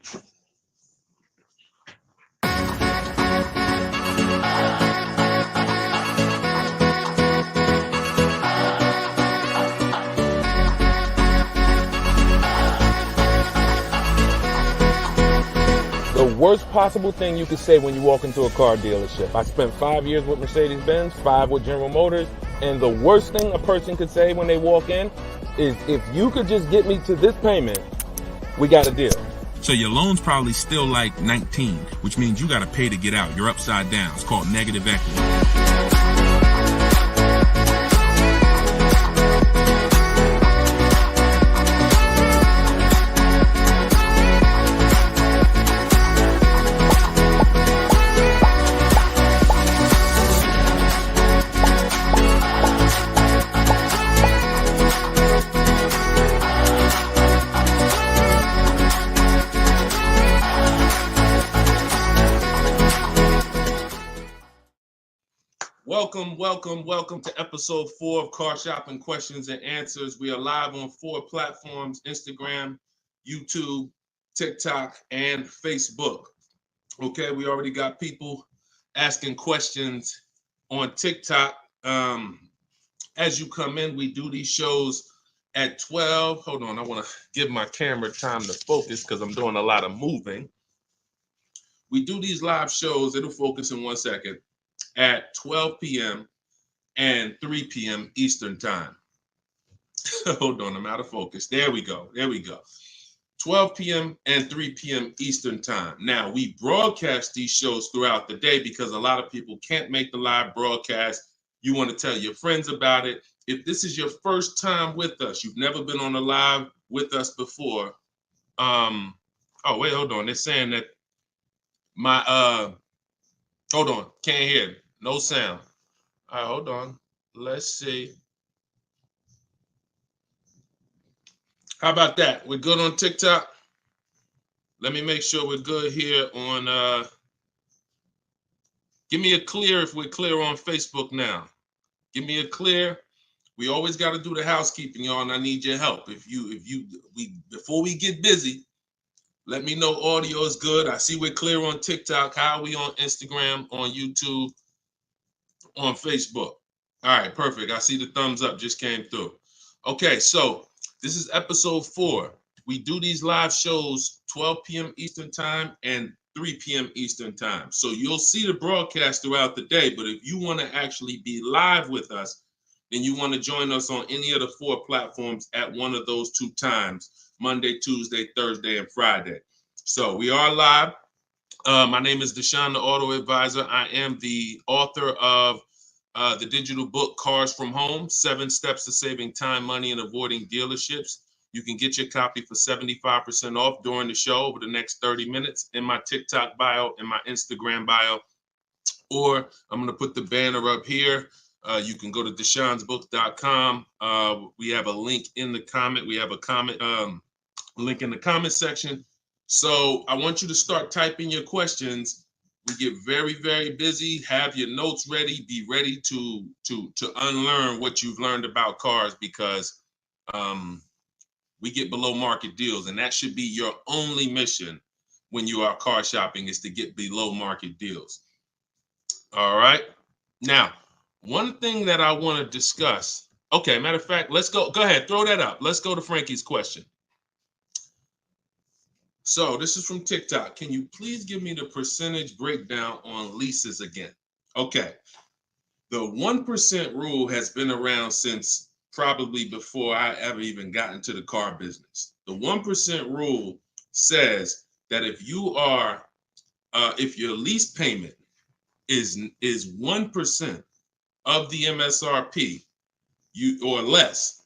The worst possible thing you could say when you walk into a car dealership. I spent 5 years with Mercedes-Benz, 5 with General Motors, and the worst thing a person could say when they walk in is, if you could just get me to this payment, we got a deal. So your loan's probably still like 19, which means you got to pay to get out. You're upside down. It's called negative equity. Welcome to episode 4 of Car Shopping Questions and Answers. We are live on 4 platforms: Instagram, YouTube, TikTok, and Facebook. Okay, we already got people asking questions on TikTok. As you come in, we do these shows at 12. Hold on, I want to give my camera time to focus because I'm doing a lot of moving. We do these live shows, it'll focus in 1 second, at 12 p.m. and 3 p.m. Eastern time. Hold on, I'm out of focus. There we go. 12 p.m. and 3 p.m. Eastern time. Now, we broadcast these shows throughout the day because a lot of people can't make the live broadcast. You want to tell your friends about it. If this is your first time with us, you've never been on a live with us before. Oh, wait, hold on. They're saying that hold on, can't hear. No sound. All right, hold on. Let's see. How about that? We're good on TikTok? Let me make sure we're good here on, give me a clear if we're clear on Facebook now. Give me a clear. We always got to do the housekeeping, y'all, and I need your help. Before we get busy, let me know audio is good. I see we're clear on TikTok. How are we on Instagram, on YouTube, on Facebook? All right, perfect. I see the thumbs up just came through. Okay, so this is episode 4. We do these live shows 12 p.m. Eastern time and 3 p.m. Eastern time. So you'll see the broadcast throughout the day, but if you want to actually be live with us, then you want to join us on any of the 4 platforms at one of those 2 times: Monday, Tuesday, Thursday, and Friday. So we are live. My name is Deshone the Auto Advisor. I am the author of the digital book, Cars from Home, 7 Steps to Saving Time, Money, and Avoiding Dealerships. You can get your copy for 75% off during the show over the next 30 minutes in my TikTok bio, in my Instagram bio, or I'm going to put the banner up here. You can go to deshonesbook.com. We have a link in the comment. We have a comment link in the comment section. So I want you to start typing your questions. We get very, very busy. Have your notes ready. Be ready to unlearn what you've learned about cars, because we get below market deals, and that should be your only mission when you are car shopping, is to get below market deals. All right. Now, one thing that I want to discuss. Okay, matter of fact, let's go. Go ahead, throw that up. Let's go to Frankie's question. So this is from TikTok. Can you please give me the percentage breakdown on leases again? Okay. The 1% rule has been around since probably before I ever even got into the car business. The 1% rule says that if your lease payment is 1% of the MSRP, or less,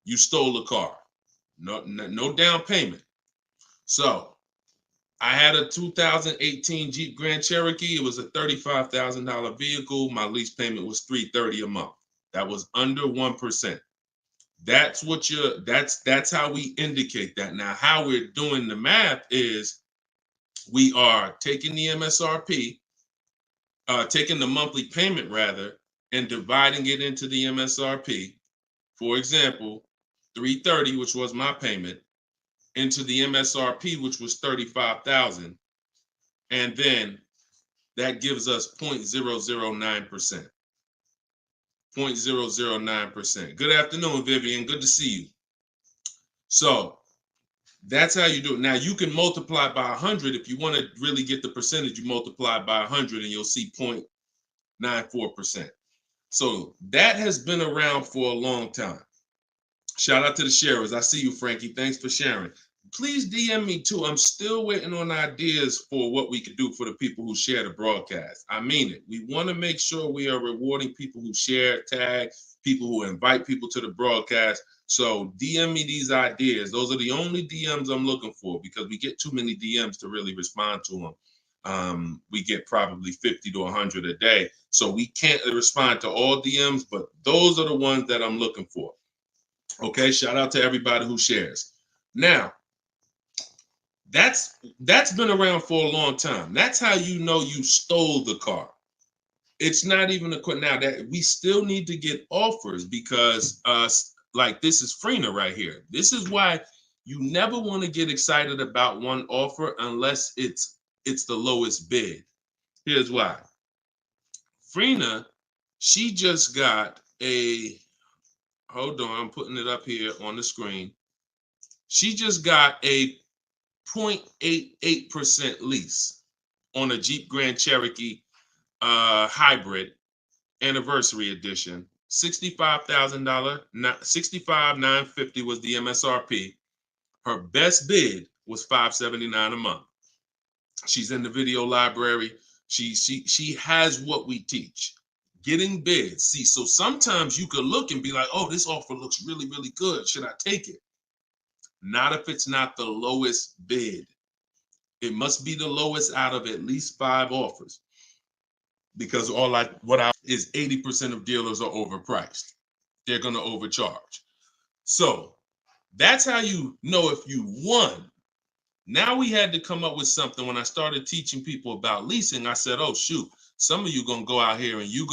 you stole the car. No down payment. So I had a 2018 Jeep Grand Cherokee. It was a $35,000 vehicle. My lease payment was $330 a month. That was under 1%. That's how we indicate that. Now, how we're doing the math is we are taking the MSRP, taking the monthly payment rather, and dividing it into the MSRP. For example, $330, which was my payment, into the MSRP, which was 35,000, and then that gives us 0.009%. 0.009%. Good afternoon, Vivian. Good to see you. So that's how you do it. Now you can multiply by 100. If you want to really get the percentage, you multiply by 100 and you'll see 0.94%. So that has been around for a long time. Shout out to the sharers. I see you, Frankie. Thanks for sharing. Please DM me too. I'm still waiting on ideas for what we could do for the people who share the broadcast. I mean it. We want to make sure we are rewarding people who share, tag, people who invite people to the broadcast. So DM me these ideas. Those are the only DMs I'm looking for because we get too many DMs to really respond to them. We get probably 50 to 100 a day. So we can't respond to all DMs, but those are the ones that I'm looking for. Okay, shout out to everybody who shares. Now, that's been around for a long time. That's how you know you stole the car. It's not even a question now that we still need to get offers because like this is Freener right here. This is why you never want to get excited about one offer unless it's the lowest bid. Here's why. Freener, she just got a, hold on, I'm putting it up here on the screen. She just got a 0.88% lease on a Jeep Grand Cherokee hybrid anniversary edition. $65,000, $65,950 was the MSRP. Her best bid was $579 a month. She's in the video library. She has what we teach. Getting bids. See, so sometimes you could look and be like, oh, this offer looks really, really good. Should I take it? Not if it's not the lowest bid. It must be the lowest out of at least 5 offers. Because what is 80% of dealers are overpriced. They're going to overcharge. So that's how you know if you won. Now we had to come up with something. When I started teaching people about leasing, I said, oh, shoot, some of you going to go out here and you've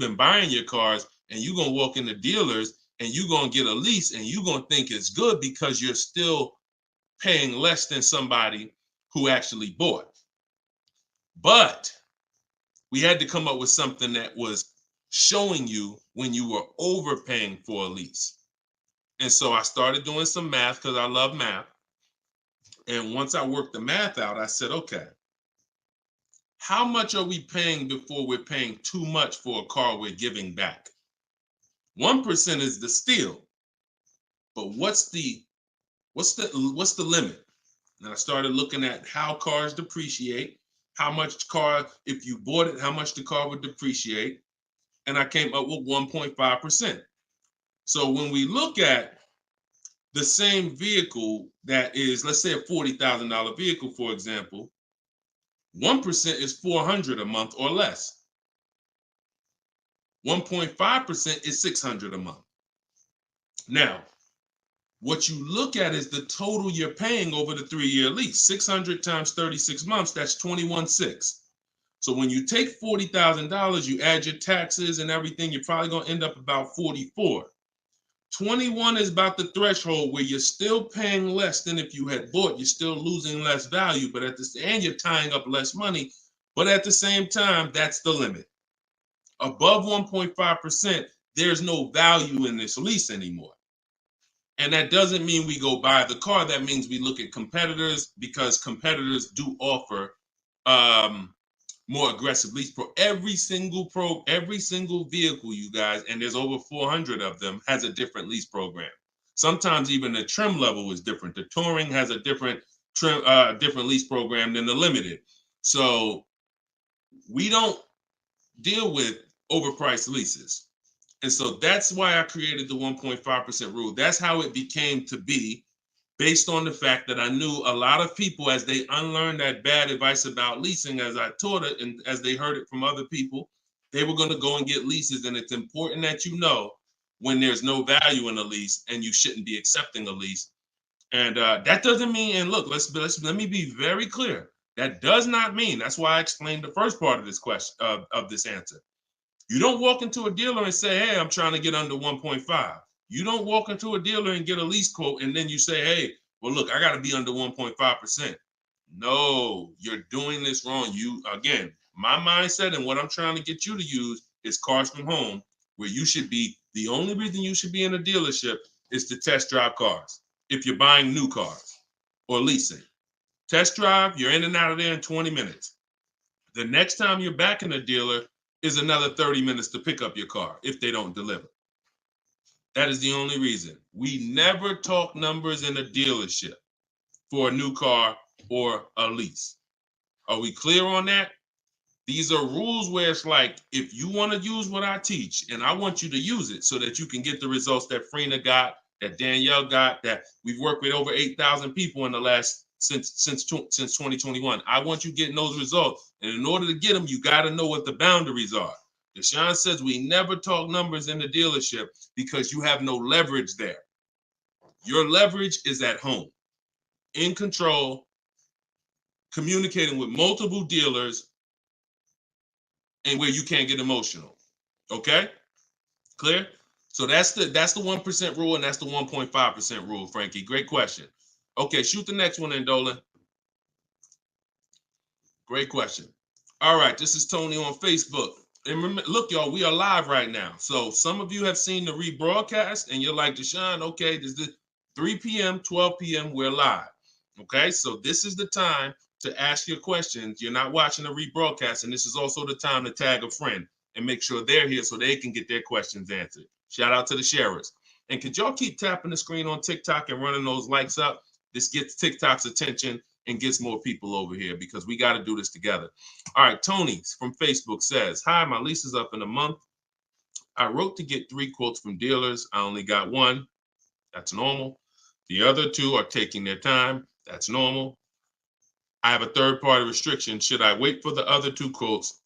been buying your cars and you're going to walk into dealers and you're going to get a lease and you're going to think it's good because you're still paying less than somebody who actually bought. But we had to come up with something that was showing you when you were overpaying for a lease. And so I started doing some math because I love math. And once I worked the math out, I said, okay, how much are we paying before we're paying too much for a car we're giving back? 1% is the steal. But what's the limit? And I started looking at how cars depreciate, how much car, if you bought it, how much the car would depreciate. And I came up with 1.5%. So when we look at the same vehicle that is, let's say a $40,000 vehicle, for example, 1% is $400 a month or less. 1.5% is $600 a month. Now, what you look at is the total you're paying over the 3-year lease. 600 times 36 months, that's 21.6. So when you take $40,000, you add your taxes and everything, you're probably going to end up about 44. 21 is about the threshold where you're still paying less than if you had bought. You're still losing less value, but and you're tying up less money. But at the same time, that's the limit. Above 1.5%, there's no value in this lease anymore. And that doesn't mean we go buy the car. That means we look at competitors because competitors do offer more aggressive lease pro. Every single vehicle, you guys, and there's over 400 of them, has a different lease program. Sometimes even the trim level is different. The Touring has a different lease program than the Limited. So we don't deal with overpriced leases. And so that's why I created the 1.5% rule. That's how it became to be, based on the fact that I knew a lot of people, as they unlearned that bad advice about leasing, as I taught it and as they heard it from other people, they were going to go and get leases. And it's important that you know when there's no value in a lease and you shouldn't be accepting a lease. And that doesn't mean, and look, let me be very clear. That does not mean, that's why I explained the first part of this question, of this answer. You don't walk into a dealer and say, hey, I'm trying to get under 1.5. You don't walk into a dealer and get a lease quote and then you say, hey, well, look, I got to be under 1.5%. No, you're doing this wrong. Again, my mindset and what I'm trying to get you to use is Cars from Home, where you should be. The only reason you should be in a dealership is to test drive cars. If you're buying new cars or leasing, test drive, you're in and out of there in 20 minutes. The next time you're back in a dealer is another 30 minutes to pick up your car if they don't deliver. That is the only reason. We never talk numbers in a dealership for a new car or a lease. Are we clear on that? These are rules where it's like, if you want to use what I teach, and I want you to use it so that you can get the results that Frina got, that Danielle got, that we've worked with over 8,000 people in the last since 2021. I want you getting those results. And in order to get them, you got to know what the boundaries are. Deshone says we never talk numbers in the dealership because you have no leverage there. Your leverage is at home, in control, communicating with multiple dealers, and where you can't get emotional. Okay? Clear? So that's the 1% rule, and that's the 1.5% rule, Frankie. Great question. Okay, shoot the next one in, Dolan. Great question. All right, this is Tony on Facebook. And remember, look, y'all, we are live right now. So some of you have seen the rebroadcast, and you're like, Deshone, okay, this is 3 p.m., 12 p.m., we're live. Okay, so this is the time to ask your questions. You're not watching a rebroadcast, and this is also the time to tag a friend and make sure they're here so they can get their questions answered. Shout out to the sharers. And could y'all keep tapping the screen on TikTok and running those likes up? This gets TikTok's attention and gets more people over here because we got to do this together. All right, Tony from Facebook says, hi, my lease is up in a month. I wrote to get 3 quotes from dealers. I only got 1. That's normal. The other 2 are taking their time. That's normal. I have a third-party restriction. Should I wait for the other 2 quotes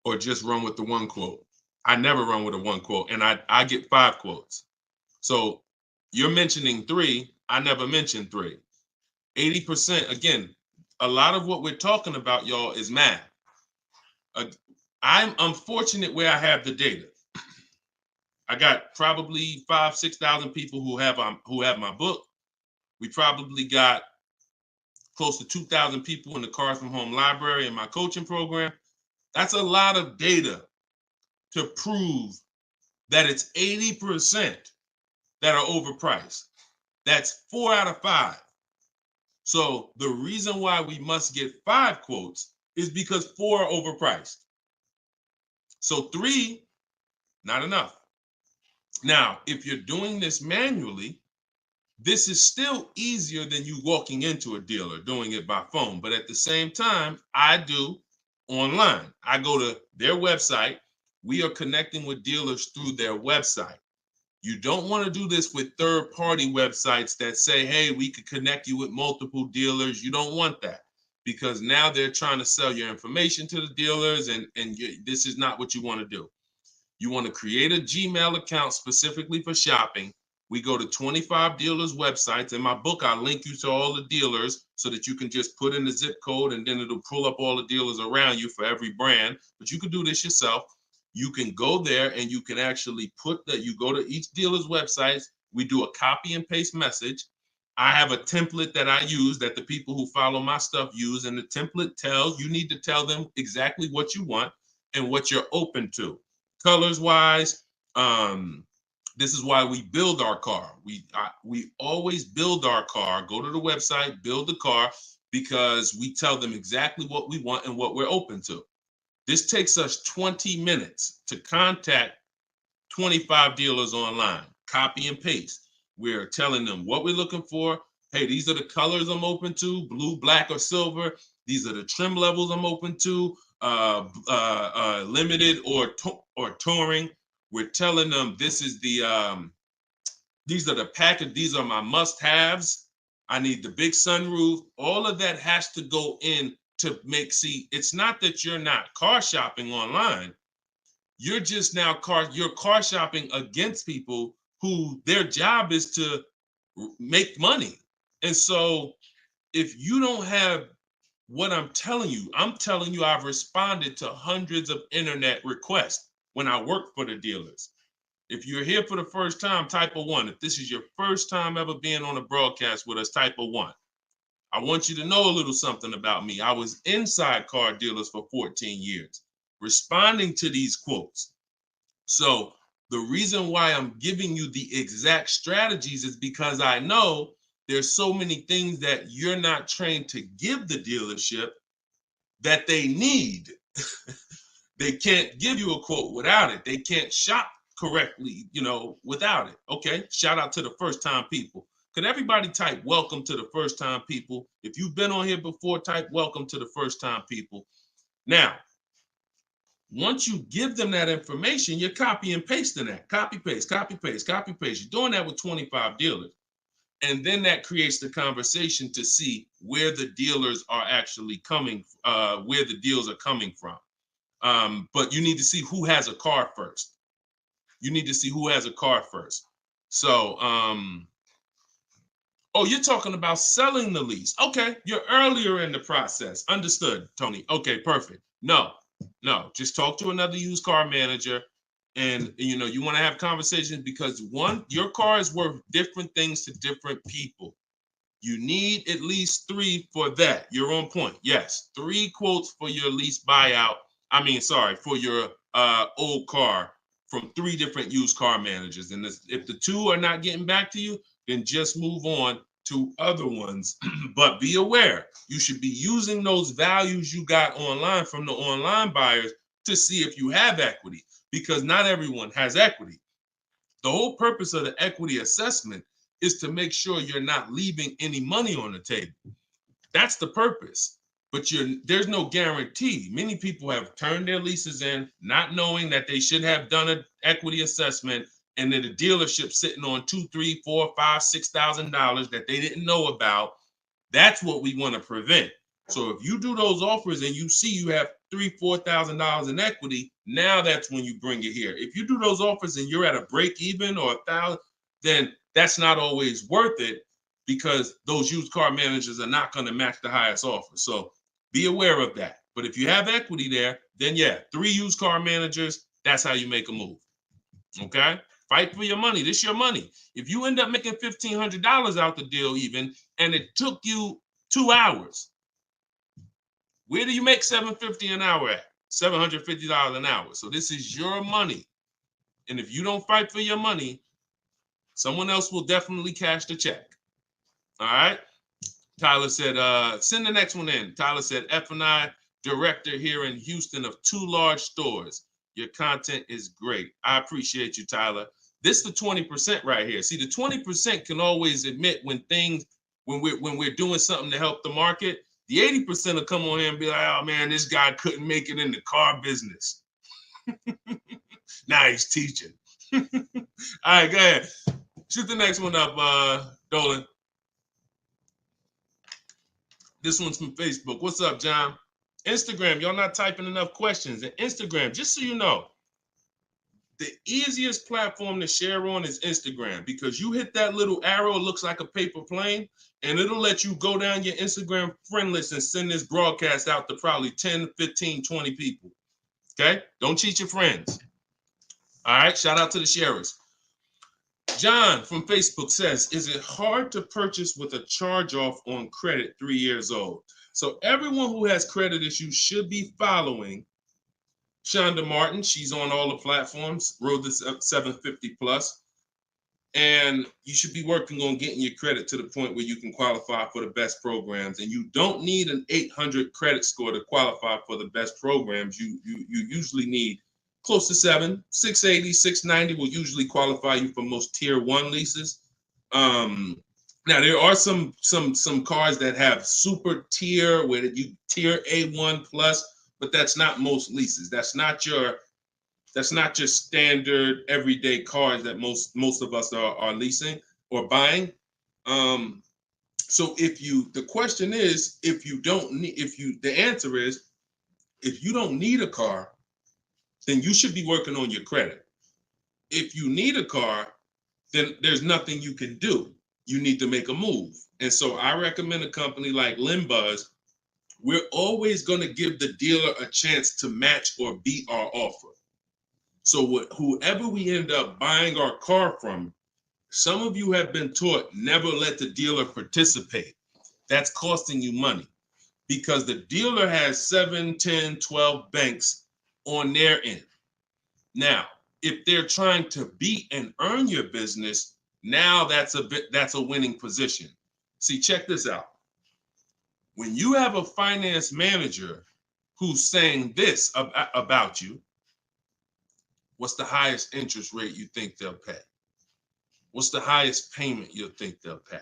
or just run with the 1 quote? I never run with a 1 quote, and I get 5 quotes. So you're mentioning 3. I never mentioned 3. 80%, again, a lot of what we're talking about, y'all, is math. I'm unfortunate where I have the data. I got probably 5,000-6,000 people who have my book. We probably got close to 2,000 people in the Cars from Home library in my coaching program. That's a lot of data to prove that it's 80% that are overpriced. That's 4 out of 5. So the reason why we must get 5 quotes is because 4 are overpriced. So 3, not enough. Now, if you're doing this manually, this is still easier than you walking into a dealer doing it by phone. But at the same time, I do online. I go to their website. We are connecting with dealers through their website. You don't want to do this with third-party websites that say, hey, we could connect you with multiple dealers. You don't want that because now they're trying to sell your information to the dealers, and this is not what you want to do. You want to create a Gmail account specifically for shopping. We go to 25 dealers' websites. In my book, I link you to all the dealers so that you can just put in the zip code and then it'll pull up all the dealers around you for every brand. But you can do this yourself. You can go there and you can actually you go to each dealer's websites. We do a copy and paste message. I have a template that I use that the people who follow my stuff use. And the template tells, you need to tell them exactly what you want and what you're open to. Colors wise, this is why we build our car. We always build our car, go to the website, build the car, because we tell them exactly what we want and what we're open to. This takes us 20 minutes to contact 25 dealers online, copy and paste. We're telling them what we're looking for. Hey, these are the colors I'm open to, blue, black, or silver. These are the trim levels I'm open to, limited or touring. We're telling them this is these are the package. These are my must-haves. I need the big sunroof. All of that has to go in to it's not that you're not car shopping online. You're just now you're car shopping against people who their job is to make money. And so if you don't have what I'm telling you I've responded to hundreds of internet requests when I work for the dealers. If you're here for the first time, type a 1. If this is your first time ever being on a broadcast with us, type a 1. I want you to know a little something about me. I was inside car dealers for 14 years, responding to these quotes. So the reason why I'm giving you the exact strategies is because I know there's so many things that you're not trained to give the dealership that they need. They can't give you a quote without it. They can't shop correctly, without it. Okay, shout out to the first time people. Could everybody type welcome to the first time people? If you've been on here before, type welcome to the first time people. Now, once you give them that information, you're copy and pasting that. Copy, paste, copy, paste, copy, paste. You're doing that with 25 dealers. And then that creates the conversation to see where the dealers are actually coming, where the deals are coming from. But you need to see who has a car first. You need to see who has a car first. So, oh, you're talking about selling the lease. Okay, you're earlier in the process. Understood, Tony. Okay, perfect. No, just talk to another used car manager. And you want to have conversations because one, your car is worth different things to different people. You need at least 3 for that. You're on point. Yes, 3 quotes for your lease buyout. For your old car from 3 different used car managers. And if the 2 are not getting back to you, then just move on to other ones. But be aware, you should be using those values you got online from the online buyers to see if you have equity, because not everyone has equity. The whole purpose of the equity assessment is to make sure you're not leaving any money on the table. That's the purpose. But there's no guarantee. Many people have turned their leases in not knowing that they should have done an equity assessment, and then the dealership sitting on $2,000, $3,000, $4,000, $5,000, $6,000 that they didn't know about. That's what we want to prevent. So if you do those offers and you see you have $3,000, $4,000 in equity, now that's when you bring it here. If you do those offers and you're at a break even or $1,000, then that's not always worth it, because those used car managers are not going to match the highest offer. So be aware of that. But if you have equity there, then 3 used car managers, that's how you make a move. Okay? Fight for your money. This is your money. If you end up making $1,500 out the deal even, and it took you 2 hours, where do you make $750 an hour at? $750 an hour. So this is your money. And if you don't fight for your money, someone else will definitely cash the check. All right? Tyler said, send the next one in. Tyler said, F&I director here in Houston of 2 large stores. Your content is great. I appreciate you, Tyler. This is the 20% right here. See, the 20% can always admit when we're doing something to help the market. The 80% will come on here and be like, oh man, this guy couldn't make it in the car business. Now he's teaching. All right, go ahead. Shoot the next one up, Dolan. This one's from Facebook. What's up, John? Instagram, y'all not typing enough questions. And Instagram, just so you know, the easiest platform to share on is Instagram, because you hit that little arrow, it looks like a paper plane, and it'll let you go down your Instagram friend list and send this broadcast out to probably 10, 15, 20 people. Okay? Don't cheat your friends. All right? Shout out to the sharers. John from Facebook says, is it hard to purchase with a charge-off on credit 3 years old? So everyone who has credit issues should be following Shonda Martin. She's on all the platforms, Road to 750 plus. And you should be working on getting your credit to the point where you can qualify for the best programs. And you don't need an 800 credit score to qualify for the best programs. You usually need close to 680, 690 will usually qualify you for most tier 1 leases. Now there are some cars that have super tier where you tier A1 plus, but that's not most leases. That's not your standard everyday cars that most of us are leasing or buying. So the question is, the answer is, if you don't need a car, then you should be working on your credit. If you need a car, then there's nothing you can do. You need to make a move. And so I recommend a company like Limbuzz. We're always going to give the dealer a chance to match or beat our offer. So whoever we end up buying our car from, some of you have been taught never let the dealer participate. That's costing you money because the dealer has 7, 10, 12 banks on their end. Now, if they're trying to beat and earn your business, now that's a winning position. See, check this out. When you have a finance manager who's saying this about you, what's the highest interest rate you think they'll pay? What's the highest payment you'll think they'll pay?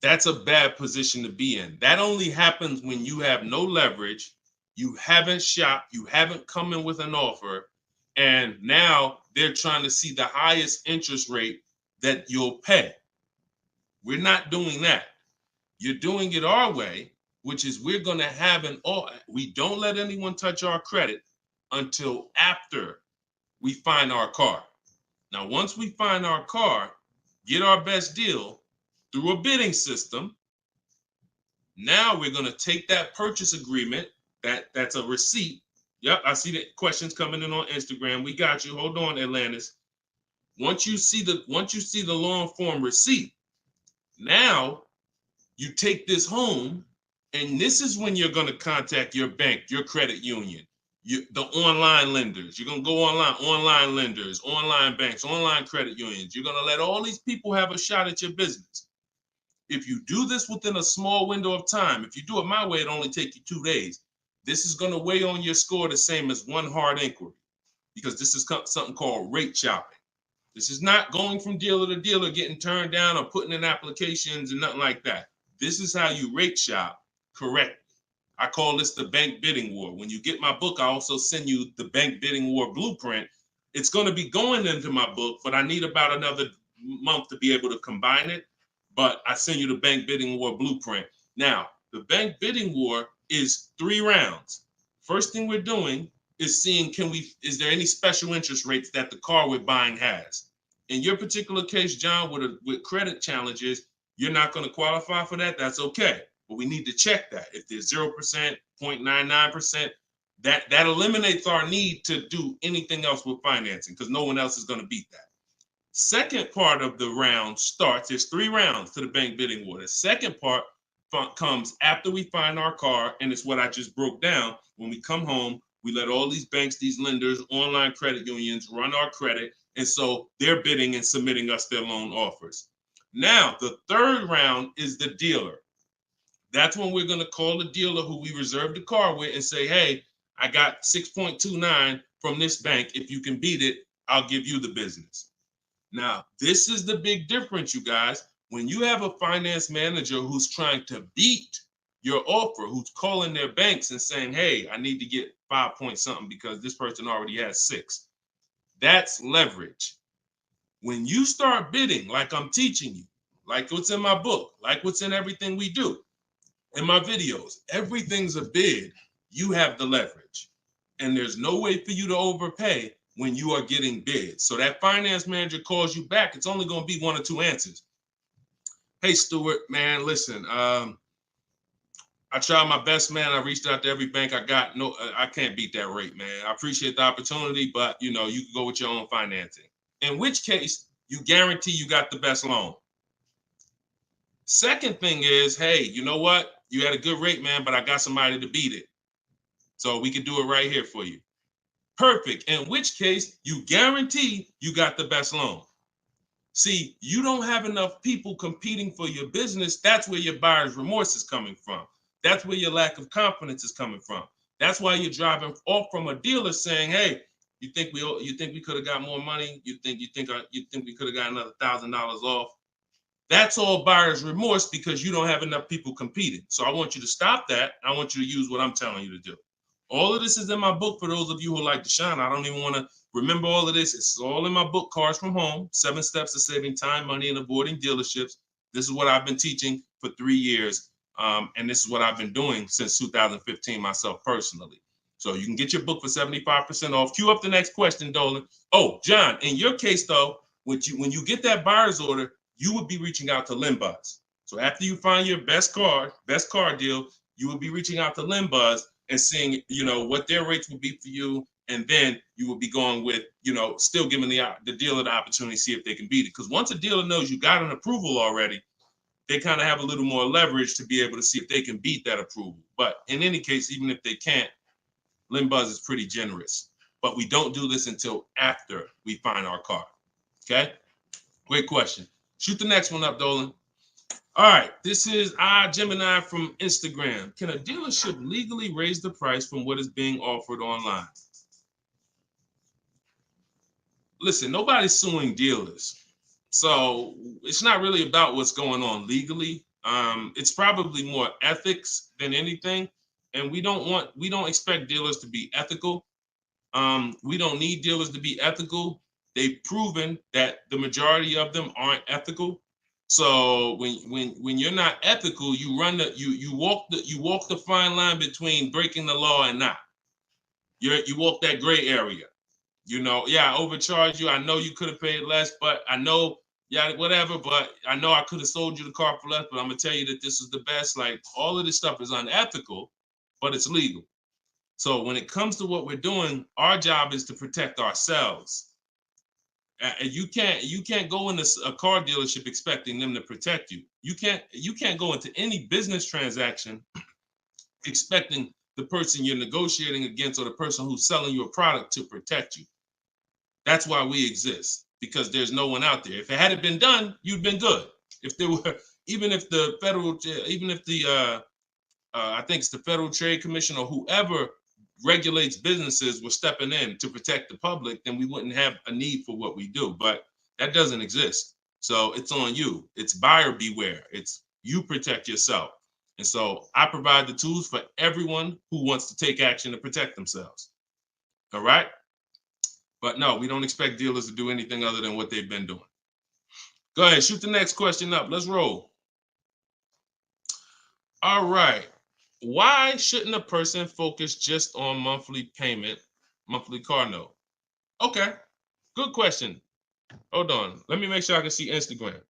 That's a bad position to be in. That only happens when you have no leverage, you haven't shopped, you haven't come in with an offer, and now they're trying to see the highest interest rate that you'll pay. We're not doing that. You're doing it our way, which is we're going to have we don't let anyone touch our credit until after we find our car. Now, once we find our car, get our best deal through a bidding system. Now we're going to take that purchase agreement, that's a receipt. Yep, I see the questions coming in on Instagram. We got you. Hold on, Atlantis. Once you see the long form receipt, now you take this home, and this is when you're going to contact your bank, your credit union, the online lenders. You're going to go online lenders, online banks, online credit unions. You're going to let all these people have a shot at your business. If you do this within a small window of time, if you do it my way, it only take you 2 days. This is going to weigh on your score the same as one hard inquiry, because this is something called rate shopping. This is not going from dealer to dealer, getting turned down or putting in applications and nothing like that. This is how you rate shop correctly. I call this the bank bidding war. When you get my book, I also send you the bank bidding war blueprint. It's going to be going into my book, but I need about another month to be able to combine it. But I send you the bank bidding war blueprint. Now, the bank bidding war is 3 rounds. First thing we're doing is seeing, is there any special interest rates that the car we're buying has? In your particular case, John, with credit challenges, you're not going to qualify for that. That's okay. But we need to check that. If there's 0%, 0.99%, that eliminates our need to do anything else with financing, because no one else is going to beat that. Second part of the round starts, there's 3 rounds to the bank bidding war. The second part comes after we find our car, and it's what I just broke down. When we come home, we let all these banks, these lenders, online credit unions run our credit, and so they're bidding and submitting us their loan offers. Now, the third round is the dealer. That's when we're going to call the dealer who we reserved the car with and say, hey, I got 6.29 from this bank. If you can beat it, I'll give you the business. Now, this is the big difference, you guys. When you have a finance manager who's trying to beat your offer, who's calling their banks and saying, hey, I need to get 5 point something because this person already has 6. That's leverage. When you start bidding, like I'm teaching you, like what's in my book, like what's in everything we do, in my videos, everything's a bid. You have the leverage. And there's no way for you to overpay when you are getting bids. So that finance manager calls you back, it's only going to be 1 or 2 answers. Hey, Stuart, man, listen, I tried my best, man. I reached out to every bank I got. No, I can't beat that rate, man. I appreciate the opportunity, but you can go with your own financing. In which case, you guarantee you got the best loan. Second thing is, hey, you know what? You had a good rate, man, but I got somebody to beat it. So we can do it right here for you. Perfect. In which case, you guarantee you got the best loan. See, you don't have enough people competing for your business. That's where your buyer's remorse is coming from. That's where your lack of confidence is coming from. That's why you're driving off from a dealer saying, hey, you think we could have got more money? You think we could have got another $1,000 off? That's all buyer's remorse because you don't have enough people competing. So I want you to stop that. I want you to use what I'm telling you to do. All of this is in my book for those of you who like Deshone. I don't even want to remember all of this. It's all in my book, Cars from Home, 7 Steps to Saving Time, Money, and Avoiding Dealerships. This is what I've been teaching for 3 years. And this is what I've been doing since 2015 myself personally. So you can get your book for 75% off. Cue up the next question, Dolan. Oh, John, in your case, though, when you get that buyer's order, you would be reaching out to Limbuzz. So after you find your best car deal, you would be reaching out to Limbuzz and seeing, what their rates would be for you and then you would be going with, still giving the dealer the opportunity to see if they can beat it. Because once a dealer knows you got an approval already, they kind of have a little more leverage to be able to see if they can beat that approval. But in any case, even if they can't, Limbuzz is pretty generous. But we don't do this until after we find our car. Okay? Great question. Shoot the next one up, Dolan. All right, this is Gemini from Instagram. Can a dealership legally raise the price from what is being offered online? Listen, nobody's suing dealers. So it's not really about what's going on legally. It's probably more ethics than anything. And we don't expect dealers to be ethical. We don't need dealers to be ethical. They've proven that the majority of them aren't ethical. So when you're not ethical, you walk the fine line between breaking the law and not. You walk that gray area. I overcharged you. I know you could have paid less, but I know, whatever. But I know I could have sold you the car for less. But I'm gonna tell you that this is the best. Like, all of this stuff is unethical, but it's legal. So when it comes to what we're doing, our job is to protect ourselves. And you can't go into a car dealership expecting them to protect you. You can't go into any business transaction expecting the person you're negotiating against or the person who's selling you a product to protect you. That's why we exist, because there's no one out there. If it hadn't been done, you'd been good. If there were, even if the I think it's the Federal Trade Commission or whoever regulates businesses were stepping in to protect the public, then we wouldn't have a need for what we do. But that doesn't exist. So it's on you. It's buyer beware. It's you protect yourself. And so I provide the tools for everyone who wants to take action to protect themselves. All right? But no, we don't expect dealers to do anything other than what they've been doing. Go ahead, shoot the next question up. Let's roll. All right. Why shouldn't a person focus just on monthly payment, monthly car note? Okay, good question. Hold on. Let me make sure I can see Instagram.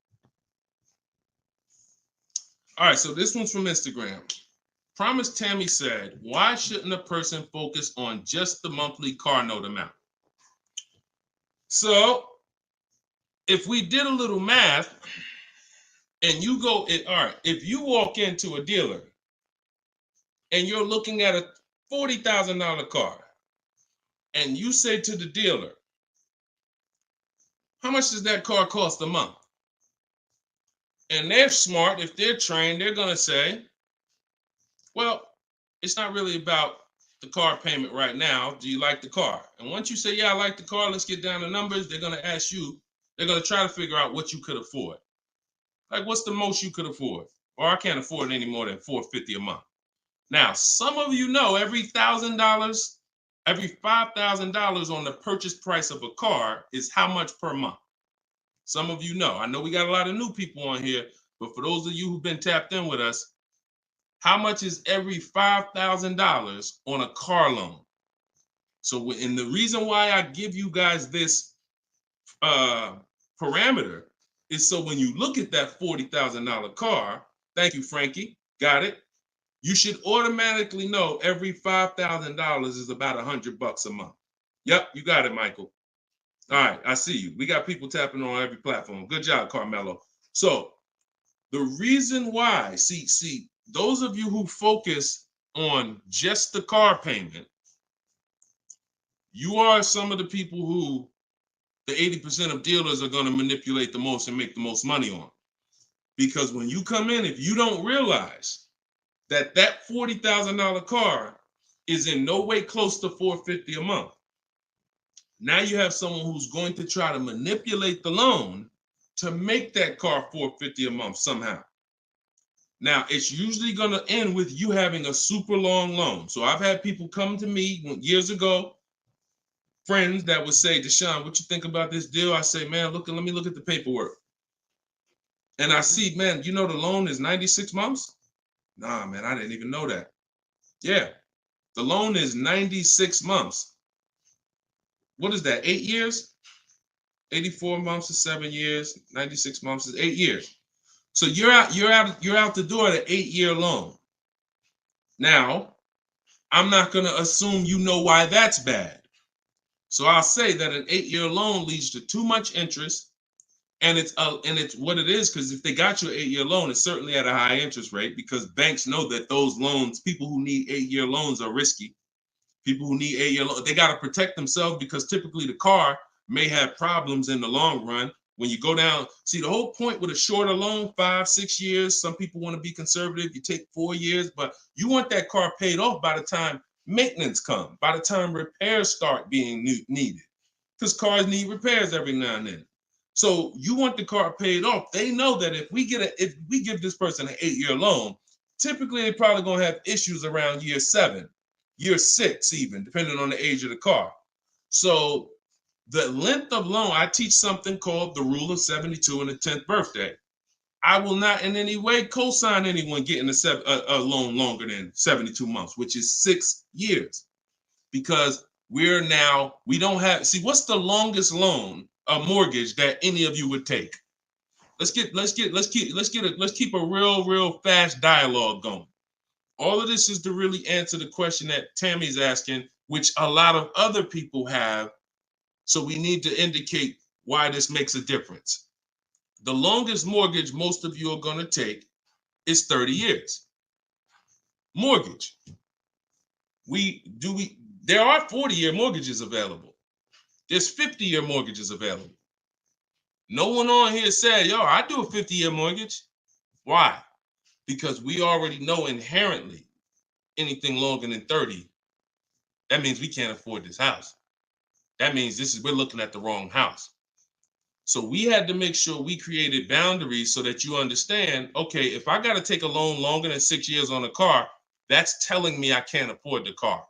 All right, so this one's from Instagram. Promise Tammy said, why shouldn't a person focus on just the monthly car note amount? So if we did a little math and you go, all right, if you walk into a dealer and you're looking at a $40,000 car and you say to the dealer, how much does that car cost a month? And they're smart. If they're trained, they're going to say, well, it's not really about the car payment right now. Do you like the car? And once you say, yeah, I like the car, let's get down to numbers, they're going to ask you, they're going to try to figure out what you could afford. Like, what's the most you could afford? Or I can't afford any more than $450 a month. Now, some of you know every $1,000, every $5,000 on the purchase price of a car is how much per month. Some of you know. I know we got a lot of new people on here, but for those of you who've been tapped in with us, how much is every $5,000 on a car loan? So, and the reason why I give you guys this parameter is so when you look at that $40,000 car, thank you, Frankie, got it. You should automatically know every $5,000 is about $100 a month. Yep, you got it, Michael. All right, I see you. We got people tapping on every platform. Good job, Carmelo. So the reason why, see, those of you who focus on just the car payment, you are some of the people who the 80% of dealers are going to manipulate the most and make the most money on. Because when you come in, if you don't realize that $40,000 car is in no way close to $450 a month, now you have someone who's going to try to manipulate the loan to make that car $450 a month somehow. Now, it's usually going to end with you having a super long loan. So I've had people come to me years ago, friends that would say, Deshone, what you think about this deal? I say, man, let me look at the paperwork. And I see, man, you know the loan is 96 months? Nah, man, I didn't even know that. Yeah, the loan is 96 months. What is that, 8 years? 84 months is 7 years, 96 months is 8 years. So you're out the door at an 8-year loan. Now, I'm not gonna assume you know why that's bad. So I'll say that an 8-year loan leads to too much interest, and it's what it is, because if they got you an 8-year loan, it's certainly at a high interest rate, because banks know that those loans, people who need 8-year loans are risky. People who need 8-year loans, they got to protect themselves, because typically the car may have problems in the long run. When you go down, see, the whole point with a shorter loan, 5-6 years, some people want to be conservative, you take 4 years, but you want that car paid off by the time maintenance comes, by the time repairs start being needed, because cars need repairs every now and then. So you want the car paid off. They know that if we give this person an 8-year loan, typically they're probably going to have issues around year 7, year 6, even depending on the age of the car. So the length of loan, I teach something called the rule of 72 and the 10th birthday. I will not in any way co-sign anyone getting a loan longer than 72 months, which is 6 years, because we don't have, see, what's the longest loan, a mortgage, that any of you would take? Let's keep a real fast dialogue going. All of this is to really answer the question that Tammy's asking, which a lot of other people have. So we need to indicate why this makes a difference. The longest mortgage most of you are going to take is 30 years. Mortgage. There are 40-year mortgages available. There's 50-year mortgages available. No one on here said, yo, I do a 50-year mortgage. Why? Because we already know inherently anything longer than 30, that means we can't afford this house. That means we're looking at the wrong house. So we had to make sure we created boundaries so that you understand, okay, if I got to take a loan longer than 6 years on a car, that's telling me I can't afford the car.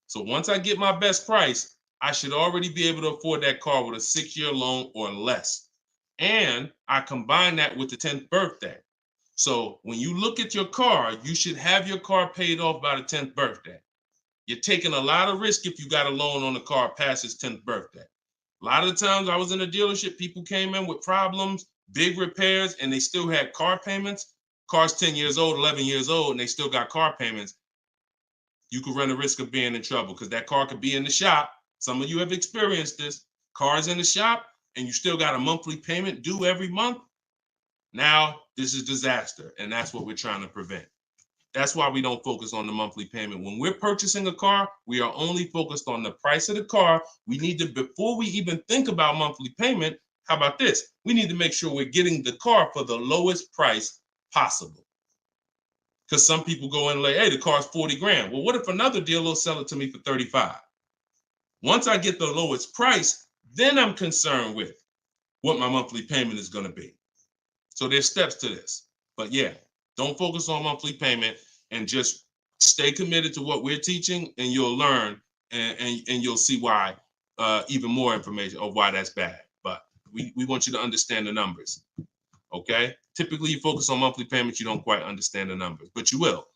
So once I get my best price, I should already be able to afford that car with a 6-year loan or less. And I combine that with the 10th birthday. So when you look at your car, you should have your car paid off by the 10th birthday. You're taking a lot of risk if you got a loan on the car past its 10th birthday. A lot of the times I was in a dealership, people came in with problems, big repairs, and they still had car payments. Car's 10 years old, 11 years old, and they still got car payments. You could run the risk of being in trouble, because that car could be in the shop. Some of you have experienced this. Car's in the shop, and you still got a monthly payment due every month. Now, this is disaster, and that's what we're trying to prevent. That's why we don't focus on the monthly payment. When we're purchasing a car, we are only focused on the price of the car. We need to, before we even think about monthly payment, how about this? We need to make sure we're getting the car for the lowest price possible. Because some people go in and like, hey, the car's 40 grand. Well, what if another dealer will sell it to me for 35? Once I get the lowest price, then I'm concerned with what my monthly payment is going to be. So there's steps to this. But yeah, don't focus on monthly payment, and just stay committed to what we're teaching, and you'll learn, and you'll see why, even more information of why that's bad. But we want you to understand the numbers. Okay? Typically, you focus on monthly payments, you don't quite understand the numbers, but you will.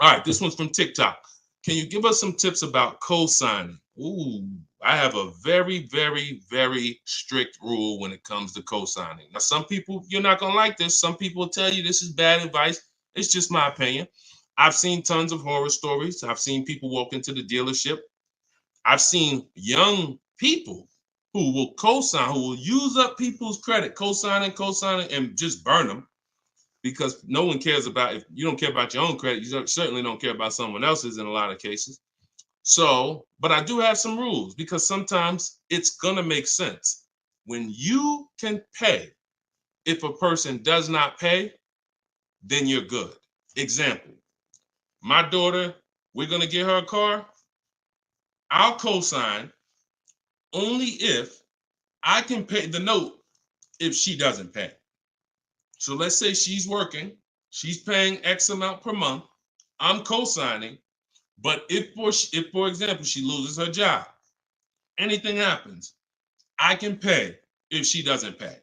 All right, this one's from TikTok. Can you give us some tips about co-signing? Ooh, I have a very, very, very strict rule when it comes to co-signing. Now, some people, you're not going to like this. Some people will tell you this is bad advice. It's just my opinion. I've seen tons of horror stories. I've seen people walk into the dealership. I've seen young people who will co-sign, who will use up people's credit, co-signing, and just burn them, because no one cares about, if you don't care about your own credit, you certainly don't care about someone else's in a lot of cases. So, but I do have some rules, because sometimes it's going to make sense. When you can pay, if a person does not pay, then you're good. Example, my daughter, we're going to get her a car. I'll co-sign only if I can pay the note if she doesn't pay. So let's say she's working, she's paying X amount per month, I'm co-signing, but if for example, she loses her job, anything happens, I can pay if she doesn't pay.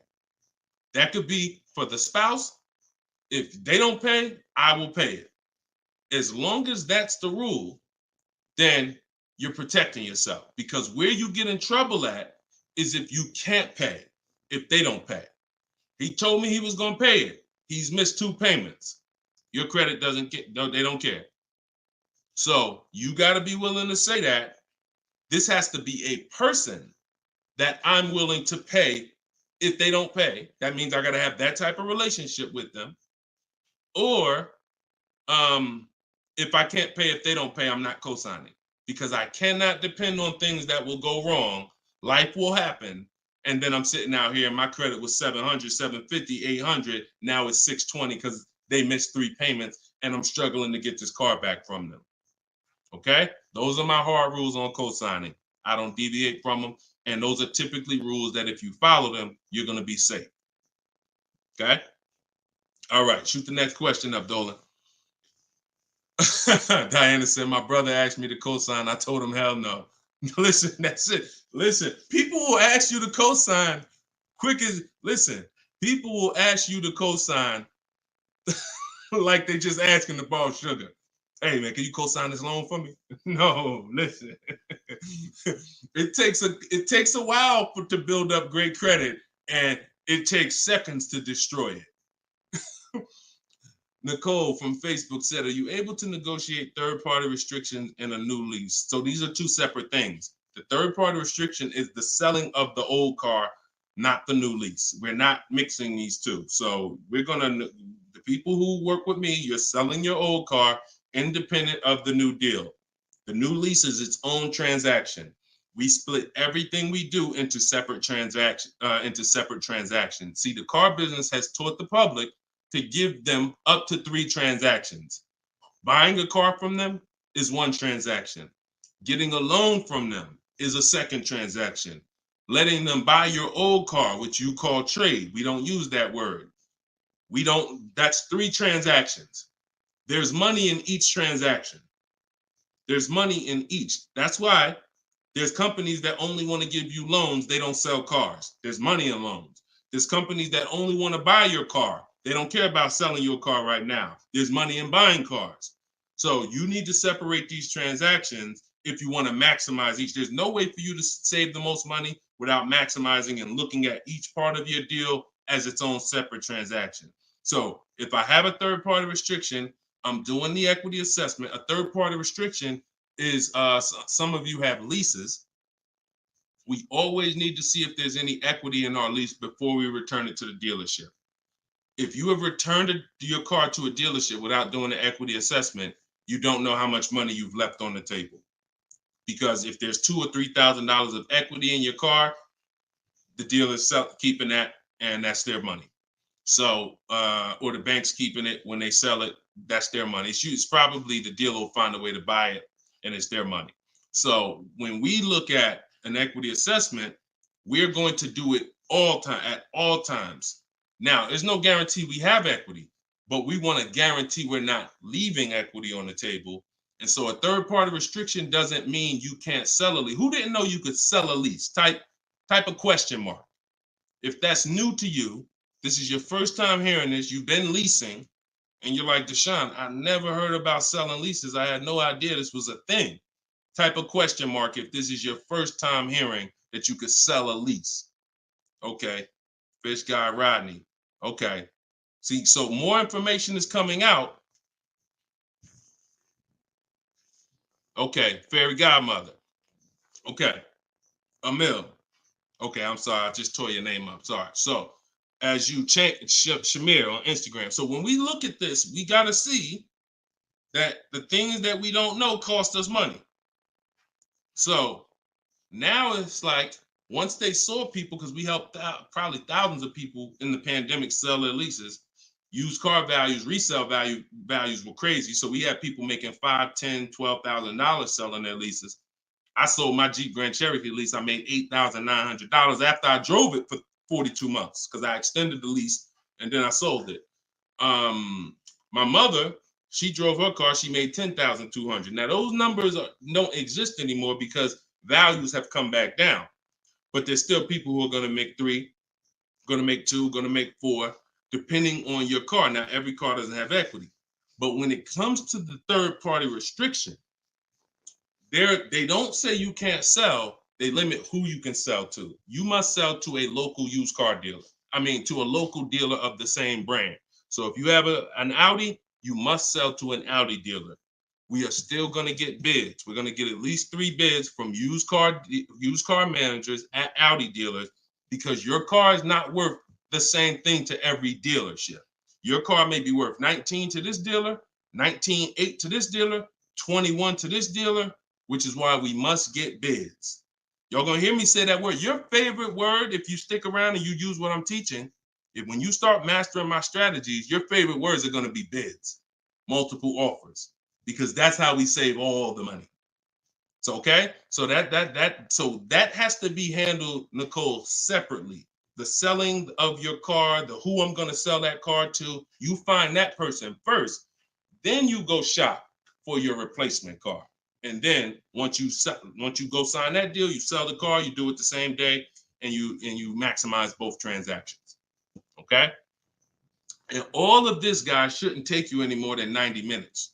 That could be for the spouse. If they don't pay, I will pay it. As long as that's the rule, then you're protecting yourself, because where you get in trouble at is if you can't pay, if they don't pay. He told me he was going to pay it. He's missed 2 payments. Your credit doesn't get, no, they don't care. So you got to be willing to say that This has to be a person that I'm willing to pay if they don't pay. That means I got to have that type of relationship with them. Or if I can't pay if they don't pay, I'm not co-signing, because I cannot depend on things that will go wrong. Life will happen. And then I'm sitting out here and my credit was 700, 750, 800. Now it's 620 because they missed 3 payments and I'm struggling to get this car back from them. Okay? Those are my hard rules on co-signing. I don't deviate from them. And those are typically rules that if you follow them, you're going to be safe. Okay? All right. Shoot the next question up, Dolan. Diana said, my brother asked me to co-sign. I told him, hell no. Listen, that's it. Listen, people will ask you to co-sign listen, people will ask you to co-sign like they just asking to borrow sugar. Hey man, can you co-sign this loan for me? No, listen. It takes a while to build up great credit, and it takes seconds to destroy it. Nicole from Facebook said, are you able to negotiate third-party restrictions in a new lease? So these are two separate things. The third-party restriction is the selling of the old car, not the new lease. We're not mixing these two. So we're the people who work with me, you're selling your old car independent of the new deal. The new lease is its own transaction. We split everything we do into separate transactions. See, the car business has taught the public to give them up to 3 transactions. Buying a car from them is 1 transaction. Getting a loan from them is a 2nd transaction. Letting them buy your old car, which you call trade. We don't use that word. That's 3 transactions. There's money in each transaction. There's money in each. That's why there's companies that only want to give you loans. They don't sell cars. There's money in loans. There's companies that only want to buy your car. They don't care about selling your car right now. There's money in buying cars. So you need to separate these transactions if you want to maximize each. There's no way for you to save the most money without maximizing and looking at each part of your deal as its own separate transaction. So if I have a third-party restriction, I'm doing the equity assessment. A third-party restriction is, some of you have leases. We always need to see if there's any equity in our lease before we return it to the dealership. If you have returned your car to a dealership without doing the equity assessment, you don't know how much money you've left on the table. Because if there's $2,000 or $3,000 of equity in your car, the dealer's keeping that, and that's their money. So, or the bank's keeping it when they sell it, that's their money. It's probably the dealer will find a way to buy it, and it's their money. So when we look at an equity assessment, we're going to do it at all times. Now, there's no guarantee we have equity, but we want to guarantee we're not leaving equity on the table. And so a third-party restriction doesn't mean you can't sell a lease. Who didn't know you could sell a lease? Type a question mark. If that's new to you, this is your first time hearing this, you've been leasing, and you're like, Deshone, I never heard about selling leases. I had no idea this was a thing. Type a question mark if this is your first time hearing that you could sell a lease. Okay. Fish Guy Rodney. Okay. See, so more information is coming out. Okay. Fairy Godmother. Okay. Emil. Okay, I'm sorry. I just tore your name up. Sorry. So as you change Shamir on Instagram. So when we look at this, we got to see that the things that we don't know cost us money. So now it's like, once they saw people, because we helped out probably thousands of people in the pandemic sell their leases, used car values, resale values were crazy. So we had people making $5,000, $10,000, $12,000 selling their leases. I sold my Jeep Grand Cherokee lease. I made $8,900 after I drove it for 42 months because I extended the lease and then I sold it. My mother, she drove her car. She made $10,200. Now those numbers don't exist anymore because values have come back down. But there's still people who are going to make 3, going to make 2, going to make 4, depending on your car. Now, every car doesn't have equity. But when it comes to the third-party restriction, they don't say you can't sell. They limit who you can sell to. You must sell to a local used car dealer. To a local dealer of the same brand. So if you have an Audi, you must sell to an Audi dealer. we are still going to get bids. We're going to get at least 3 bids from used car managers at Audi dealers, because your car is not worth the same thing to every dealership. Your car may be worth 19 to this dealer, 19.8 to this dealer, 21 to this dealer, which is why we must get bids. Y'all gonna hear me say that word. Your favorite word, if you stick around and you use what I'm teaching, when you start mastering my strategies, your favorite words are gonna be bids, multiple offers, because that's how we save all the money. So okay, so that has to be handled, Nicole, separately. The selling of your car, the who I'm gonna sell that car to, you find that person first. Then you go shop for your replacement car. And then once you go sign that deal, you sell the car, you do it the same day, and you maximize both transactions. Okay? And all of this, guys, shouldn't take you any more than 90 minutes.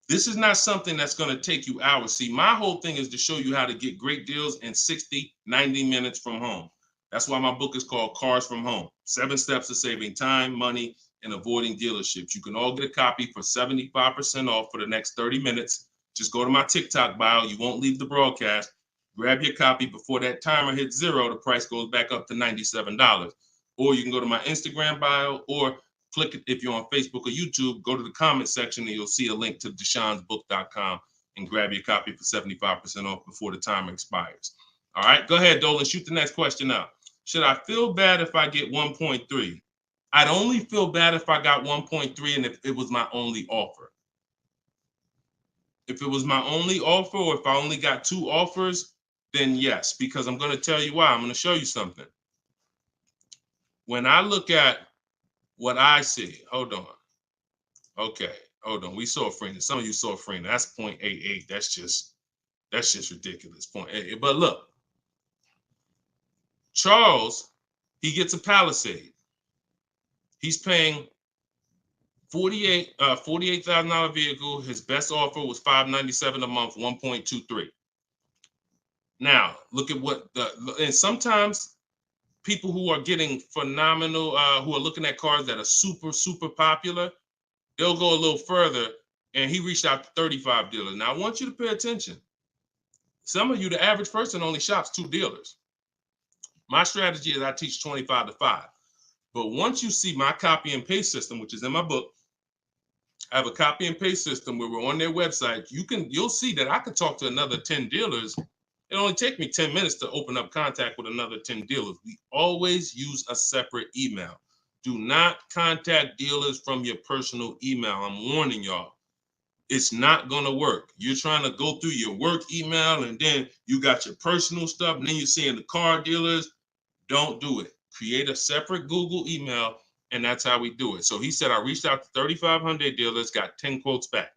This is not something that's going to take you hours. See, my whole thing is to show you how to get great deals in 60, 90 minutes from home. That's why my book is called Cars from Home: 7 Steps to Saving Time, Money, and Avoiding Dealerships. You can all get a copy for 75% off for the next 30 minutes. Just go to my TikTok bio. You won't leave the broadcast. Grab your copy before that timer hits 0. The price goes back up to $97. Or you can go to my Instagram bio, or click it if you're on Facebook or YouTube. Go to the comment section and you'll see a link to deshonsbook.com and grab your copy for 75% off before the timer expires. All right, go ahead, Dolan. Shoot the next question out. Should I feel bad if I get 1.3? I'd only feel bad if I got 1.3 and if it was my only offer. If it was my only offer, or if I only got 2 offers, then yes, because I'm going to tell you why. I'm going to show you something. When I look at what I see, hold on. Okay, hold on. We saw Freena. Some of you saw Freena. That's 0.88. That's just ridiculous. 0.88. But look, Charles, he gets a Palisade. He's paying $48,000 vehicle. His best offer was $597 a month, 1.23. Now look at and sometimes people who are getting phenomenal, who are looking at cars that are super, super popular, they'll go a little further, and he reached out to 35 dealers. Now I want you to pay attention. Some of you, the average person only shops 2 dealers. My strategy is I teach 25 to 5. But once you see my copy and paste system, which is in my book, I have a copy and paste system where we're on their website. You'll see that I could talk to another 10 dealers. It only take me 10 minutes to open up contact with another 10 dealers. We always use a separate email. Do not contact dealers from your personal email. I'm warning y'all. It's not going to work. You're trying to go through your work email, and then you got your personal stuff, and then you're seeing the car dealers. Don't do it. Create a separate Google email, and that's how we do it. So he said, I reached out to 3,500 dealers, got 10 quotes back.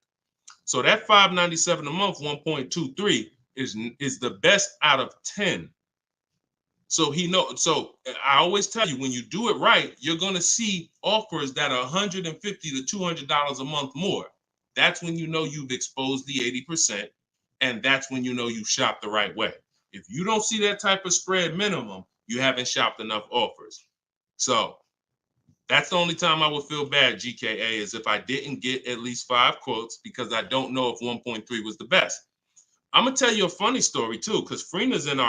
So that $597 a month, 1.23 is the best out of 10. So so I always tell you, when you do it right, you're going to see offers that are $150 to $200 a month more. That's when you know you've exposed the 80%, and that's when you know you shop the right way. If you don't see that type of spread minimum, you haven't shopped enough offers. So that's the only time I would feel bad, GKA, is if I didn't get at least 5 quotes, because I don't know if 1.3 was the best. I'm gonna tell you a funny story too, because Freena's in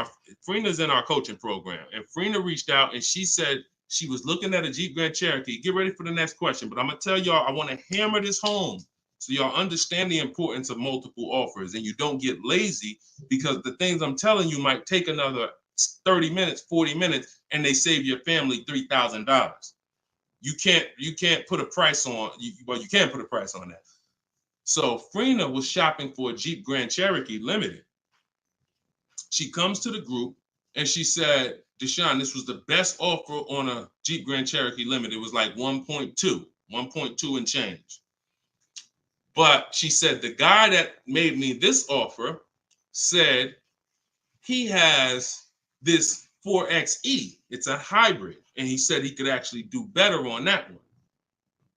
our coaching program, and Freena reached out and she said she was looking at a Jeep Grand Cherokee. Get ready for the next question, but I'm gonna tell y'all, I want to hammer this home so y'all understand the importance of multiple offers, and you don't get lazy, because the things I'm telling you might take another 30 minutes, 40 minutes, and they save your family $3,000. You can't put a price on. Well, you can put a price on that. So Freena was shopping for a Jeep Grand Cherokee Limited. She comes to the group and she said, Deshone, this was the best offer on a Jeep Grand Cherokee Limited. It was like 1.2 and change. But she said, the guy that made me this offer said he has this 4XE. It's a hybrid. And he said he could actually do better on that one.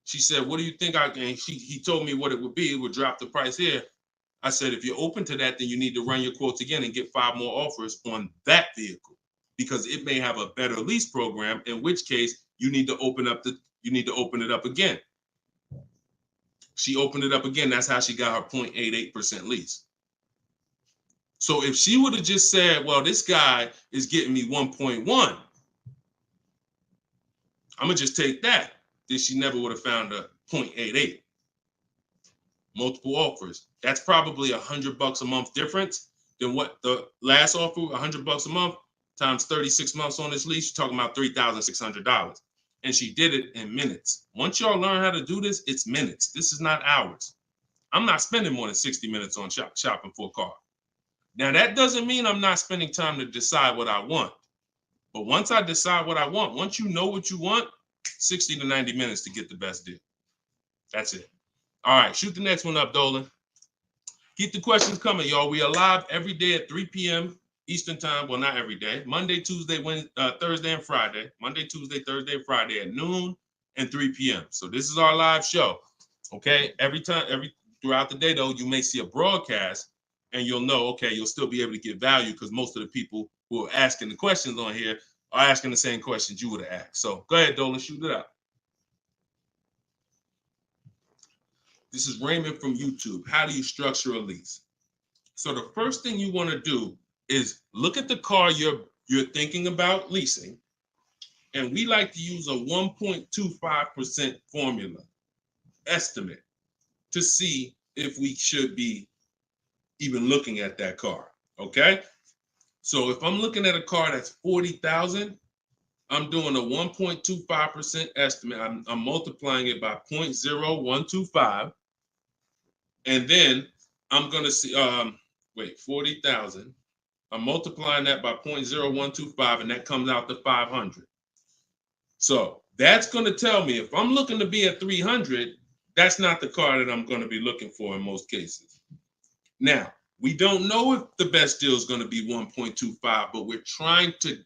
She said, what do you think I can? He told me what it would be. It would drop the price here. I said, if you're open to that, then you need to run your quotes again and get 5 more offers on that vehicle, because it may have a better lease program, in which case you need to open it up again. She opened it up again. That's how she got her 0.88% lease. So if she would have just said, well, this guy is getting me 1.1, I'm going to just take that, then she never would have found a 0.88. Multiple offers. That's probably $100 a month difference than what the last offer, $100 a month times 36 months on this lease. You're talking about $3,600. And she did it in minutes. Once y'all learn how to do this, it's minutes. This is not hours. I'm not spending more than 60 minutes on shopping for a car. Now, that doesn't mean I'm not spending time to decide what I want. But once I decide what I want, once you know what you want, 60 to 90 minutes to get the best deal. That's it. All right, shoot the next one up, Dolan. Keep the questions coming, y'all. We are live every day at 3 p.m. Eastern time. Well, not every day. Monday, Tuesday, Wednesday, Thursday, and Friday. Monday, Tuesday, Thursday, and Friday at noon and 3 p.m. So this is our live show. Okay. Throughout the day, though, you may see a broadcast and you'll know, okay, you'll still be able to get value because most of the people who are asking the questions on here are asking the same questions you would have asked. So go ahead, Dolan, shoot it out. This is Raymond from YouTube. How do you structure a lease? So the first thing you want to do is look at the car you're thinking about leasing, and we like to use a 1.25% formula estimate to see if we should be even looking at that car. Okay, so if I'm looking at a car that's $40,000, I'm doing a 1.25% estimate. I'm multiplying it by 0.0125, and then I'm gonna see 40,000. I'm multiplying that by 0.0125, and that comes out to 500. So that's going to tell me if I'm looking to be at 300, that's not the car that I'm going to be looking for in most cases. Now, we don't know if the best deal is going to be 1.25, but we're trying to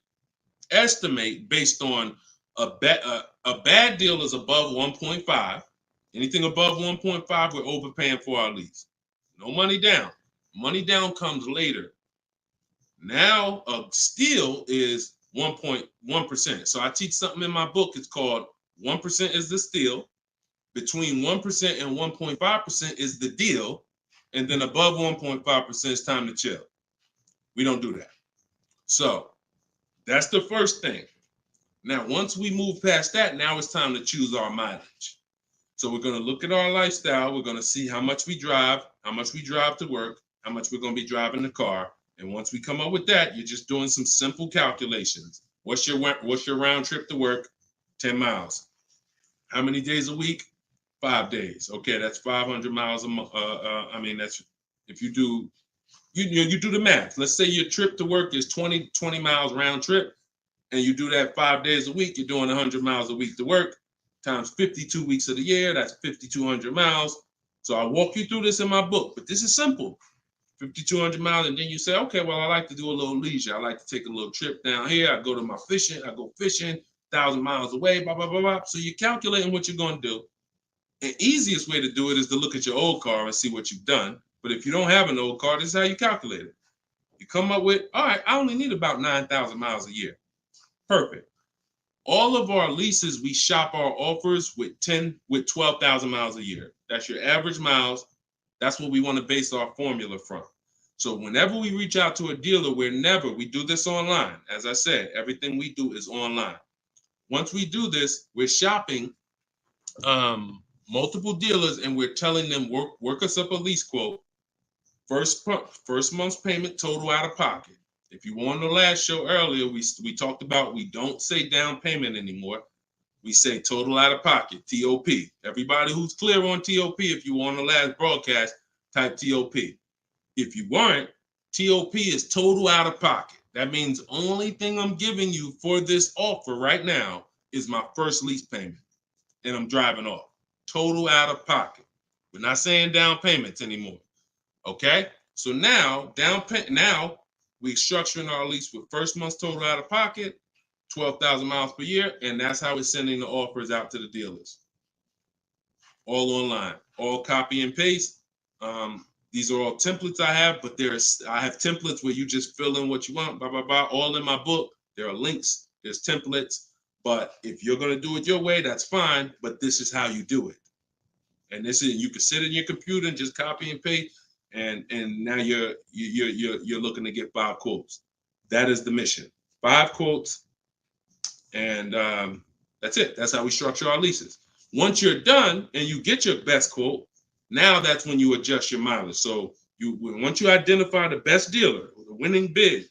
estimate based on a bad deal is above 1.5. Anything above 1.5, we're overpaying for our lease. No money down. Money down comes later. Now a steal is 1.1%. So I teach something in my book. It's called 1% is the steal. Between 1% and 1.5% is the deal. And then above 1.5% is time to chill. We don't do that. So that's the first thing. Now, once we move past that, now it's time to choose our mileage. So we're going to look at our lifestyle. We're going to see how much we drive to work, how much we're going to be driving the car. And once we come up with that, you're just doing some simple calculations. What's your round trip to work? 10 miles. How many days a week? 5 days. Okay, that's 500 miles a month. That's if you do the math. Let's say your trip to work is 20 miles round trip, and you do that 5 days a week. You're doing 100 miles a week to work, times 52 weeks of the year. That's 5,200 miles. So I walk you through this in my book, but this is simple. 5,200 miles, and then you say, okay, well, I like to do a little leisure. I like to take a little trip down here. I go fishing, 1,000 miles away, blah, blah, blah, blah. So you're calculating what you're going to do. The easiest way to do it is to look at your old car and see what you've done. But if you don't have an old car, this is how you calculate it. You come up with, all right, I only need about 9,000 miles a year. Perfect. All of our leases, we shop our offers with 12,000 miles a year. That's your average miles. That's what we want to base our formula from. So whenever we reach out to a dealer, we do this online. As I said, everything we do is online. Once we do this, we're shopping multiple dealers, and we're telling them, work us up a lease quote. First month's payment, total out of pocket. If you were on the last show earlier, we talked about we don't say down payment anymore. We say total out of pocket, TOP. Everybody who's clear on TOP, if you were on the last broadcast, type TOP. If you weren't, TOP is total out of pocket. That means only thing I'm giving you for this offer right now is my first lease payment, and I'm driving off. Total out of pocket. We're not saying down payments anymore. Okay? So now, now we're structuring our lease with first month's total out of pocket, 12,000 miles per year, and that's how we're sending the offers out to the dealers. All online, all copy and paste. These are all templates I have, but I have templates where you just fill in what you want, blah, blah, blah, all in my book. There are links, there's templates, but if you're going to do it your way, that's fine, but this is how you do it. And this is, you can sit in your computer and just copy and paste, and now you're looking to get 5 quotes. That is the mission. 5 quotes, and that's it. That's how we structure our leases. Once you're done and you get your best quote, now that's when you adjust your mileage. So once you identify the best dealer, the winning bid,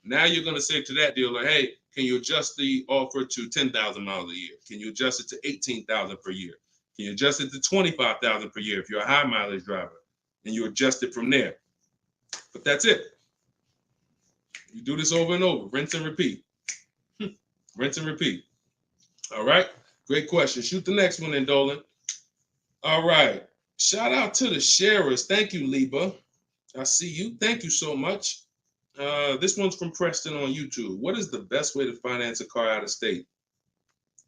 now you're going to say to that dealer, hey, can you adjust the offer to 10,000 miles a year? Can you adjust it to 18,000 per year? Can you adjust it to 25,000 per year if you're a high mileage driver? And you adjust it from there. But that's it. You do this over and over, rinse and repeat. Rinse and repeat. All right. Great question. Shoot the next one in, Dolan. All right. Shout out to the sharers. Thank you, Liba. I see you. Thank you so much. This one's from Preston on YouTube. What is the best way to finance a car out of state?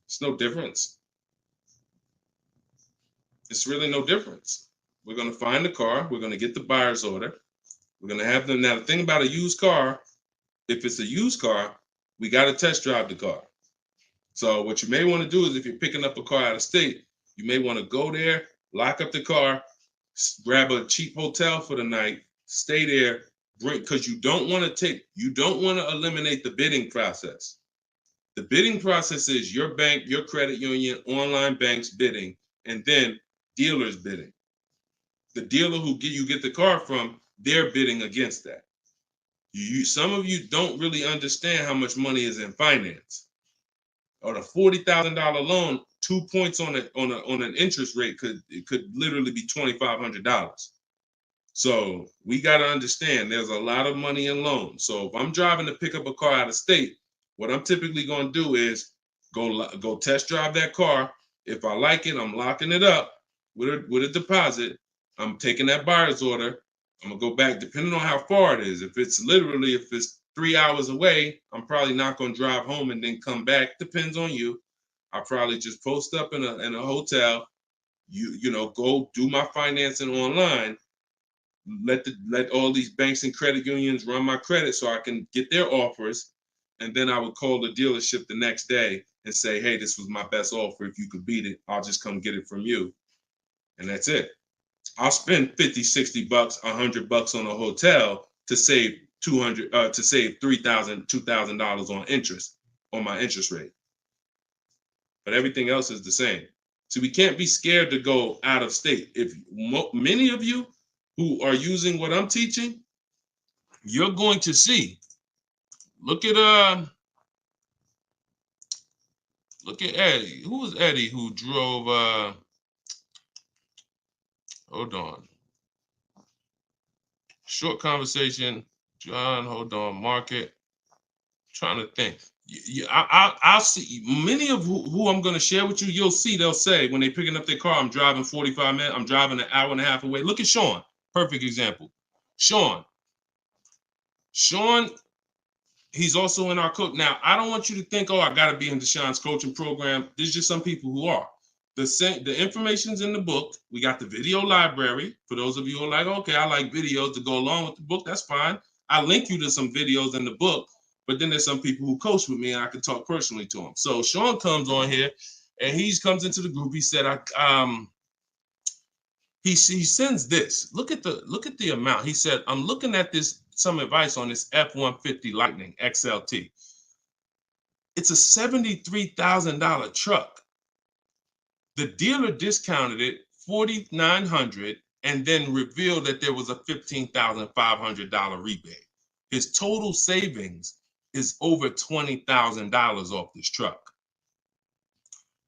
It's no difference. It's really no difference. We're going to find the car. We're going to get the buyer's order. We're going to have them. Now, the thing about a used car, if it's a used car, we got to test drive the car. So what you may want to do is if you're picking up a car out of state, you may want to go there, lock up the car, grab a cheap hotel for the night, stay there, because you don't want to eliminate the bidding process. The bidding process is your bank, your credit union, online banks bidding, and then dealers bidding. The dealer who you get the car from, they're bidding against that. Some of you don't really understand how much money is in finance. On a $40,000 loan, 2 points on an interest rate could literally be $2,500. So we got to understand there's a lot of money in loans. So if I'm driving to pick up a car out of state, what I'm typically going to do is go test drive that car. If I like it, I'm locking it up with a deposit. I'm taking that buyer's order. I'm gonna go back, depending on how far it is. If it's 3 hours away, I'm probably not gonna drive home and then come back. Depends on you. I'll probably just post up in a hotel. Go do my financing online. Let all these banks and credit unions run my credit so I can get their offers, and then I would call the dealership the next day and say, hey, this was my best offer. If you could beat it, I'll just come get it from you. And that's it. I'll spend $50, $60, $100 on a hotel to save $3,000, $2,000 on interest on my interest rate. But everything else is the same. So we can't be scared to go out of state. If many of you who are using what I'm teaching, you're going to see. Look at Eddie. Who was Eddie who drove? Hold on. Short conversation. John, hold on. Market. Trying to think. I'll see many of who I'm going to share with you. You'll see they'll say when they're picking up their car, I'm driving 45 minutes. I'm driving an hour and a half away. Look at Sean. Perfect example. Sean, he's also in our coach. Now, I don't want you to think, oh, I got to be in Deshone's coaching program. There's just some people who are. The information's in the book. We got the video library. For those of you who are like, okay, I like videos to go along with the book. That's fine. I link you to some videos in the book. But then there's some people who coach with me and I can talk personally to them. So Sean comes on here and he comes into the group. He said, he sends this. Look at the amount. He said, I'm looking at some advice on this F-150 Lightning XLT. It's a $73,000 truck. The dealer discounted it $4,900 and then revealed that there was a $15,500 rebate. His total savings is over $20,000 off this truck.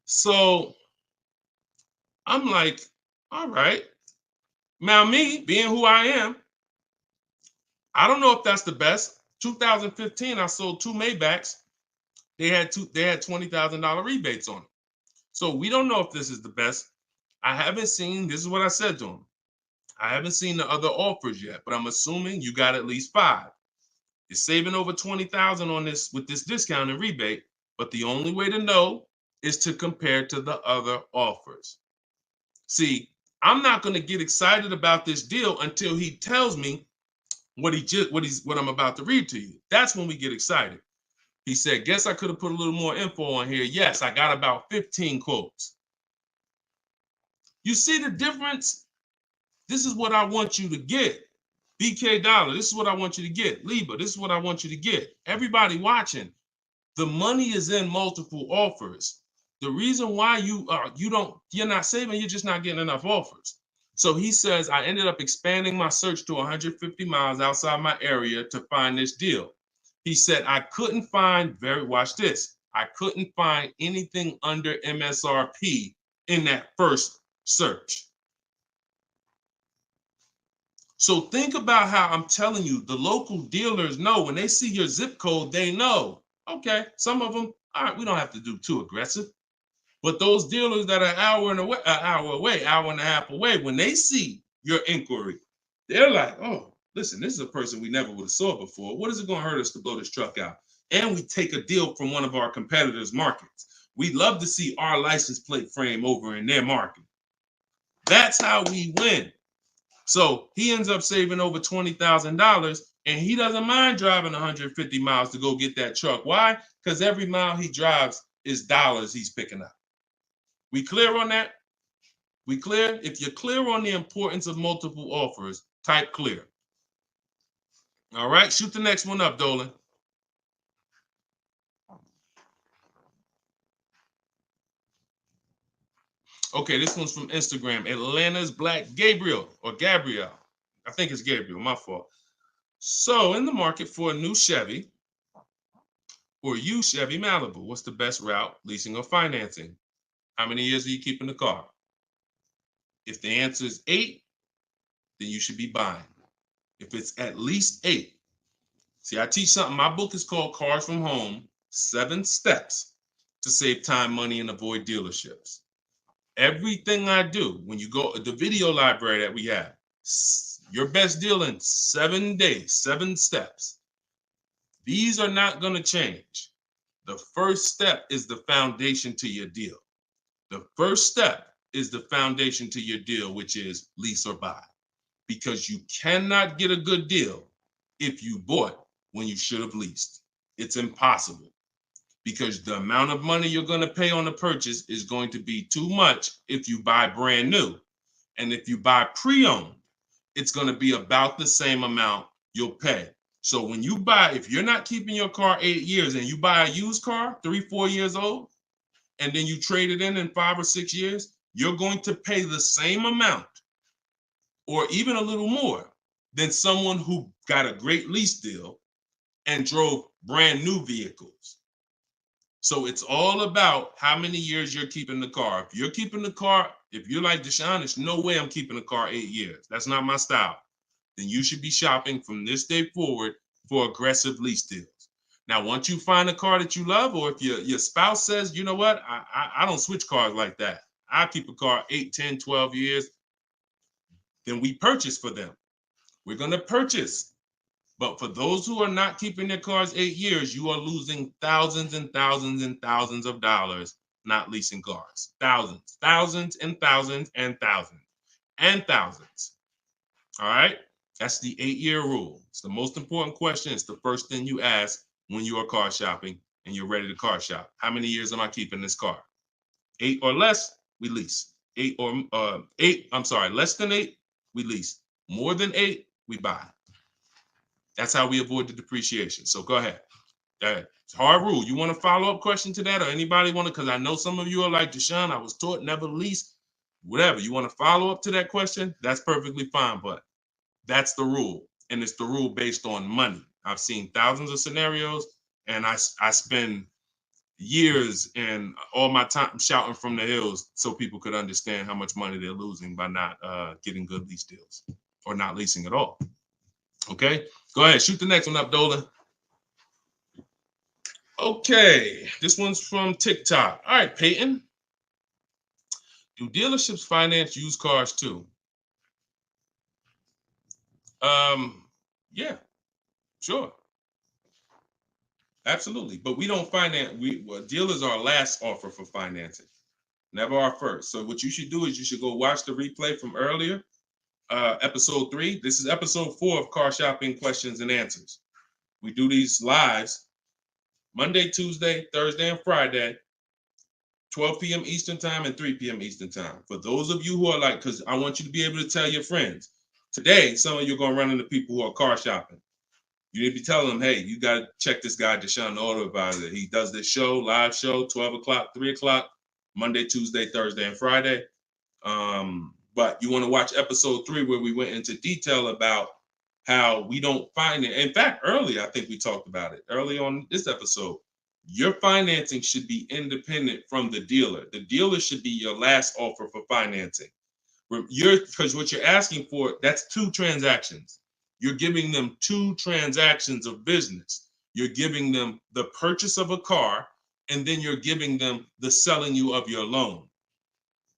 So I'm like, all right. Now me, being who I am, I don't know if that's the best. 2015, I sold 2 Maybachs. They had $20,000 rebates on them. So we don't know if this is the best. I haven't seen, this is what I said to him. I haven't seen the other offers yet, but I'm assuming you got at least 5. You're saving over $20,000 on this with this discount and rebate, but the only way to know is to compare to the other offers. See, I'm not going to get excited about this deal until he tells me what I'm about to read to you. That's when we get excited. He said, guess I could have put a little more info on here. Yes, I got about 15 quotes. You see the difference? This is what I want you to get. BK Dollar, this is what I want you to get. Liba, this is what I want you to get. Everybody watching, the money is in multiple offers. The reason why you're not saving, you're just not getting enough offers. So he says, I ended up expanding my search to 150 miles outside my area to find this deal. He said, I couldn't find, watch this, I couldn't find anything under MSRP in that first search. So think about how I'm telling you, the local dealers know when they see your zip code, they know, okay, some of them, all right, we don't have to do too aggressive. But those dealers that are an hour and a half away, when they see your inquiry, they're like, oh, listen, this is a person we never would have saw before. What is it going to hurt us to blow this truck out? And we take a deal from one of our competitors' markets. We'd love to see our license plate frame over in their market. That's how we win. So he ends up saving over $20,000, and he doesn't mind driving 150 miles to go get that truck. Why? Because every mile he drives is dollars he's picking up. We clear on that? We clear? If you're clear on the importance of multiple offers, type clear. All right, shoot the next one up, Dolan. Okay, this one's from Instagram. Atlanta's Black Gabriel, or Gabrielle. I think it's Gabriel, my fault. So, in the market for a new Chevy or used Chevy Malibu, what's the best route, leasing or financing? How many years are you keeping the car? If the answer is 8, then you should be buying. If it's at least 8. See, I teach something. My book is called Cars from Home, 7 Steps to Save Time, Money, and Avoid Dealerships. Everything I do, when you go, the video library that we have, your best deal in 7 days, 7 steps. These are not going to change. The first step is the foundation to your deal. The first step is the foundation to your deal, which is lease or buy. Because you cannot get a good deal if you bought when you should have leased. It's impossible. Because the amount of money you're going to pay on the purchase is going to be too much if you buy brand new. And if you buy pre-owned, it's going to be about the same amount you'll pay. So when you buy, if you're not keeping your car 8 years and you buy a used car, 3-4 years old, and then you trade it in 5 or 6 years, you're going to pay the same amount or even a little more than someone who got a great lease deal and drove brand new vehicles. So it's all about how many years you're keeping the car. If you're keeping the car, if you're like Deshone, there's no way I'm keeping the car 8 years. That's not my style. Then you should be shopping from this day forward for aggressive lease deals. Now, once you find a car that you love, or if your spouse says, you know what, I don't switch cars like that. I keep a car 8, 10, 12 years. Then we purchase for them. We're going to purchase. But for those who are not keeping their cars 8 years, you are losing thousands and thousands and thousands of dollars not leasing cars. Thousands, thousands and thousands and thousands and thousands. All right? That's the 8-year rule. It's the most important question. It's the first thing you ask when you are car shopping and you're ready to car shop. How many years am I keeping this car? 8 or less, we lease. Less than 8, we lease. More than 8, we buy. That's how we avoid the depreciation. So go ahead. It's a hard rule. You want a follow-up question to that, or anybody want to? Because I know some of you are like, Deshone, I was taught never lease. Whatever. You want to follow up to that question? That's perfectly fine. But that's the rule. And it's the rule based on money. I've seen thousands of scenarios, and I spend years and all my time shouting from the hills so people could understand how much money they're losing by not getting good lease deals or not leasing at all. Okay, go ahead, shoot the next one up, Dolan. Okay, this one's from TikTok. All right, Peyton. Do dealerships finance used cars too? Yeah, sure. Absolutely. But we don't finance, dealers are our last offer for financing, never our first. So what you should do is you should go watch the replay from earlier, episode 3. This is episode 4 of Car Shopping Questions and Answers. We do these lives Monday, Tuesday, Thursday, and Friday 12 p.m. Eastern time and 3 p.m. Eastern time. For those of you who are like, because I want you to be able to tell your friends. Today, some of you are going to run into people who are car shopping. You need to be telling them, hey, you got to check this guy, Deshone the Auto Advisor. He does this show, live show, 12 o'clock, 3 o'clock, Monday, Tuesday, Thursday, and Friday. But you want to watch episode 3 where we went into detail about how we don't find it. In fact, earlier, I think we talked about it early on this episode. Your financing should be independent from the dealer. The dealer should be your last offer for financing. Because what you're asking for, that's 2 transactions. You're giving them 2 transactions of business. You're giving them the purchase of a car, and then you're giving them the selling you of your loan.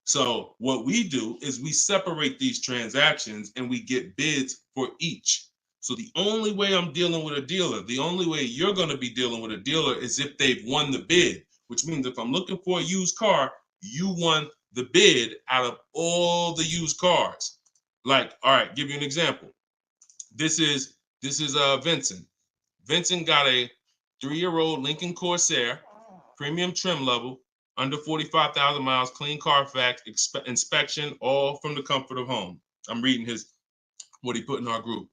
So what we do is we separate these transactions and we get bids for each. So the only way I'm dealing with a dealer, the only way you're going to be dealing with a dealer is if they've won the bid, which means if I'm looking for a used car, you won the bid out of all the used cars. Like, all right, give you an example. This is Vincent. Vincent got a 3-year-old Lincoln Corsair, premium trim level, under 45,000 miles, clean Carfax, inspection, all from the comfort of home. I'm reading what he put in our group.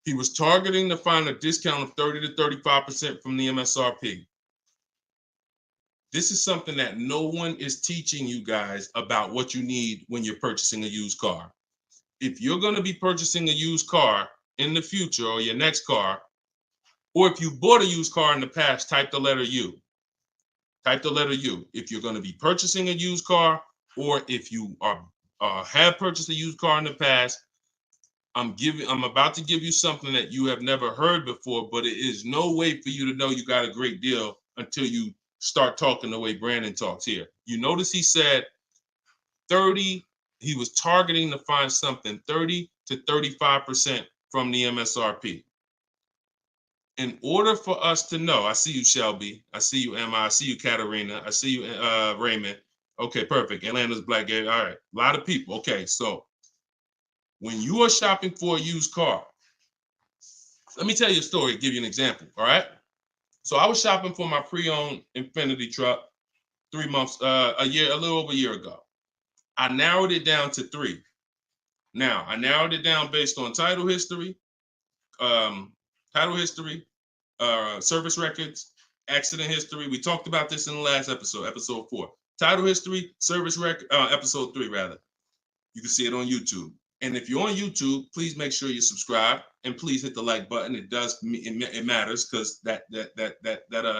He was targeting to find a discount of 30 to 35% from the MSRP. This is something that no one is teaching you guys about what you need when you're purchasing a used car. If you're going to be purchasing a used car in the future, or your next car, or if you bought a used car in the past, type the letter U. Type the letter U. If you're going to be purchasing a used car, or if you have purchased a used car in the past, I'm about to give you something that you have never heard before, but it is no way for you to know you got a great deal until you start talking the way Brandon talks here. You notice he said 30, he was targeting to find something 30 to 35% from the MSRP. In order for us to know, I see you, Shelby. I see you, Emma. I see you, Katarina. I see you, Raymond. Okay, perfect. Atlanta's Black Gate. All right, a lot of people. Okay, so when you are shopping for a used car, let me tell you a story, give you an example, all right? So I was shopping for my pre-owned Infiniti truck 3 months, a little over a year ago. I narrowed it down to 3. Now, I narrowed it down based on title history, service records, accident history. We talked about this in the last episode, episode 4. Title history, service record, episode 3 rather. You can see it on YouTube. And if you're on YouTube, please make sure you subscribe and please hit the like button. It matters because that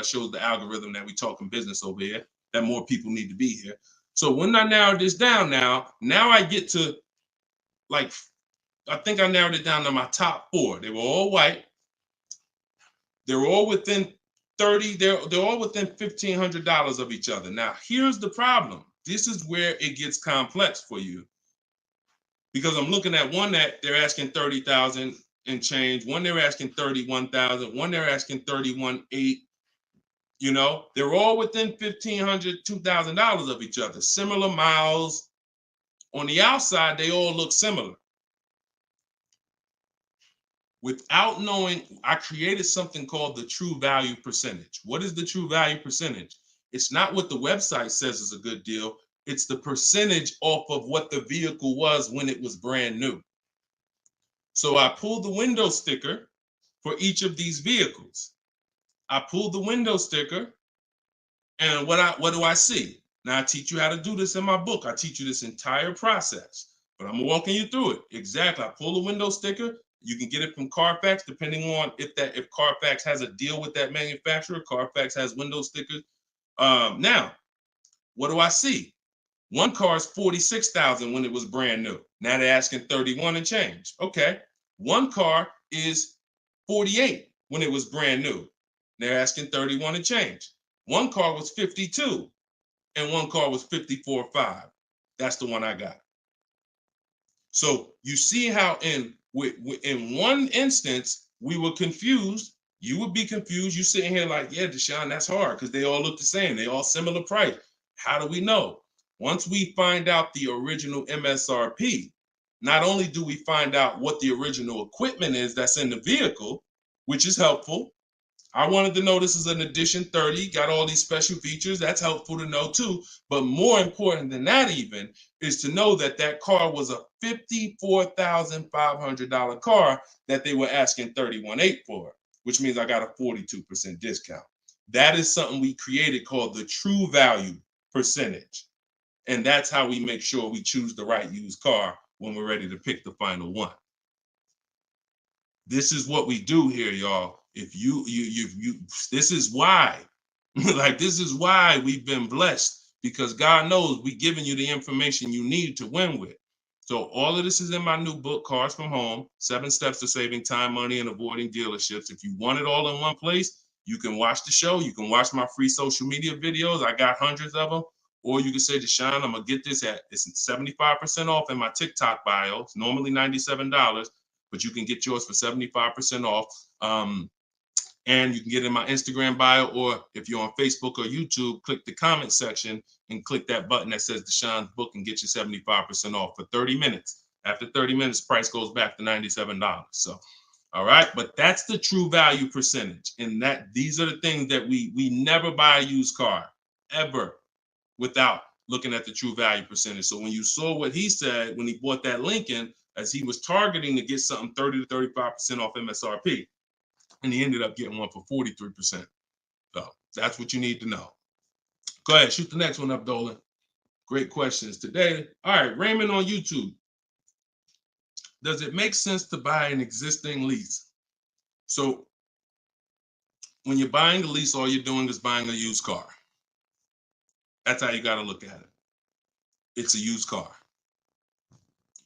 shows the algorithm that we talking business over here, that more people need to be here. So when I narrowed this down now I get to, like, I think I narrowed it down to my top 4. They were all white. They were all within 30, they're all within $1,500 of each other. Now, here's the problem. This is where it gets complex for you. Because I'm looking at one that they're asking 30,000 and change. One they're asking 31,000. One they're asking 31,800. You know, they're all within $1,500, $2,000 of each other. Similar miles. On the outside, they all look similar. Without knowing, I created something called the true value percentage. What is the true value percentage? It's not what the website says is a good deal. It's the percentage off of what the vehicle was when it was brand new. So I pulled the window sticker for each of these vehicles. I pulled the window sticker, and what do I see? Now I teach you how to do this in my book. I teach you this entire process, but I'm walking you through it. Exactly. I pull the window sticker. You can get it from Carfax, depending on if Carfax has a deal with that manufacturer. Carfax has window stickers. Now, what do I see? One car is 46,000 when it was brand new. Now they're asking 31 and change. Okay. One car is 48 when it was brand new. They're asking 31 and change. One car was 52 and one car was 54.5. That's the one I got. So you see how in one instance we were confused. You would be confused. You sitting here like, yeah, Deshone, that's hard because they all look the same. They all similar price. How do we know? Once we find out the original MSRP, not only do we find out what the original equipment is that's in the vehicle, which is helpful. I wanted to know this is an edition 30, got all these special features. That's helpful to know too. But more important than that even is to know that that car was a $54,500 car that they were asking $31,800 for, which means I got a 42% discount. That is something we created called the true value percentage. And that's how we make sure we choose the right used car when we're ready to pick the final one. This is what we do here, y'all. If you this is why, this is why we've been blessed, because God knows we're giving you the information you need to win with. So all of this is in my new book, Cars from Home, 7 Steps to Saving Time, Money, and Avoiding Dealerships. If you want it all in one place, you can watch the show. You can watch my free social media videos. I got hundreds of them. Or you can say, Deshone, I'm going to get this it's 75% off in my TikTok bio. It's normally $97. But you can get yours for 75% off. And you can get it in my Instagram bio, or if you're on Facebook or YouTube, click the comment section and click that button that says Deshone's book and get you 75% off for 30 minutes. After 30 minutes, price goes back to $97. So, all right, but that's the true value percentage. And these are the things that we never buy a used car, ever, without looking at the true value percentage. So when you saw what he said when he bought that Lincoln, as he was targeting to get something 30 to 35% off MSRP, and he ended up getting one for 43%. So that's what you need to know. Go ahead, shoot the next one up, Dolan. Great questions today. All right, Raymond on YouTube. Does it make sense to buy an existing lease? So when you're buying a lease, all you're doing is buying a used car. That's how you got to look at it. It's a used car.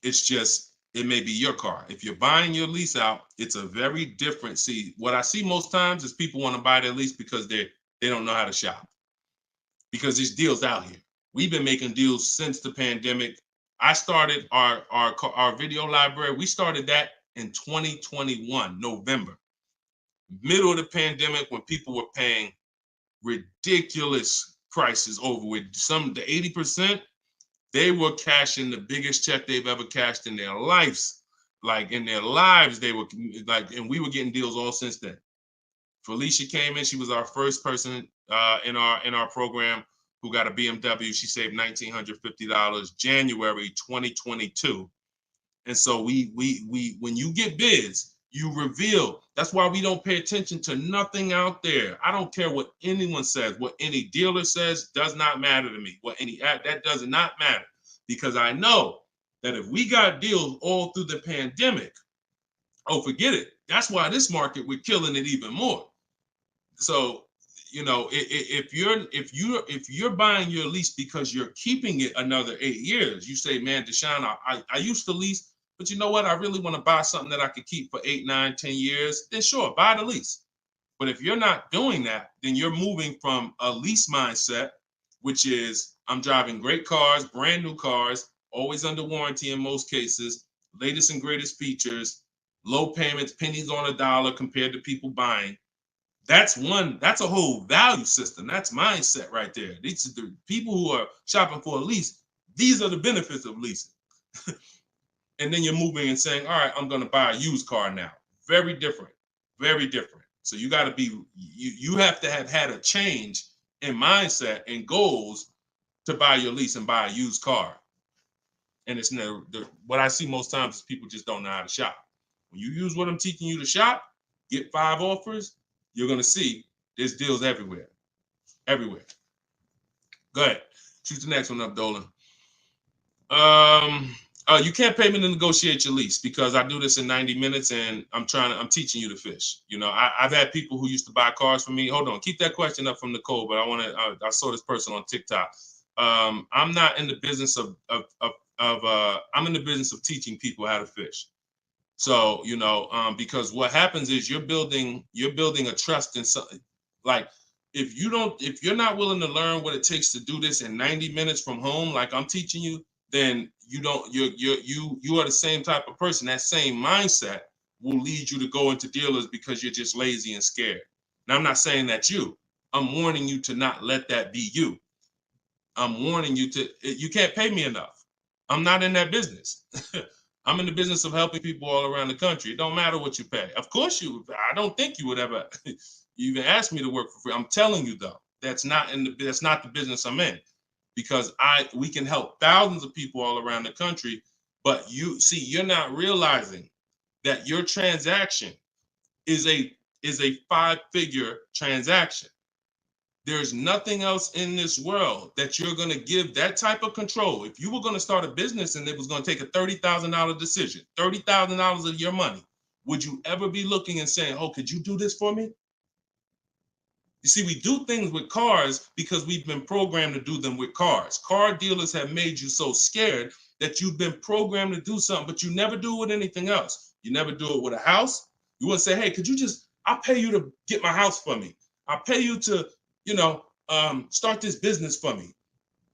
It's just, it may be your car. If you're buying your lease out, it's a very different. See, what I see most times is people want to buy their lease because they don't know how to shop. Because there's deals out here. We've been making deals since the pandemic. I started our video library. We started that in 2021, November. Middle of the pandemic, when people were paying ridiculous prices over with the 80%, they were cashing the biggest check they've ever cashed in their lives. Like in their lives, they were like, and we were getting deals all since then. Felicia came in. She was our first person in our program who got a BMW. She saved $1,950 January 2022. And so we when you get bids, you reveal. That's why we don't pay attention to nothing out there. I don't care what anyone says, what any dealer says does not matter to me. That does not matter, because I know that if we got deals all through the pandemic, oh, forget it. That's why this market, we're killing it even more. So, you know, if you're buying your lease because you're keeping it another 8 years, you say, man, Deshone, I used to lease, but you know what? I really want to buy something that I could keep for 8, 9, 10 years. Then sure, buy the lease. But if you're not doing that, then you're moving from a lease mindset, which is I'm driving great cars, brand new cars, always under warranty in most cases, latest and greatest features, low payments, pennies on a dollar compared to people buying. That's a whole value system. That's mindset right there. These are the people who are shopping for a lease. These are the benefits of leasing. And then you're moving and saying, all right, I'm going to buy a used car now. Very different, very different. So you got to be, you have to have had a change in mindset and goals to buy your lease and buy a used car. And it's what I see most times is people just don't know how to shop. When you use what I'm teaching you to shop, get 5 offers, you're going to see there's deals everywhere. Everywhere. Go ahead. Shoot the next one up, Dolan. You can't pay me to negotiate your lease, because I do this in 90 minutes and I'm teaching you to fish. You know, I've had people who used to buy cars from me. Hold on, keep that question up from Nicole, but I saw this person on TikTok. I'm not in the business I'm in the business of teaching people how to fish. So, you know, because what happens is you're building a trust in something. Like if you're not willing to learn what it takes to do this in 90 minutes from home, like I'm teaching you, then you are the same type of person. That same mindset will lead you to go into dealers because you're just lazy and scared. Now, I'm not saying that's you. I'm warning you to not let that be you. I'm warning you you can't pay me enough. I'm not in that business. I'm in the business of helping people all around the country. It don't matter what you pay. Of course I don't think you would ever, You even asked me to work for free. I'm telling you though, that's not the business I'm in, because we can help thousands of people all around the country. But you're not realizing that your transaction is a 5-figure transaction. There's nothing else in this world that you're going to give that type of control. If you were going to start a business and it was going to take a $30,000 decision, $30,000 of your money, would you ever be looking and saying, oh, could you do this for me? You see, we do things with cars because we've been programmed to do them with cars. Car dealers have made you so scared that you've been programmed to do something, but you never do it with anything else. You never do it with a house. You wouldn't say, hey, I'll pay you to get my house for me. I'll pay you to, start this business for me.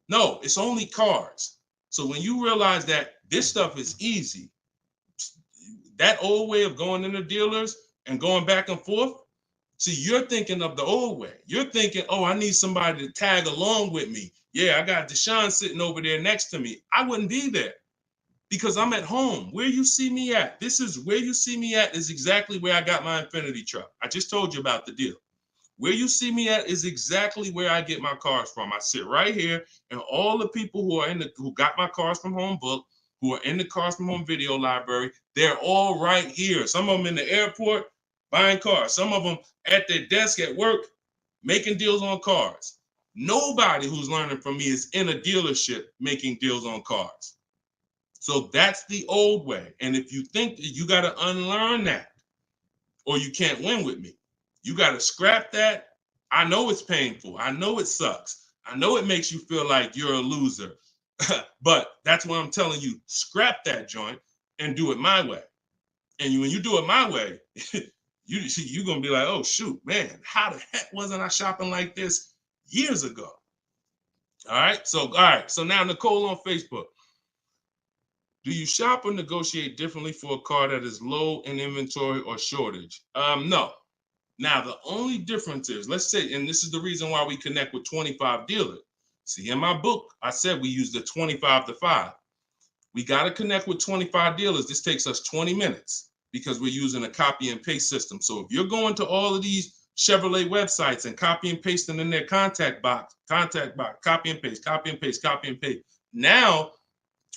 No, it's only cars. So when you realize that this stuff is easy, that old way of going into dealers and going back and forth, see, you're thinking of the old way. You're thinking, oh, I need somebody to tag along with me. Yeah, I got Deshone sitting over there next to me. I wouldn't be there because I'm at home. Where you see me at, where you see me at is exactly where I got my Infinity truck. I just told you about the deal. Where you see me at is exactly where I get my cars from. I sit right here, and all the people who got my Cars from Home book, who are in the Cars from Home video library, they're all right here. Some of them in the airport buying cars. Some of them at their desk at work making deals on cars. Nobody who's learning from me is in a dealership making deals on cars. So that's the old way. And if you think that you got to unlearn that or you can't win with me, you got to scrap that. I know it's painful. I know it sucks. I know it makes you feel like you're a loser. But that's why I'm telling you, scrap that joint and do it my way. And when you do it my way, you're going to be like, oh, shoot, man, how the heck wasn't I shopping like this years ago? All right. So now Nicole on Facebook. Do you shop or negotiate differently for a car that is low in inventory or shortage? No. Now, the only difference is, let's say, and this is the reason why we connect with 25 dealers. See, in my book, I said we use the 25 to 5. We got to connect with 25 dealers. This takes us 20 minutes because we're using a copy and paste system. So if you're going to all of these Chevrolet websites and copy and pasting in their contact box, copy and paste, copy and paste, copy and paste. Now,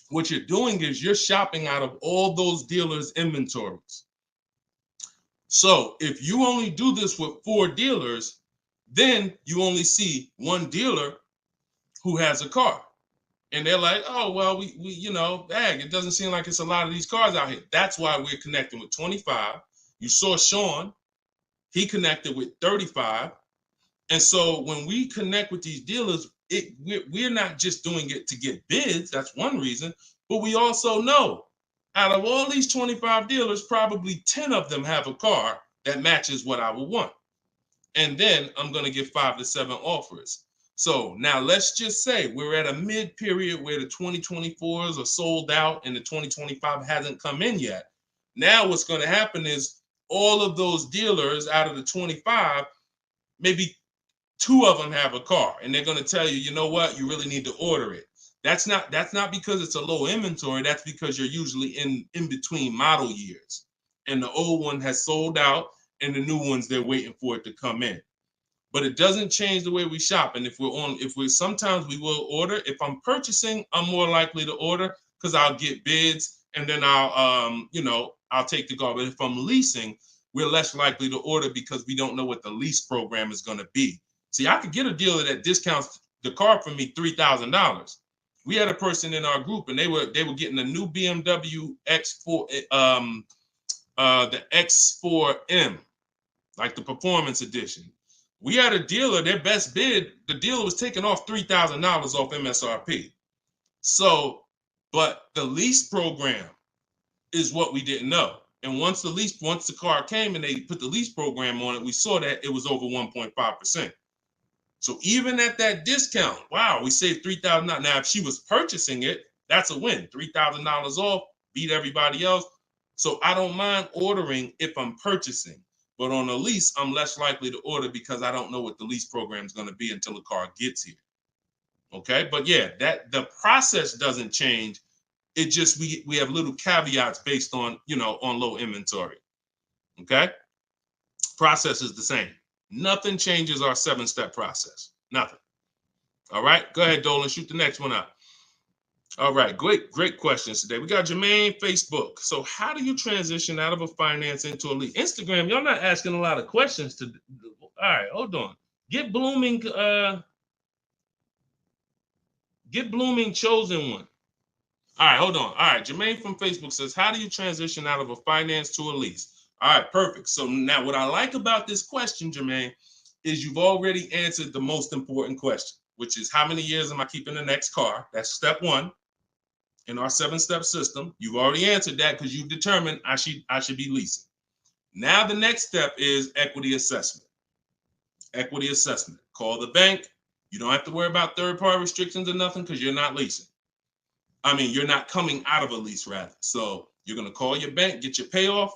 what you're doing is you're shopping out of all those dealers' inventories. So if you only do this with 4 dealers, then you only see one dealer who has a car. And they're like, oh, well, we it doesn't seem like it's a lot of these cars out here. That's why we're connecting with 25. You saw Sean, he connected with 35. And so when we connect with these dealers, we're not just doing it to get bids. That's one reason. But we also know out of all these 25 dealers, probably 10 of them have a car that matches what I would want. And then I'm going to get 5 to 7 offers. So now let's just say we're at a mid period where the 2024s are sold out and the 2025 hasn't come in yet. Now what's going to happen is all of those dealers out of the 25, maybe 2 of them have a car, and they're going to tell you, you know what, you really need to order it. That's not because it's a low inventory. That's because you're usually in between model years, and the old one has sold out, and the new ones, they're waiting for it to come in. But it doesn't change the way we shop. And sometimes we will order. If I'm purchasing, I'm more likely to order because I'll get bids, and then I'll take the car. But if I'm leasing, we're less likely to order because we don't know what the lease program is going to be. See, I could get a dealer that discounts the car for me $3,000. We had a person in our group, and they were getting a new BMW X4, the X4M, like the performance edition. We had a dealer, their best bid, the dealer was taking off $3,000 off MSRP. So, but the lease program is what we didn't know. And once the car came and they put the lease program on it, we saw that it was over 1.5%. So even at that discount, wow, we saved $3,000. Now, if she was purchasing it, that's a win. $3,000 off, beat everybody else. So I don't mind ordering if I'm purchasing. But on a lease, I'm less likely to order because I don't know what the lease program is going to be until the car gets here. Okay, but yeah, that the process doesn't change. It just we have little caveats based on on low inventory. Okay, process is the same. Nothing changes our 7-step process. Nothing. All right, go ahead, Dolan. Shoot the next one up. All right, great questions today. We got Jermaine, Facebook. So how do you transition out of a finance into a lead? Instagram, y'all not asking a lot of questions to. All right, hold on. Get Blooming chosen one. All right, hold on. All right, Jermaine from Facebook says, how do you transition out of a finance to a lease? All right, perfect. So now what I like about this question, Jermaine, is you've already answered the most important question, which is how many years am I keeping the next car? That's step one in our 7-step system. You've already answered that because you've determined I should be leasing. Now the next step is equity assessment. Equity assessment. Call the bank. You don't have to worry about third-party restrictions or nothing because you're not leasing. I mean, you're not coming out of a lease, rather. So you're going to call your bank, get your payoff.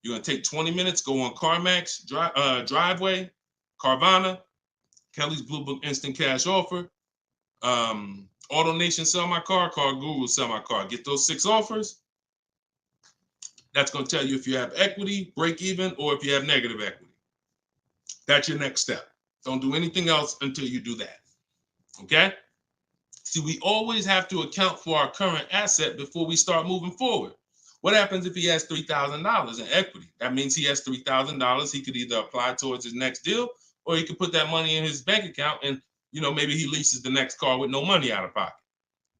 You're going to take 20 minutes, go on CarMax, Driveway, Carvana, Kelly's Blue Book Instant Cash Offer, AutoNation Sell My Car, Car Guru Sell My Car. Get those 6 offers. That's going to tell you if you have equity, break even, or if you have negative equity. That's your next step. Don't do anything else until you do that. Okay? See, we always have to account for our current asset before we start moving forward. What happens if he has $3,000 in equity? That means he has $3,000. He could either apply towards his next deal, or he could put that money in his bank account and, maybe he leases the next car with no money out of pocket.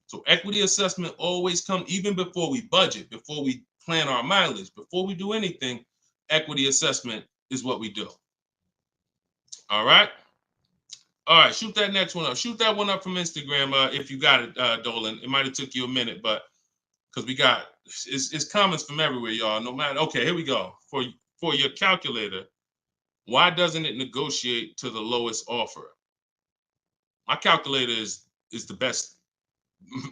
So equity assessment always comes, even before we budget, before we plan our mileage, before we do anything, equity assessment is what we do. All right? All right, shoot that next one up. Shoot that one up from Instagram if you got it, Dolan. It might have took you a minute, but because we got it's comments from everywhere, y'all. No matter. Okay, here we go. For your calculator, why doesn't it negotiate to the lowest offer? My calculator is the best.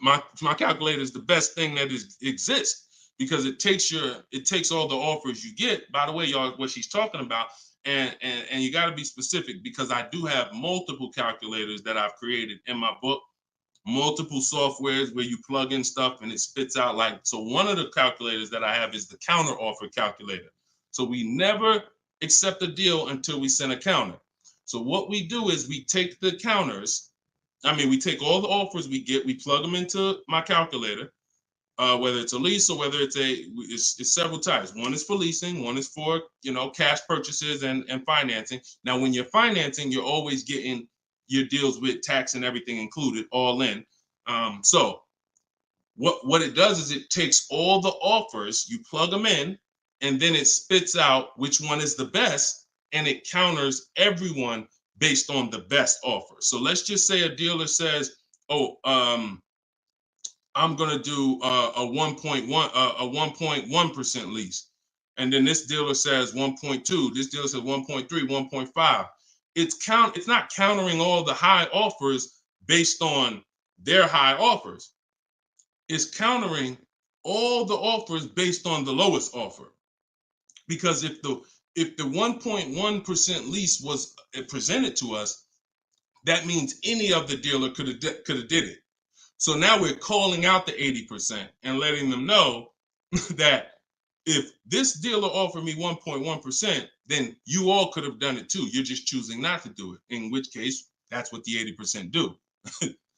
My calculator is the best thing that exists because it takes all the offers you get. By the way, y'all, what she's talking about. And you got to be specific because I do have multiple calculators that I've created in my book, multiple softwares where you plug in stuff and it spits out so one of the calculators that I have is the counter offer calculator. So we never accept a deal until we send a counter. So what we do is we take the counters. We take all the offers we get, we plug them into my calculator. Whether it's a lease or whether it's several types. One is for leasing, one is for cash purchases and financing. Now, when you're financing, you're always getting your deals with tax and everything included, all in. So what it does is it takes all the offers, you plug them in, and then it spits out which one is the best, and it counters everyone based on the best offer. So let's just say a dealer says, I'm going to do a 1.1% lease. And then this dealer says 1.2, this dealer says 1.3, 1.5. It's not countering all the high offers based on their high offers. It's countering all the offers based on the lowest offer. Because if the 1.1% lease was presented to us, that means any of the dealer could have did it. So now we're calling out the 80% and letting them know that if this dealer offered me 1.1%, then you all could have done it too. You're just choosing not to do it, in which case that's what the 80% do.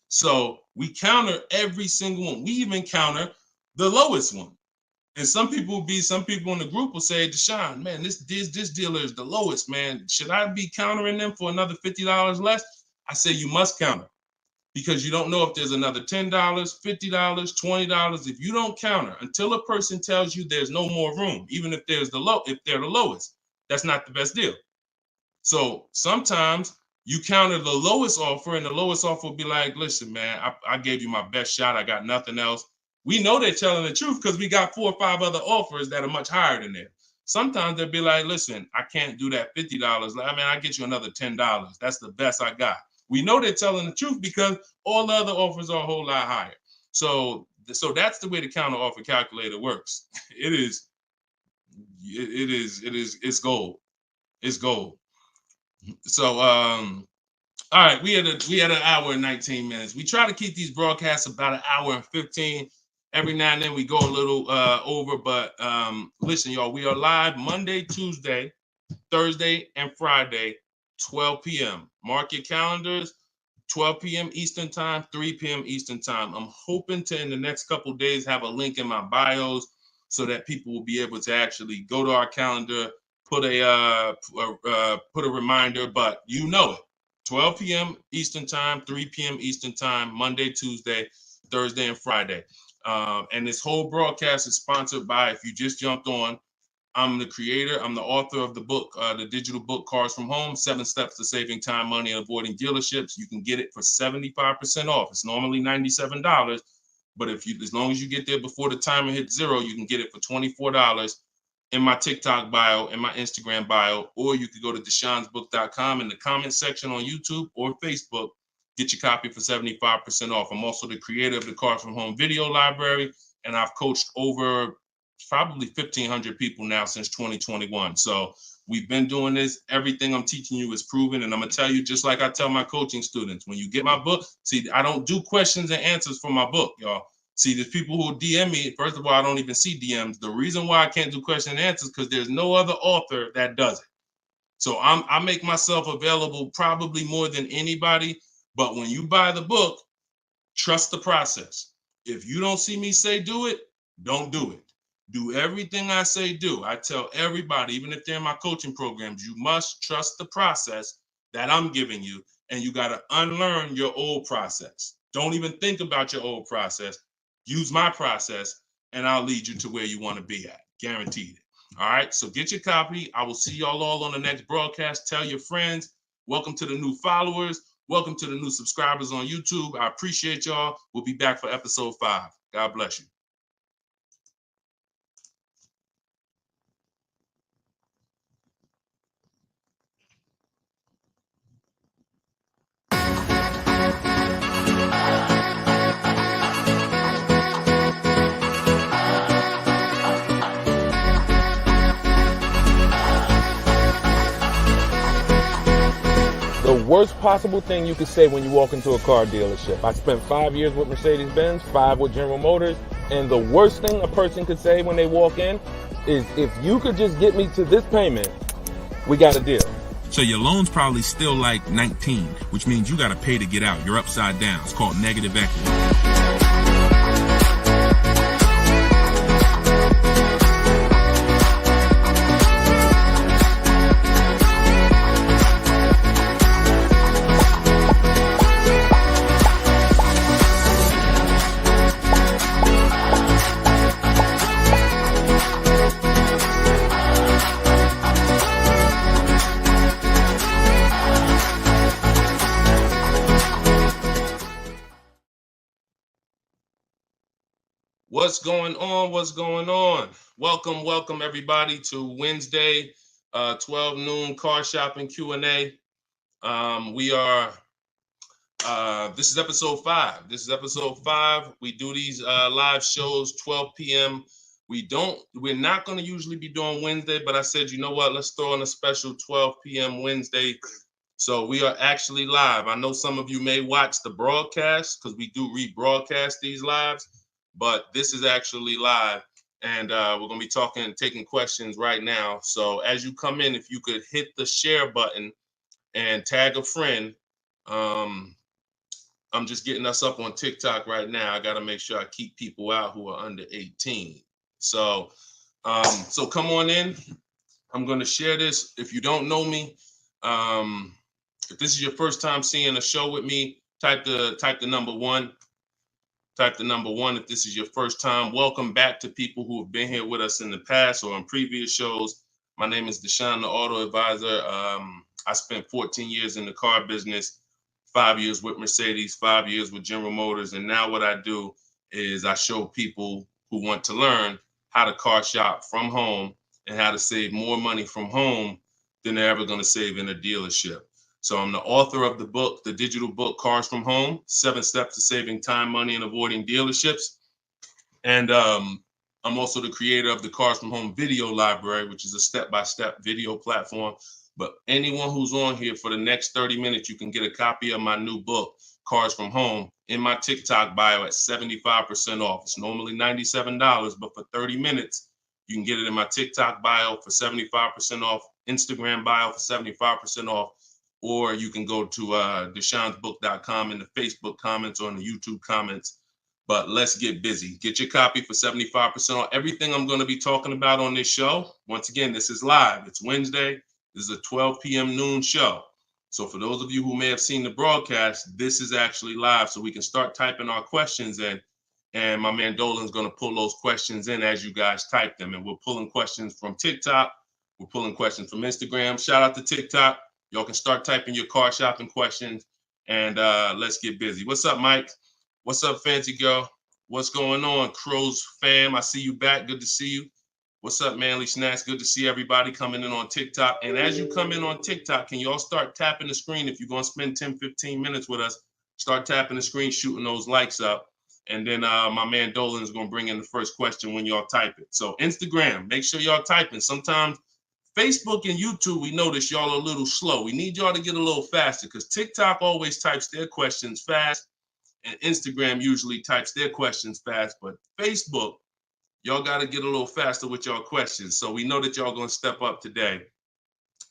So we counter every single one. We even counter the lowest one. And some people in the group will say, Deshone, man, this dealer is the lowest, man. Should I be countering them for another $50 less? I say you must counter. Because you don't know if there's another $10, $50, $20. If you don't counter until a person tells you there's no more room, even if they're the lowest, that's not the best deal. So sometimes you counter the lowest offer, and the lowest offer will be like, listen, man, I gave you my best shot. I got nothing else. We know they're telling the truth because we got 4 or 5 other offers that are much higher than that. Sometimes they'll be like, listen, I can't do that $50. I'll get you another $10. That's the best I got. We know they're telling the truth because all the other offers are a whole lot higher. So that's the way the counter offer calculator works. It's gold. It's gold. So all right, we had an hour and 19 minutes. We try to keep these broadcasts about an hour and 15. Every now and then we go a little over, but listen, y'all, we are live Monday, Tuesday, Thursday, and Friday 12 p.m. Mark your calendars. 12 p.m. Eastern time, 3 p.m. Eastern time. I'm hoping to, in the next couple of days, have a link in my bios so that people will be able to actually go to our calendar, put a reminder, but you know it. 12 p.m. Eastern time, 3 p.m. Eastern time, Monday, Tuesday, Thursday, and Friday. And this whole broadcast is sponsored by, if you just jumped on, I'm the creator. I'm the author of the book, the digital book, Cars from Home, 7 Steps to Saving Time, Money, and Avoiding Dealerships. You can get it for 75% off. It's normally $97. But if you, as long as you get there before the timer hits 0, you can get it for $24 in my TikTok bio, in my Instagram bio, or you could go to Deshone'sBook.com in the comment section on YouTube or Facebook. Get your copy for 75% off. I'm also the creator of the Cars from Home video library, and I've coached over probably 1,500 people now since 2021. So we've been doing this. Everything I'm teaching you is proven. And I'm going to tell you, just like I tell my coaching students, when you get my book, see, I don't do questions and answers for my book, y'all. See, there's people who DM me. First of all, I don't even see DMs. The reason why I can't do question and answers because there's no other author that does it. So I make myself available probably more than anybody. But when you buy the book, trust the process. If you don't see me say do it, don't do it. Do everything I say do. I tell everybody, even if they're in my coaching programs, you must trust the process that I'm giving you, and you got to unlearn your old process. Don't even think about your old process. Use my process, and I'll lead you to where you want to be at. Guaranteed. All right, so get your copy. I will see y'all all on the next broadcast. Tell your friends. Welcome to the new followers. Welcome to the new subscribers on YouTube. I appreciate y'all. We'll be back for episode 5. God bless you. The worst possible thing you could say when you walk into a car dealership. I spent 5 years with Mercedes-Benz, 5 with General Motors, and the worst thing a person could say when they walk in is, if you could just get me to this payment, we got a deal. So your loan's probably still like 19, which means you got to pay to get out. You're upside down. It's called negative equity. What's going on? What's going on? Welcome everybody to Wednesday, 12 noon car shopping Q&A. This is episode 5. We do these live shows 12 p.m. We're not going to usually be doing Wednesday, but I said, you know what? Let's throw in a special 12 p.m. Wednesday. So we are actually live. I know some of you may watch the broadcast because we do rebroadcast these lives, but this is actually live, and we're going to be talking and taking questions right now. So as you come in, if you could hit the share button and tag a friend. I'm just getting us up on TikTok right now. I got to make sure I keep people out who are under 18. So come on in. I'm going to share this. If you don't know me, if this is your first time seeing a show with me, type the number 1. Type the number 1 if this is your first time. Welcome back to people who have been here with us in the past or on previous shows. My name is Deshone the Auto Advisor. I spent 14 years in the car business, 5 years with Mercedes, 5 years with General Motors. And now what I do is I show people who want to learn how to car shop from home and how to save more money from home than they're ever going to save in a dealership. So I'm the author of the book, the digital book, Cars from Home, 7 Steps to Saving Time, Money, and Avoiding Dealerships. And I'm also the creator of the Cars from Home video library, which is a step-by-step video platform. But anyone who's on here for the next 30 minutes, you can get a copy of my new book, Cars from Home, in my TikTok bio at 75% off. It's normally $97, but for 30 minutes, you can get it in my TikTok bio for 75% off, Instagram bio for 75% off. or you can go to deshonesbook.com in the Facebook comments or in the YouTube comments. But let's get busy. Get your copy for 75% on everything I'm going to be talking about on this show. Once again, this is live. It's Wednesday. This is a 12 p.m. noon show. So for those of you who may have seen the broadcast, this is actually live. So we can start typing our questions in. And my man Dolan's going to pull those questions in as you guys type them. And we're pulling questions from TikTok. We're pulling questions from Instagram. Shout out to TikTok. Y'all can start typing your car shopping questions. And let's get busy. What's up, Mike? What's up, Fancy Girl? What's going on, Crows fam? I see you back. Good to see you. What's up, Manly Snacks? Good to see everybody coming in on TikTok. And as you come in on TikTok, can y'all start tapping the screen? If you're going to spend 10, 15 minutes with us, start tapping the screen, shooting those likes up. And then my man Dolan is going to bring in the first question when y'all type it. So Instagram, make sure y'all typing. Sometimes Facebook and YouTube, we notice y'all are a little slow. We need y'all to get a little faster because TikTok always types their questions fast. And Instagram usually types their questions fast, but Facebook, y'all got to get a little faster with y'all questions. So we know that y'all going to step up today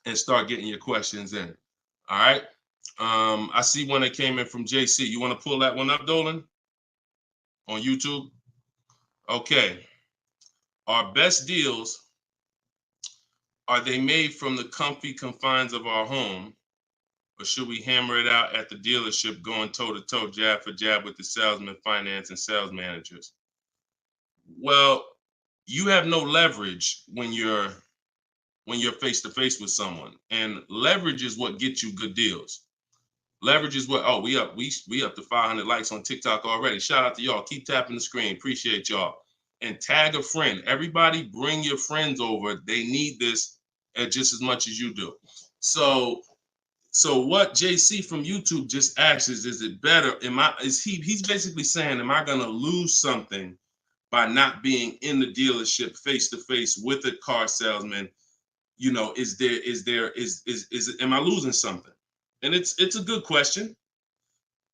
and start getting your questions in. All right. I see one that came in from JC. You want to pull that one up, Dolan? On YouTube? Okay. Our best deals, are they made from the comfy confines of our home? Or should we hammer it out at the dealership going toe-to-toe, jab for jab with the salesman, finance, and sales managers? Well, you have no leverage when you're face-to-face with someone. And leverage is what gets you good deals. Leverage is what, we up to 500 likes on TikTok already. Shout out to y'all. Keep tapping the screen. Appreciate y'all. And tag a friend. Everybody bring your friends over. They need this just as much as you do. So what JC from YouTube just asks is it better? He's basically saying, am I gonna lose something by not being in the dealership face to face with a car salesman? You know, am I losing something? And it's a good question,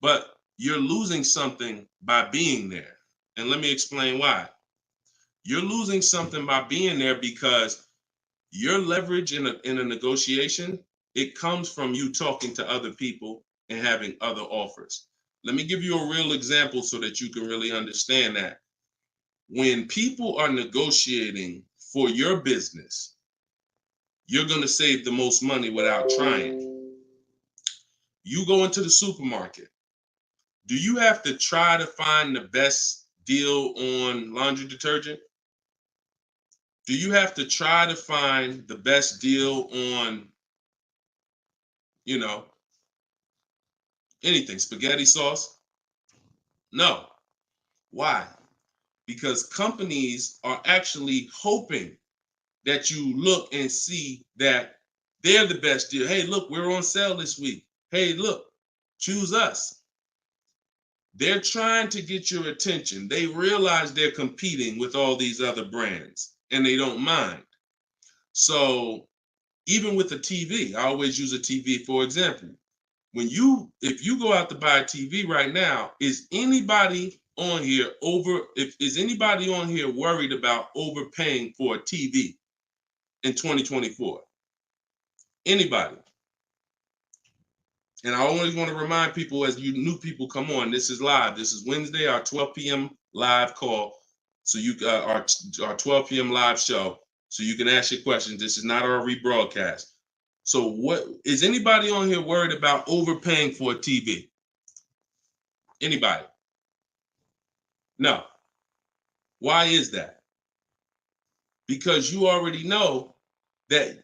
but you're losing something by being there. And let me explain why. You're losing something by being there because your leverage in a negotiation, it comes from you talking to other people and having other offers. Let me give you a real example so that you can really understand that. When people are negotiating for your business, you're going to save the most money without trying. You go into the supermarket. Do you have to try to find the best deal on laundry detergent? Do you have to try to find the best deal on, anything, spaghetti sauce? No. Why? Because companies are actually hoping that you look and see that they're the best deal. Hey, look, we're on sale this week. Hey, look, choose us. They're trying to get your attention. They realize they're competing with all these other brands and they don't mind. So even with the TV, I always use a TV for example. If you go out to buy a TV right now, is anybody on here worried about overpaying for a TV in 2024? Anybody? And I always want to remind people, as you new people come on, this is live. This is Wednesday, our 12 p.m. live call. So our 12 p.m. live show. So you can ask your questions. This is not our rebroadcast. So what is anybody on here worried about overpaying for a TV? Anybody? No. Why is that? Because you already know that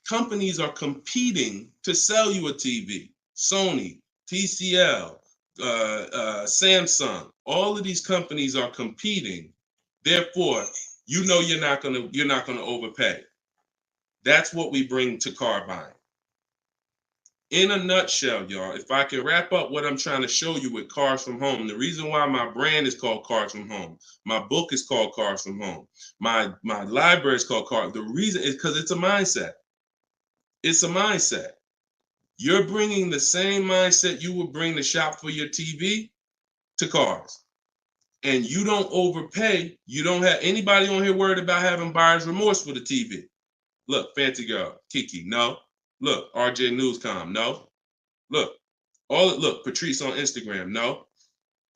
companies are competing to sell you a TV. Sony, TCL, Samsung, all of these companies are competing. Therefore, you're not gonna overpay. That's what we bring to car buying. In a nutshell, y'all, if I can wrap up what I'm trying to show you with Cars From Home, the reason why my brand is called Cars From Home, my book is called Cars From Home, my library is called Cars. The reason is because it's a mindset. It's a mindset. You're bringing the same mindset you would bring to shop for your TV to cars. And you don't overpay. You don't have anybody on here worried about having buyer's remorse for the TV. Look, Fancy Girl, Kiki, no. Look, RJ Newscom, no. Look, look, Patrice on Instagram, no.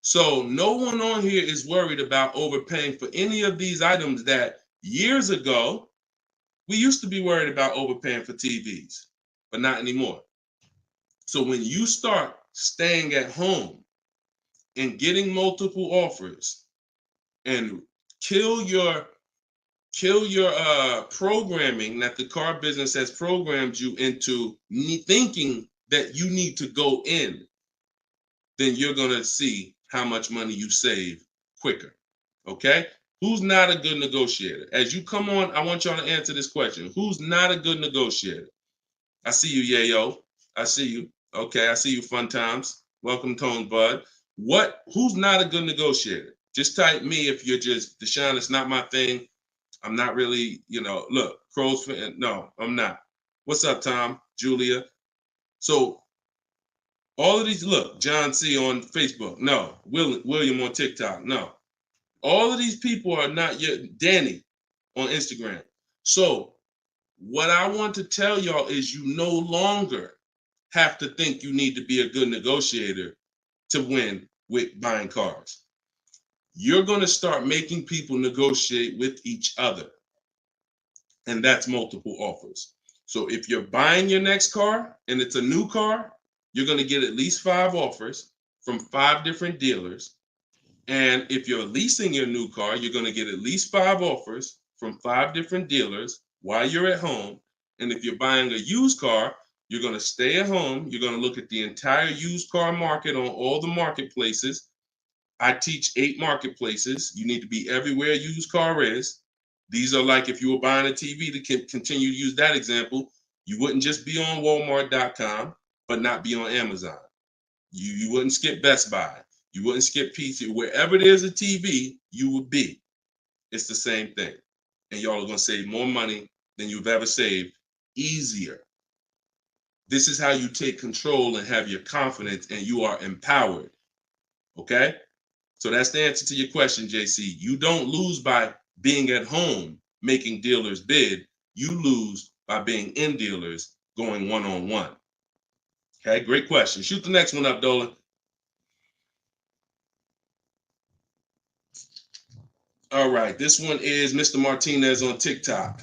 So no one on here is worried about overpaying for any of these items that years ago, we used to be worried about overpaying for TVs, but not anymore. So when you start staying at home and getting multiple offers and kill your programming that the car business has programmed you into thinking that you need to go in, then you're going to see how much money you save quicker. Okay? Who's not a good negotiator? As you come on, I want y'all to answer this question. Who's not a good negotiator? I see you, Yayo. I see you. Okay, I see you, Fun Times. Welcome, Tone Bud. Who's not a good negotiator? Just type me if you're just, Deshone, it's not my thing. I'm not really, look, Crow's fan. No, I'm not. What's up, Tom? Julia? So all of these, look, John C. on Facebook. No. William on TikTok. No. All of these people are not yet. Danny on Instagram. So what I want to tell y'all is you no longer have to think you need to be a good negotiator to win with buying cars. You're going to start making people negotiate with each other. And that's multiple offers. So if you're buying your next car and it's a new car, you're going to get at least 5 offers from 5 different dealers. And if you're leasing your new car, you're going to get at least 5 offers from 5 different dealers while you're at home. And if you're buying a used car, you're going to stay at home. You're going to look at the entire used car market on all the marketplaces. I teach 8 marketplaces. You need to be everywhere a used car is. These are like if you were buying a TV, to continue to use that example, you wouldn't just be on Walmart.com, but not be on Amazon. You wouldn't skip Best Buy. You wouldn't skip PC. Wherever there's a TV, you would be. It's the same thing. And y'all are going to save more money than you've ever saved, easier. This is how you take control and have your confidence, and you are empowered. Okay? So that's the answer to your question, JC. You don't lose by being at home making dealers bid. You lose by being in dealers going one-on-one. Okay, great question. Shoot the next one up, Dolan. All right, this one is Mr. Martinez on TikTok.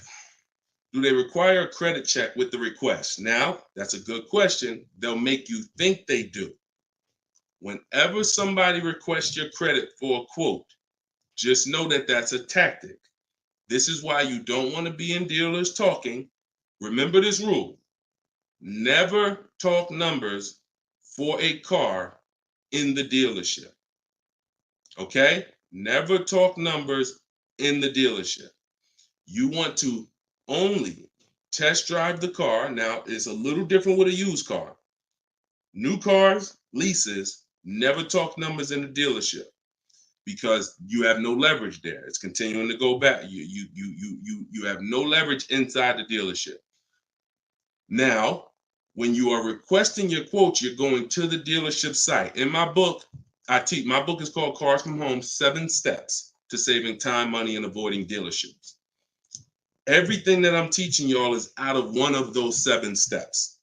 Do they require a credit check with the request? Now, that's a good question. They'll make you think they do. Whenever somebody requests your credit for a quote, just know that that's a tactic. This is why you don't want to be in dealers talking. Remember this rule. Never talk numbers for a car in the dealership. Okay? Never talk numbers in the dealership. You want to only test drive the car. Now, it's a little different with a used car. New cars, leases, never talk numbers in the dealership because you have no leverage there. It's continuing to go back. You have no leverage inside the dealership. Now, when you are requesting your quote, you're going to the dealership site. In my book, my book is called Cars from Home, 7 Steps to Saving Time, Money, and Avoiding Dealerships. Everything that I'm teaching y'all is out of one of those 7 steps.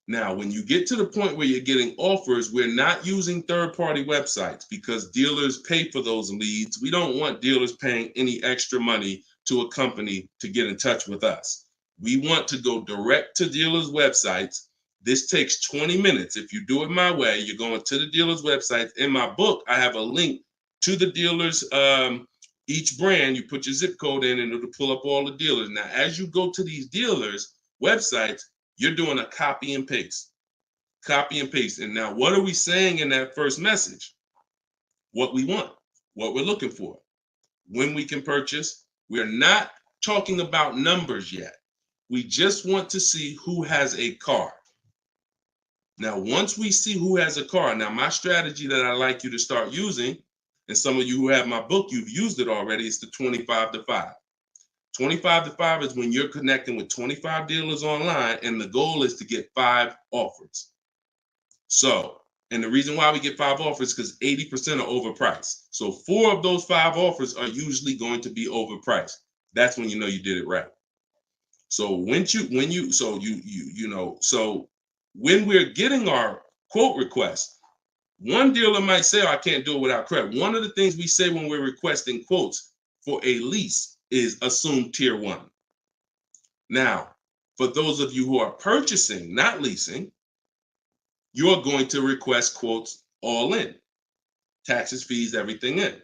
Now, when you get to the point where you're getting offers, we're not using third-party websites because dealers pay for those leads. We don't want dealers paying any extra money to a company to get in touch with us. We want to go direct to dealers' websites. This takes 20 minutes. If you do it my way, you're going to the dealer's website. In my book, I have a link to the dealers, each brand. You put your zip code in and it'll pull up all the dealers. Now, as you go to these dealers' websites, you're doing a copy and paste. Copy and paste. And now, what are we saying in that first message? What we want, what we're looking for, when we can purchase. We're not talking about numbers yet. We just want to see who has a car. Now, once we see who has a car, now my strategy that I like you to start using, and some of you who have my book, you've used it already, is the 25 to 5. 25 to 5 is when you're connecting with 25 dealers online, and the goal is to get 5 offers. So, and the reason why we get 5 offers is because 80% are overpriced. So 4 of those 5 offers are usually going to be overpriced. That's when you know you did it right. So when we're getting our quote requests, one dealer might say, oh, I can't do it without credit. One of the things we say when we're requesting quotes for a lease is assume tier 1. Now, for those of you who are purchasing, not leasing, you're going to request quotes all in, taxes, fees, everything in.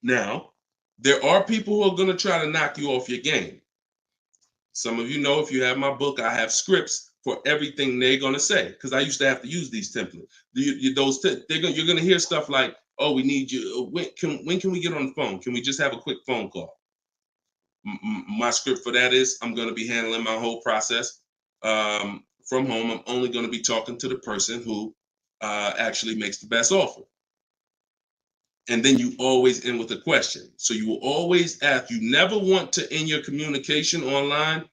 Now, there are people who are going to try to knock you off your game. Some of you know, if you have my book, I have scripts for everything they're going to say, because I used to have to use these templates. You're going to hear stuff like, oh, we need you. When can we get on the phone? Can we just have a quick phone call? My script for that is I'm going to be handling my whole process from home. I'm only going to be talking to the person who actually makes the best offer. And then you always end with a question. So you will always ask. You never want to end your communication online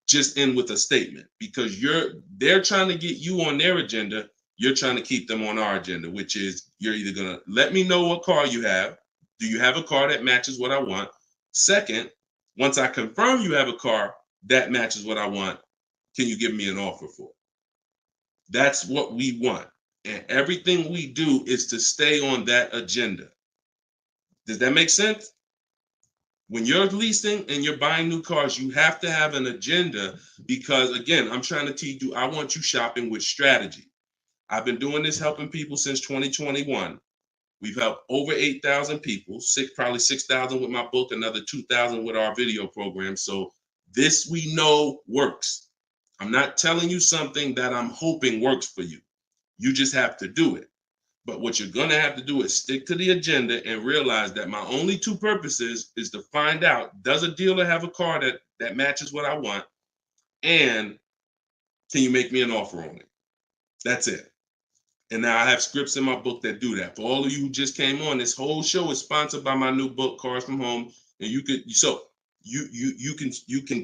just end with a statement, because they're trying to get you on their agenda. You're trying to keep them on our agenda, which is you're either going to let me know what car you have. Do you have a car that matches what I want? Second, once I confirm you have a car that matches what I want, can you give me an offer for it? That's what we want. And everything we do is to stay on that agenda. Does that make sense? When you're leasing and you're buying new cars, you have to have an agenda, because, again, I'm trying to teach you, I want you shopping with strategy. I've been doing this, helping people since 2021. We've helped over 8,000 people, probably 6,000 with my book, another 2,000 with our video program. So this we know works. I'm not telling you something that I'm hoping works for you. You just have to do it. But what you're going to have to do is stick to the agenda and realize that my only two purposes is to find out, does a dealer have a car that matches what I want? And can you make me an offer on it? That's it. And now I have scripts in my book that do that. For all of you who just came on, this whole show is sponsored by my new book, Cars from Home. And you can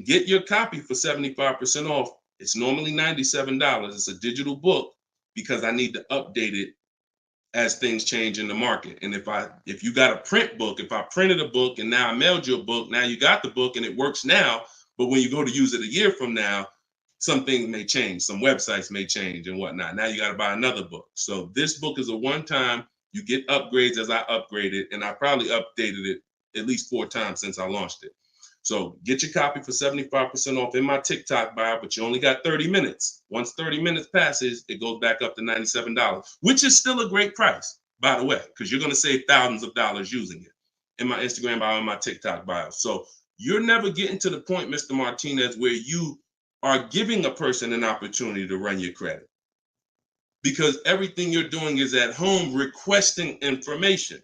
get your copy for 75% off. It's normally $97. It's a digital book because I need to update it as things change in the market. And if you got a print book, if I printed a book and now I mailed you a book, now you got the book and it works now, but when you go to use it a year from now, some things may change, some websites may change and whatnot. Now you got to buy another book. So this book is a one-time, you get upgrades as I upgrade it, and I probably updated it at least 4 times since I launched it. So get your copy for 75% off in my TikTok bio, but you only got 30 minutes. Once 30 minutes passes, it goes back up to $97, which is still a great price, by the way, because you're going to save thousands of dollars using it in my Instagram bio and my TikTok bio. So you're never getting to the point, Mr. Martinez, where you are giving a person an opportunity to run your credit, because everything you're doing is at home requesting information.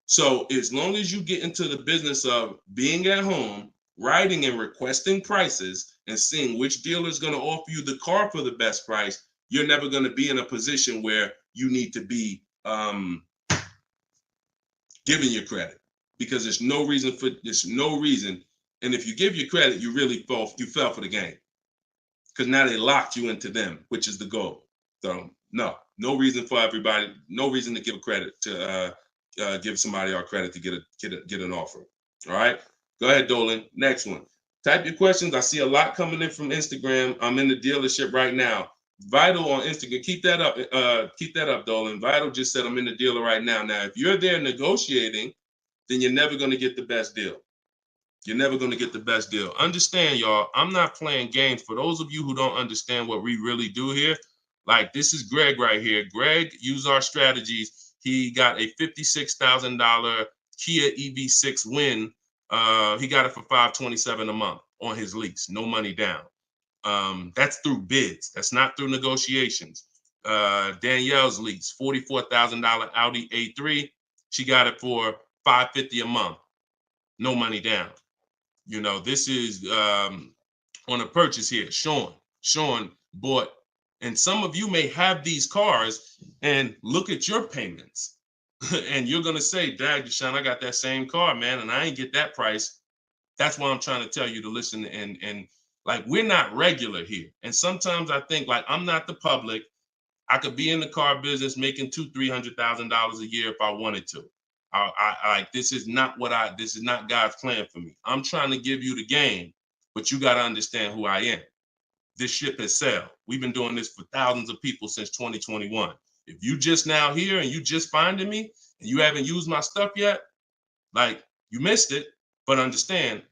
So as long as you get into the business of being at home, writing and requesting prices and seeing which dealer is going to offer you the car for the best price, you're never going to be in a position where you need to be giving your credit, because there's no reason. And if you give your credit, you fell for the game, because now they locked you into them, which is the goal. So no reason for everybody, no reason to give credit to give somebody our credit to get an offer. All right, go ahead, Dolan. Next one. Type your questions. I see a lot coming in from Instagram. I'm in the dealership right now. Vital on Instagram. Keep that up, Dolan. Vital just said I'm in the dealer right now. Now, if you're there negotiating, then you're never going to get the best deal. You're never going to get the best deal. Understand, y'all, I'm not playing games. For those of you who don't understand what we really do here, like, this is Greg right here. Greg used our strategies. He got a $56,000 Kia EV6 win. He got it for $527 a month on his lease, no money down. That's through bids. That's not through negotiations. Danielle's lease, $44,000 Audi A3. She got it for $550 a month, no money down. You know, this is on a purchase here. Sean bought, and some of you may have these cars and look at your payments and you're going to say, Dad, Deshone, I got that same car, man, and I ain't get that price. That's why I'm trying to tell you to listen. And like, we're not regular here. And sometimes I think, like, I'm not the public. I could be in the car business making $200,000-$300,000 a year if I wanted to. This is not God's plan for me. I'm trying to give you the game but you got to understand who I am. This ship has sailed. We've been doing this for thousands of people since 2021. If you just now here and you just finding me and you haven't used my stuff yet, like, you missed it, but understand,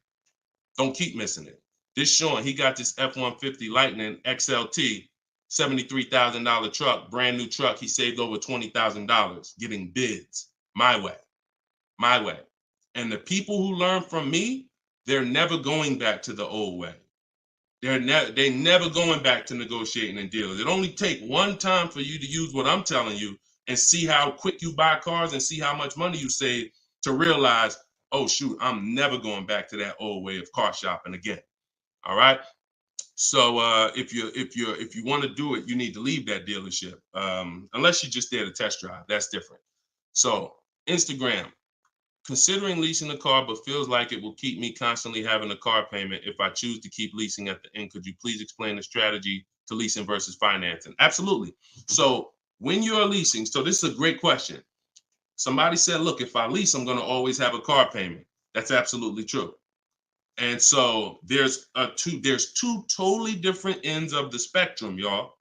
don't keep missing it. This Sean, he got this F-150 Lightning XLT, $73,000 truck, brand new truck. He saved over $20,000 getting bids my way. And the people who learn from me, they're never going back to the old way. They're never going back to negotiating and dealing. It only take one time for you to use what I'm telling you and see how quick you buy cars and see how much money you save to realize, oh shoot, I'm never going back to that old way of car shopping again. All right. So if you want to do it, you need to leave that dealership. Unless you're just there to test drive, that's different. So Instagram. Considering leasing a car, but feels like it will keep me constantly having a car payment if I choose to keep leasing at the end. Could you please explain the strategy to leasing versus financing? Absolutely. So when you're leasing, so this is a great question. Somebody said, look, if I lease, I'm going to always have a car payment. That's absolutely true. And so there's two totally different ends of the spectrum, y'all,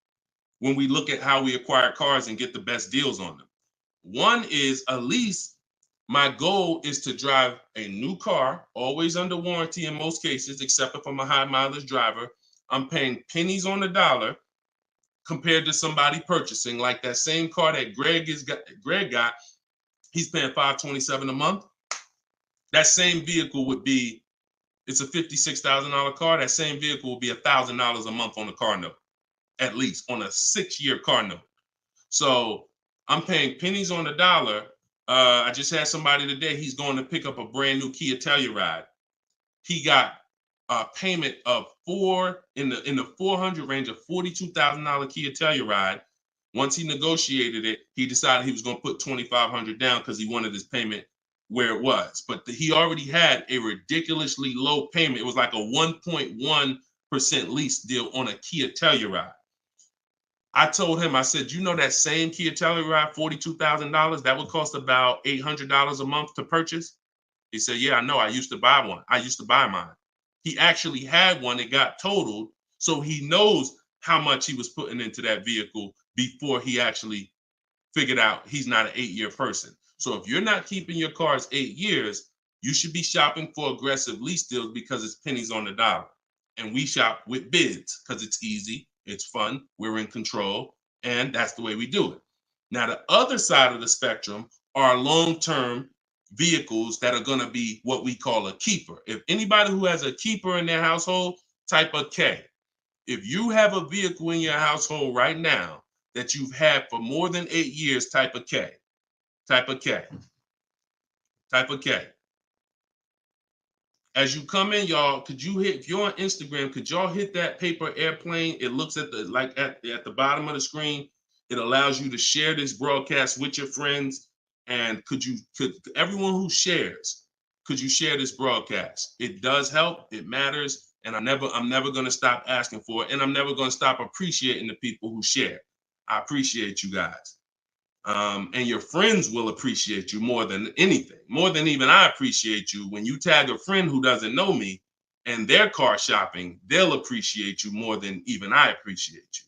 when we look at how we acquire cars and get the best deals on them. One is a lease. My goal is to drive a new car, always under warranty in most cases, except if I'm a high mileage driver. I'm paying pennies on the dollar compared to somebody purchasing like that same car that Greg got. He's paying $527 a month. That same vehicle would be, it's a $56,000 car. That same vehicle will be $1,000 a month on the car note, at least on a 6-year car note. So I'm paying pennies on the dollar. I just had somebody today, he's going to pick up a brand new Kia Telluride. He got a payment of in the 400 range of $42,000 Kia Telluride. Once he negotiated it, he decided he was going to put $2,500 down because he wanted his payment where it was. But he already had a ridiculously low payment. It was like a 1.1% lease deal on a Kia Telluride. I told him, I said, you know that same Kia Telluride, $42,000, that would cost about $800 a month to purchase? He said, yeah, I know. I used to buy one. I used to buy mine. He actually had one. It got totaled. So he knows how much he was putting into that vehicle before he actually figured out he's not an 8-year person. So if you're not keeping your cars 8 years, you should be shopping for aggressive lease deals because it's pennies on the dollar. And we shop with bids because it's easy. It's fun. We're in control. And that's the way we do it. Now, the other side of the spectrum are long-term vehicles that are going to be what we call a keeper. If anybody who has a keeper in their household, type a K. If you have a vehicle in your household right now that you've had for more than 8 years, type a K. Type a K. Type a K. As you come in, y'all, if you're on Instagram, could y'all hit that paper airplane? It looks at the bottom of the screen. It allows you to share this broadcast with your friends. And could everyone who shares, could you share this broadcast? It does help. It matters. And I'm never going to stop asking for it. And I'm never going to stop appreciating the people who share. I appreciate you guys. And your friends will appreciate you more than anything, more than even I appreciate you. When you tag a friend who doesn't know me and they're car shopping, they'll appreciate you more than even I appreciate you.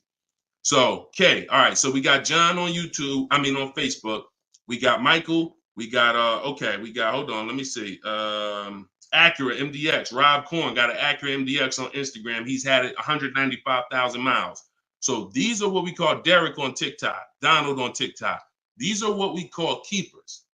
So, okay, all right. So we got John on on Facebook. We got Michael. We got hold on, let me see. Acura MDX. Rob Korn got an Acura MDX on Instagram. He's had it 195,000 miles. So these are what we call Derek on TikTok, Donald on TikTok. These are what we call keepers.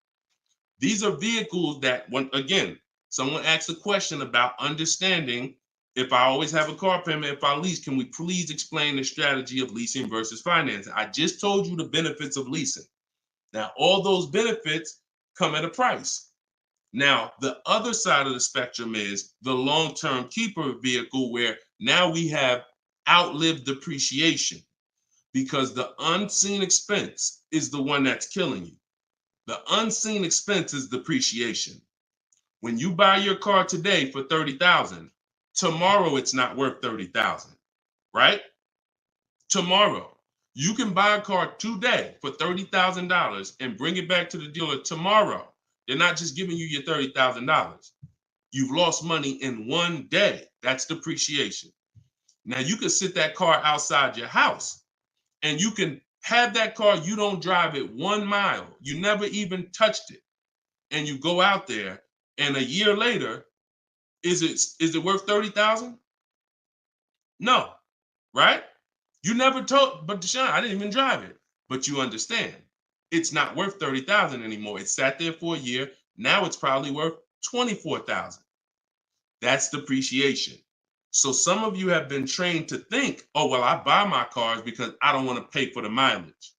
These are vehicles that, again, someone asked a question about understanding if I always have a car payment, if I lease, can we please explain the strategy of leasing versus financing? I just told you the benefits of leasing. Now, all those benefits come at a price. Now, the other side of the spectrum is the long-term keeper vehicle where now we have outlived depreciation because the unseen expense is the one that's killing you. The unseen expense is depreciation. When you buy your car today for $30,000, tomorrow it's not worth $30,000, right? Tomorrow. You can buy a car today for $30,000 and bring it back to the dealer tomorrow. They're not just giving you your $30,000. You've lost money in 1 day. That's depreciation. Now you can sit that car outside your house and you can have that car, you don't drive it 1 mile. You never even touched it. And you go out there and a year later, is it worth 30,000? No, right? You never told, but Deshone, I didn't even drive it. But you understand, it's not worth 30,000 anymore. It sat there for a year. Now it's probably worth 24,000. That's depreciation. So some of you have been trained to think, oh, well, I buy my cars because I don't want to pay for the mileage.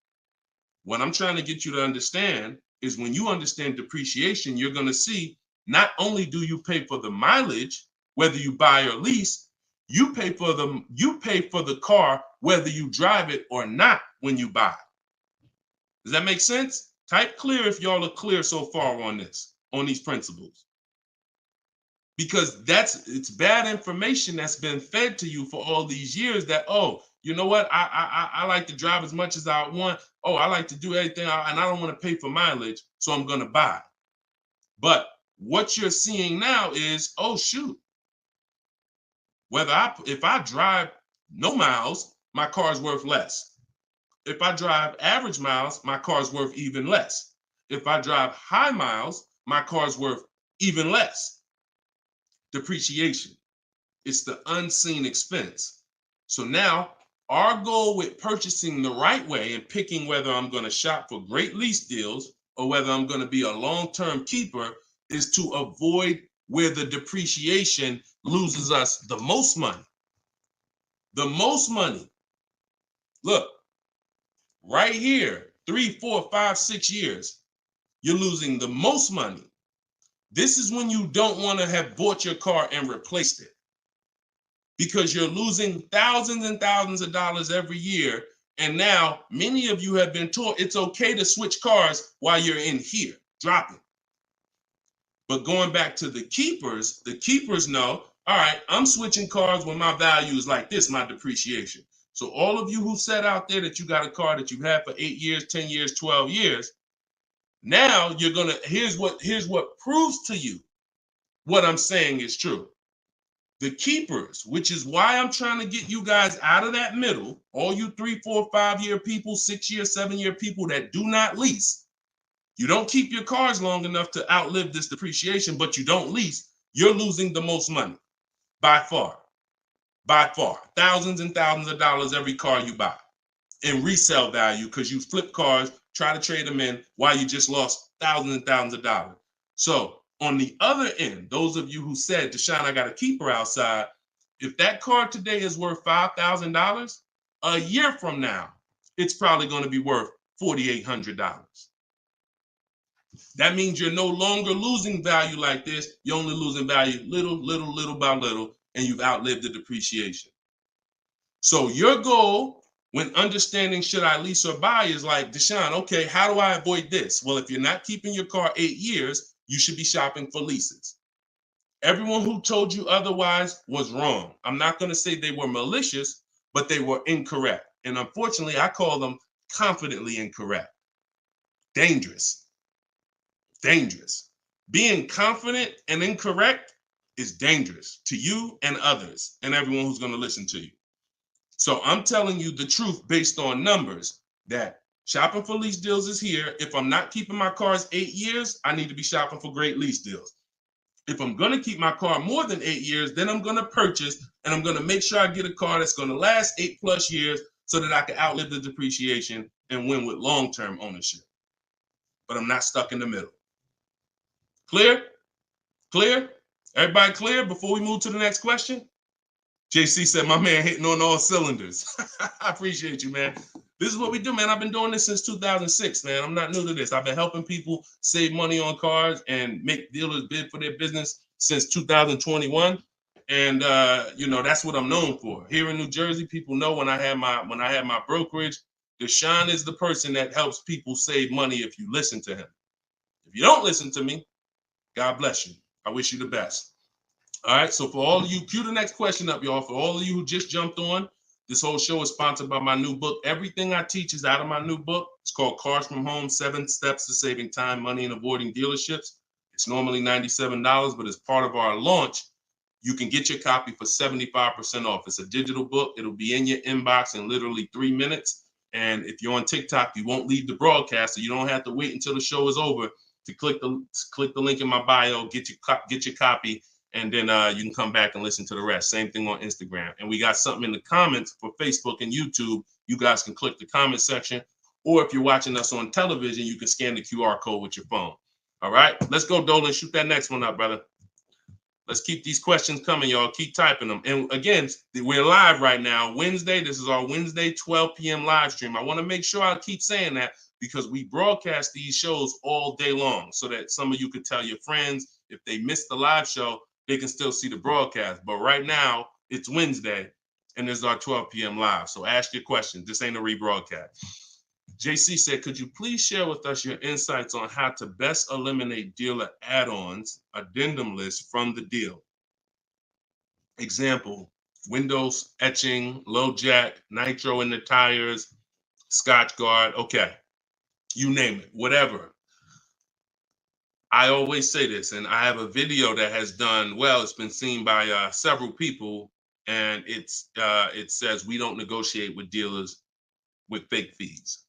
What I'm trying to get you to understand is when you understand depreciation, you're going to see not only do you pay for the mileage, whether you buy or lease, you pay for the car whether you drive it or not when you buy. Does that make sense? Type clear if y'all are clear so far on this, on these principles. Because it's bad information that's been fed to you for all these years that, oh, you know what? I like to drive as much as I want. Oh, I like to do everything and I don't want to pay for mileage, so I'm going to buy. But what you're seeing now is, oh, shoot. If I drive no miles, my car's worth less. If I drive average miles, my car's worth even less. If I drive high miles, my car's worth even less. Depreciation. It's the unseen expense. So now our goal with purchasing the right way and picking whether I'm going to shop for great lease deals or whether I'm going to be a long-term keeper is to avoid where the depreciation loses us the most money. The most money. Look, right here, 3, 4, 5, 6 years, you're losing the most money. This is when you don't want to have bought your car and replaced it, because you're losing thousands and thousands of dollars every year. And now many of you have been taught it's okay to switch cars while you're in here, dropping. But going back to the keepers know, all right, I'm switching cars when my value is like this, my depreciation. So all of you who said out there that you got a car that you've had for 8 years, 10 years, 12 years, now you're gonna, here's what proves to you what I'm saying is true. The keepers, which is why I'm trying to get you guys out of that middle, all you 3, 4, 5 year people, 6 year, 7 year people that do not lease. You don't keep your cars long enough to outlive this depreciation, but you don't lease. You're losing the most money by far. By far. Thousands and thousands of dollars every car you buy in resale value, because you flip cars, try to trade them in while you just lost thousands and thousands of dollars. So on the other end, those of you who said, Deshone, I got a keeper outside, if that car today is worth $5,000, a year from now, it's probably going to be worth $4,800. That means you're no longer losing value like this. You're only losing value little by little, and you've outlived the depreciation. So your goal when understanding should I lease or buy is like, Deshone, okay, how do I avoid this? Well, if you're not keeping your car 8 years, you should be shopping for leases. Everyone who told you otherwise was wrong. I'm not going to say they were malicious, but they were incorrect. And unfortunately, I call them confidently incorrect. Dangerous. Dangerous. Being confident and incorrect is dangerous to you and others and everyone who's going to listen to you. So I'm telling you the truth based on numbers, that shopping for lease deals is here. If I'm not keeping my cars 8 years, I need to be shopping for great lease deals. If I'm going to keep my car more than 8 years, then I'm going to purchase and I'm going to make sure I get a car that's going to last 8+ years so that I can outlive the depreciation and win with long-term ownership. But I'm not stuck in the middle. Clear? Clear? Everybody clear before we move to the next question? JC said, my man hitting on all cylinders. I appreciate you, man. This is what we do, man. I've been doing this since 2006, man. I'm not new to this. I've been helping people save money on cars and make dealers bid for their business since 2021. And that's what I'm known for. Here in New Jersey, people know when I had my brokerage, Deshone is the person that helps people save money if you listen to him. If you don't listen to me, God bless you. I wish you the best. All right, so for all of you, cue the next question up, y'all. For all of you who just jumped on, this whole show is sponsored by my new book. Everything I teach is out of my new book. It's called Cars from Home, 7 Steps to Saving Time, Money, and Avoiding Dealerships. It's It's normally $97, but as part of our launch, you can get your copy for 75% off. It's a digital book. It'll be in your inbox in literally 3 minutes. And if you're on TikTok, you won't leave the broadcast, so you don't have to wait until the show is over to click the link in my bio, get your copy, and then you can come back and listen to the rest. Same thing on Instagram. And we got something in the comments for Facebook and YouTube. You guys can click the comment section, or if you're watching us on television, you can scan the QR code with your phone. All right, let's go, Dolan. Shoot that next one up, brother. Let's keep these questions coming, y'all. Keep typing them. And again, we're live right now. Wednesday, this is our Wednesday 12 p.m. live stream. I want to make sure I keep saying that because we broadcast these shows all day long so that some of you could tell your friends if they missed the live show, they can still see the broadcast. But right now, it's Wednesday, and this is our 12 p.m. live. So ask your questions. This ain't a rebroadcast. JC said, could you please share with us your insights on how to best eliminate dealer add-ons, addendum lists from the deal? Example, windows etching, low jack, nitro in the tires, Scotch guard. Okay, you name it, whatever. I always say this, and I have a video that has done well. It's been seen by several people, and it says we don't negotiate with dealers with fake fees.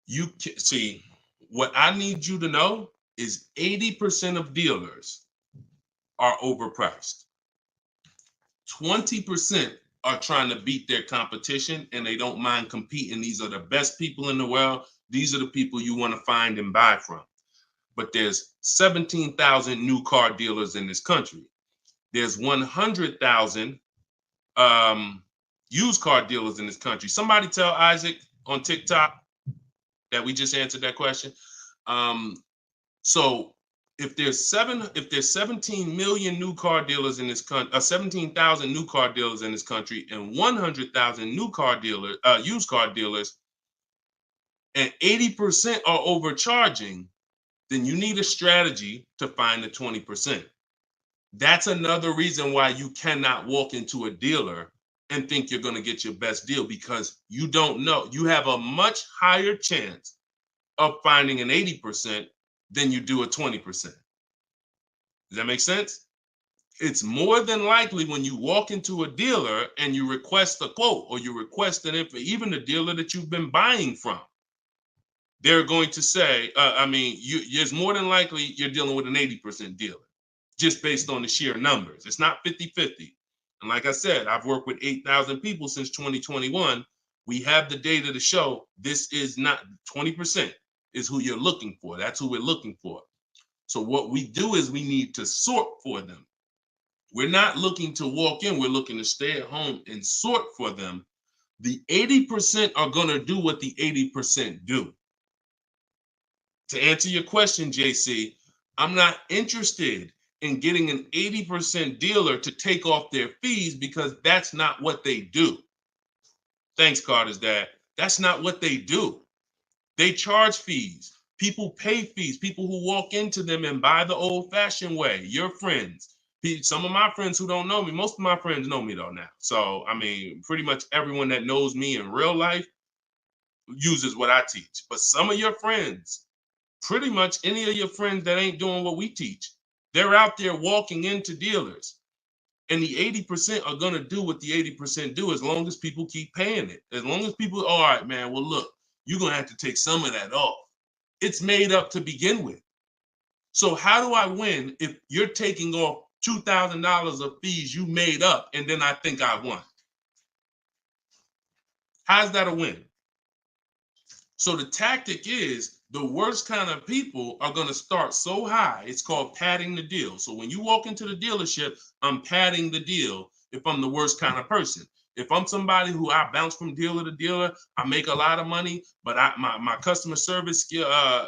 You can see, what I need you to know is 80% of dealers are overpriced. 20% are trying to beat their competition and they don't mind competing. These are the best people in the world. These are the people you want to find and buy from. But there's 17,000 new car dealers in this country. There's 100,000 used car dealers in this country. Somebody tell Isaac on TikTok that we just answered that question. So if there's 17 million new car dealers in this country, 17,000 new car dealers in this country, and 100,000 new car dealers, used car dealers, and 80% are overcharging, then you need a strategy to find the 20%. That's another reason why you cannot walk into a dealer and think you're going to get your best deal, because you don't know. You have a much higher chance of finding an 80% than you do a 20%. Does that make sense? It's more than likely when you walk into a dealer and you request a quote or you request an info, even the dealer that you've been buying from, they're going to say, it's more than likely you're dealing with an 80% dealer just based on the sheer numbers. It's not 50-50. And like I said, I've worked with 8,000 people since 2021. We have the data to show this is not 20% is who you're looking for. That's who we're looking for. So what we do is we need to sort for them. We're not looking to walk in. We're looking to stay at home and sort for them. The 80% are going to do what the 80% do. To answer your question, JC, I'm not interested in getting an 80% dealer to take off their fees because that's not what they do. Thanks, Carter's dad. That's not what they do. They charge fees. People pay fees. People who walk into them and buy the old-fashioned way. Your friends. Some of my friends who don't know me, most of my friends know me though now. So, pretty much everyone that knows me in real life uses what I teach. But some of your friends, pretty much any of your friends that ain't doing what we teach, they're out there walking into dealers. And the 80% are going to do what the 80% do as long as people keep paying it. As long as people, all right, man, well, look, you're going to have to take some of that off. It's made up to begin with. So how do I win if you're taking off $2,000 of fees you made up and then I think I won? How's that a win? So the tactic is the worst kind of people are going to start so high. It's called padding the deal. So when you walk into the dealership, I'm padding the deal if I'm the worst kind of person. If I'm somebody who I bounce from dealer to dealer, I make a lot of money, but my customer service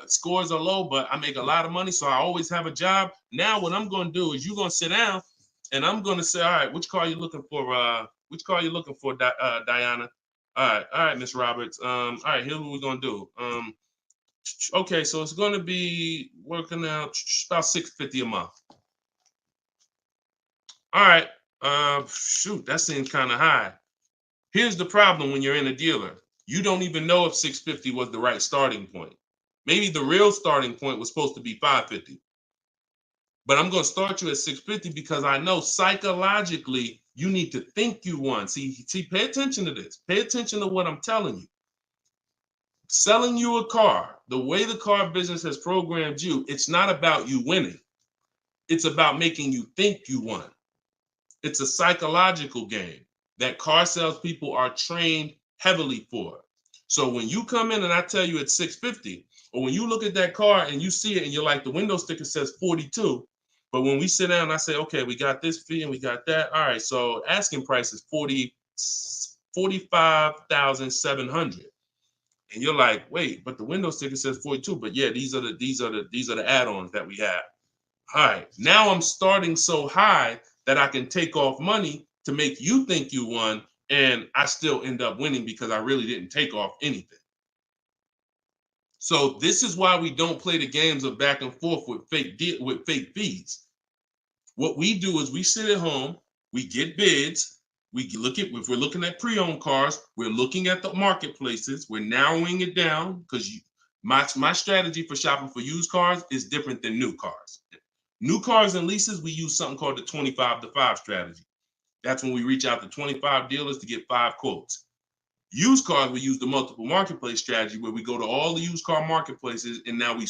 scores are low, but I make a lot of money, so I always have a job. Now what I'm going to do is you're going to sit down, and I'm going to say, all right, which car are you looking for? Which car are you looking for, Diana? All right, Miss Roberts. All right, here's what we're going to do. Okay, so it's going to be working out about $650 a month. All right. Shoot, that seems kind of high. Here's the problem when you're in a dealer. You don't even know if $650 was the right starting point. Maybe the real starting point was supposed to be $550. But I'm going to start you at $650 because I know psychologically you need to think you won. See, pay attention to this. Pay attention to what I'm telling you. Selling you a car, the way the car business has programmed you, it's not about you winning. It's about making you think you won. It's a psychological game that car salespeople are trained heavily for. So when you come in and I tell you it's $650, or when you look at that car and you see it and you're like, the window sticker says 42, but when we sit down and I say, okay, we got this fee and we got that. All right, so asking price is $45,700. And you're like, wait, but the window sticker says 42. But yeah, these are the add-ons that we have. All right, now I'm starting so high that I can take off money to make you think you won, and I still end up winning because I really didn't take off anything. So this is why we don't play the games of back and forth with fake fees. What we do is we sit at home, we get bids, if we're looking at pre-owned cars, we're looking at the marketplaces, we're narrowing it down because my strategy for shopping for used cars is different than new cars. New cars and leases, we use something called the 25 to 5 strategy. That's when we reach out to 25 dealers to get 5 quotes. Used cars, we use the multiple marketplace strategy where we go to all the used car marketplaces and now we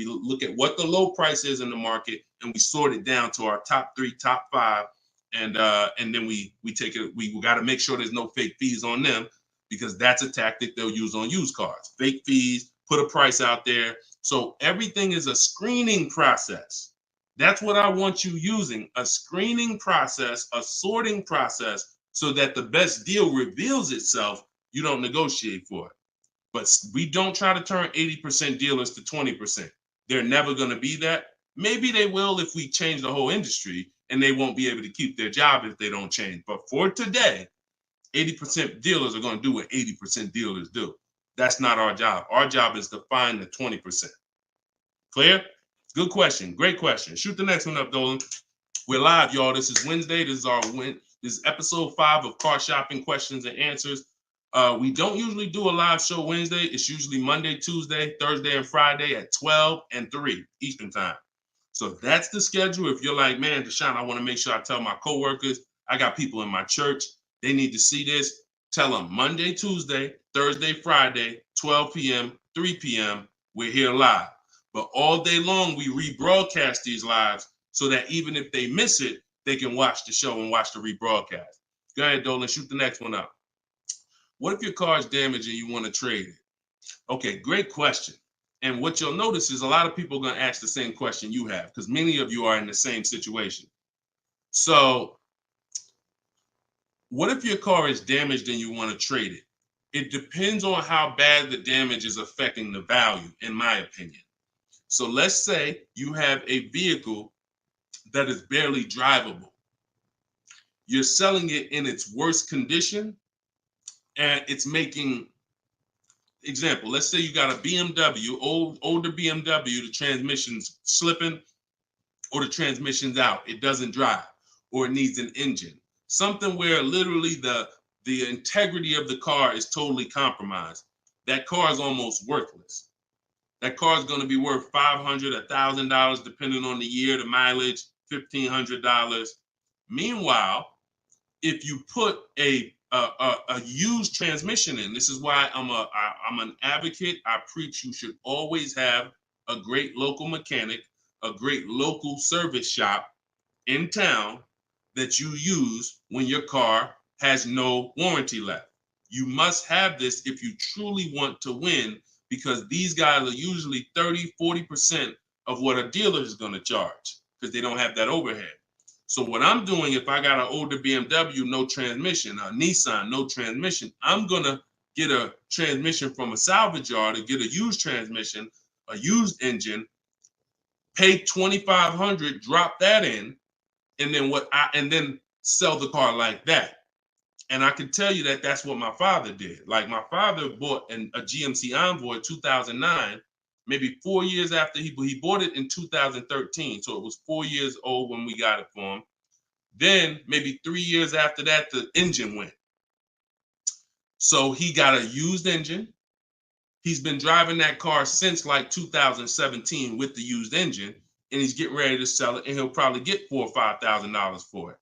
look at what the low price is in the market and we sort it down to our top 3, top 5. And then we take it, we got to make sure there's no fake fees on them because that's a tactic they'll use on used cars. Fake fees, put a price out there. So everything is a screening process. That's what I want you using, a screening process, a sorting process, so that the best deal reveals itself. You don't negotiate for it. But we don't try to turn 80% dealers to 20%. They're never going to be that. Maybe they will if we change the whole industry, and they won't be able to keep their job if they don't change. But for today, 80% dealers are going to do what 80% dealers do. That's not our job. Our job is to find the 20%. Clear? Good question. Great question. Shoot the next one up, Dolan. We're live, y'all. This is Wednesday. This is episode 5 of Car Shopping Questions and Answers. We don't usually do a live show Wednesday. It's usually Monday, Tuesday, Thursday, and Friday at 12 and 3 Eastern time. So that's the schedule. If you're like, man, Deshone, I want to make sure I tell my coworkers, I got people in my church, they need to see this. Tell them Monday, Tuesday, Thursday, Friday, 12 p.m., 3 p.m., we're here live. But all day long, we rebroadcast these lives so that even if they miss it, they can watch the show and watch the rebroadcast. Go ahead, Dolan, shoot the next one up. What if your car is damaged and you want to trade it? Okay, great question. And what you'll notice is a lot of people are going to ask the same question you have because many of you are in the same situation. So what if your car is damaged and you want to trade it? It depends on how bad the damage is affecting the value, in my opinion. So let's say you have a vehicle that is barely drivable. You're selling it in its worst condition and it's making, example, let's say you got a BMW, older BMW, the transmission's slipping or the transmission's out. It doesn't drive or it needs an engine. Something where literally the integrity of the car is totally compromised. That car is almost worthless. That car is going to be worth $500, $1,000, depending on the year, the mileage, $1,500. Meanwhile, if you put a used transmission in, this is why I'm an advocate. I preach you should always have a great local mechanic, a great local service shop in town that you use when your car has no warranty left. You must have this if you truly want to win, because these guys are usually 30, 40% of what a dealer is going to charge because they don't have that overhead. So what I'm doing, if I got an older BMW, no transmission, a Nissan, no transmission, I'm going to get a transmission from a salvage yard to get a used transmission, a used engine, pay $2,500, drop that in, and then sell the car like that. And I can tell you that that's what my father did. Like my father bought a GMC Envoy in 2009, maybe 4 years after he bought it in 2013. So it was 4 years old when we got it for him. Then maybe 3 years after that, the engine went. So he got a used engine. He's been driving that car since like 2017 with the used engine, and he's getting ready to sell it, and he'll probably get $4,000 or $5,000 for it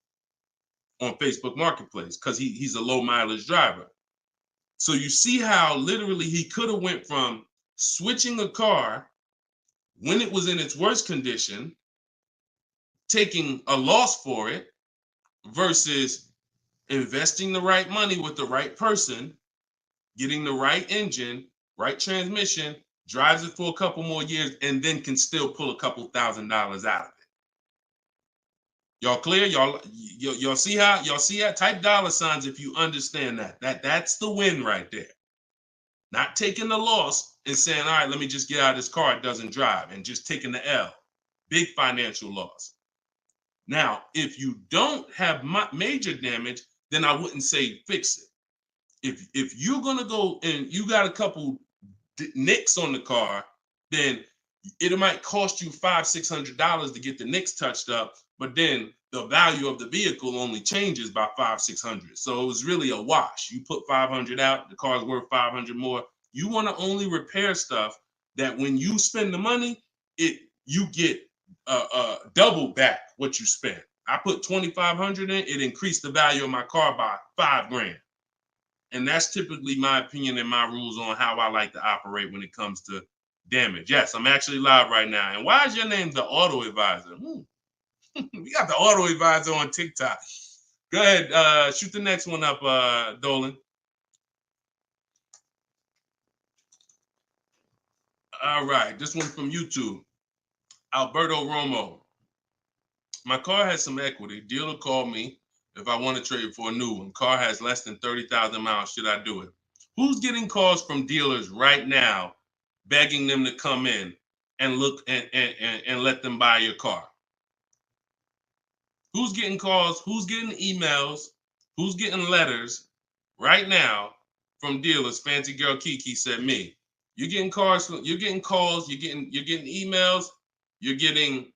on Facebook Marketplace because he's a low mileage driver. So you see how literally he could have went from switching a car when it was in its worst condition, taking a loss for it, versus investing the right money with the right person, getting the right engine, right transmission, drives it for a couple more years, and then can still pull a couple $1,000s out of it. Y'all clear? Y'all see how? Y'all see how? Type dollar signs if you understand that. That's the win right there. Not taking the loss and saying, all right, let me just get out of this car, it doesn't drive, and just taking the L. Big financial loss. Now, if you don't have major damage, then I wouldn't say fix it. If you're gonna go and you got a couple nicks on the car, then it might cost you $500-$600 to get the nicks touched up, but then the value of the vehicle only changes by $500-$600. So it was really a wash. You put 500 out, the car's worth 500 more. You want to only repair stuff that when you spend the money, you get double back what you spent. I put 2,500 in, it increased the value of my car by $5,000. And that's typically my opinion and my rules on how I like to operate when it comes to damage. Yes, I'm actually live right now. And why is your name the Auto Advisor? We got the Auto Advisor on TikTok. Go ahead, shoot the next one up, Dolan. All right, this one from YouTube. Alberto Romo. My car has some equity. Dealer called me if I want to trade for a new one. Car has less than 30,000 miles. Should I do it? Who's getting calls from dealers right now begging them to come in and look and let them buy your car? Who's getting calls? Who's getting emails? Who's getting letters right now from dealers? Fancy Girl Kiki said me. You're getting calls. You're getting calls. You're getting emails. You're getting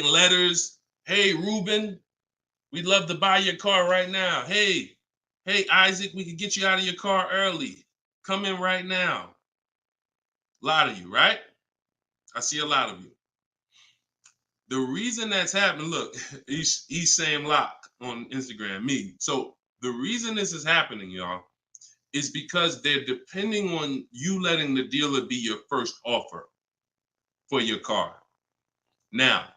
letters. Hey, Ruben, we'd love to buy your car right now. Hey, Isaac, we could get you out of your car early. Come in right now. A lot of you, right? I see a lot of you. The reason that's happening, look, he's saying lock on Instagram, me. So the reason this is happening, y'all, is because they're depending on you letting the dealer be your first offer for your car. Now,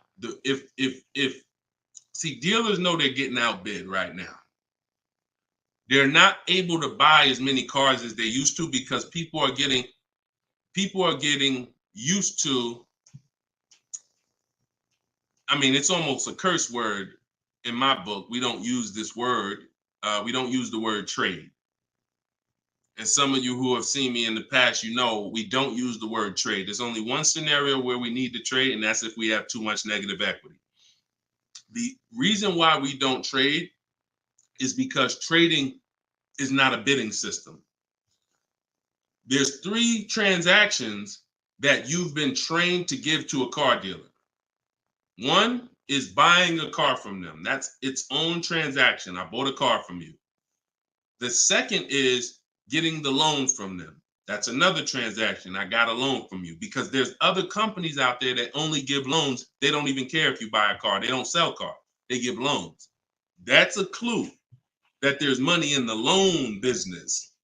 see, dealers know they're getting outbid right now. They're not able to buy as many cars as they used to because people are getting used to, I mean, it's almost a curse word in my book. We don't use this word. We don't use the word trade. And some of you who have seen me in the past, you know, we don't use the word trade. There's only one scenario where we need to trade, and that's if we have too much negative equity. The reason why we don't trade is because trading is not a bidding system. There's 3 transactions that you've been trained to give to a car dealer. One is buying a car from them. That's its own transaction. I bought a car from you. The second is getting the loan from them. That's another transaction. I got a loan from you, because there's other companies out there that only give loans. They don't even care if you buy a car. They don't sell cars. They give loans. That's a clue that there's money in the loan business.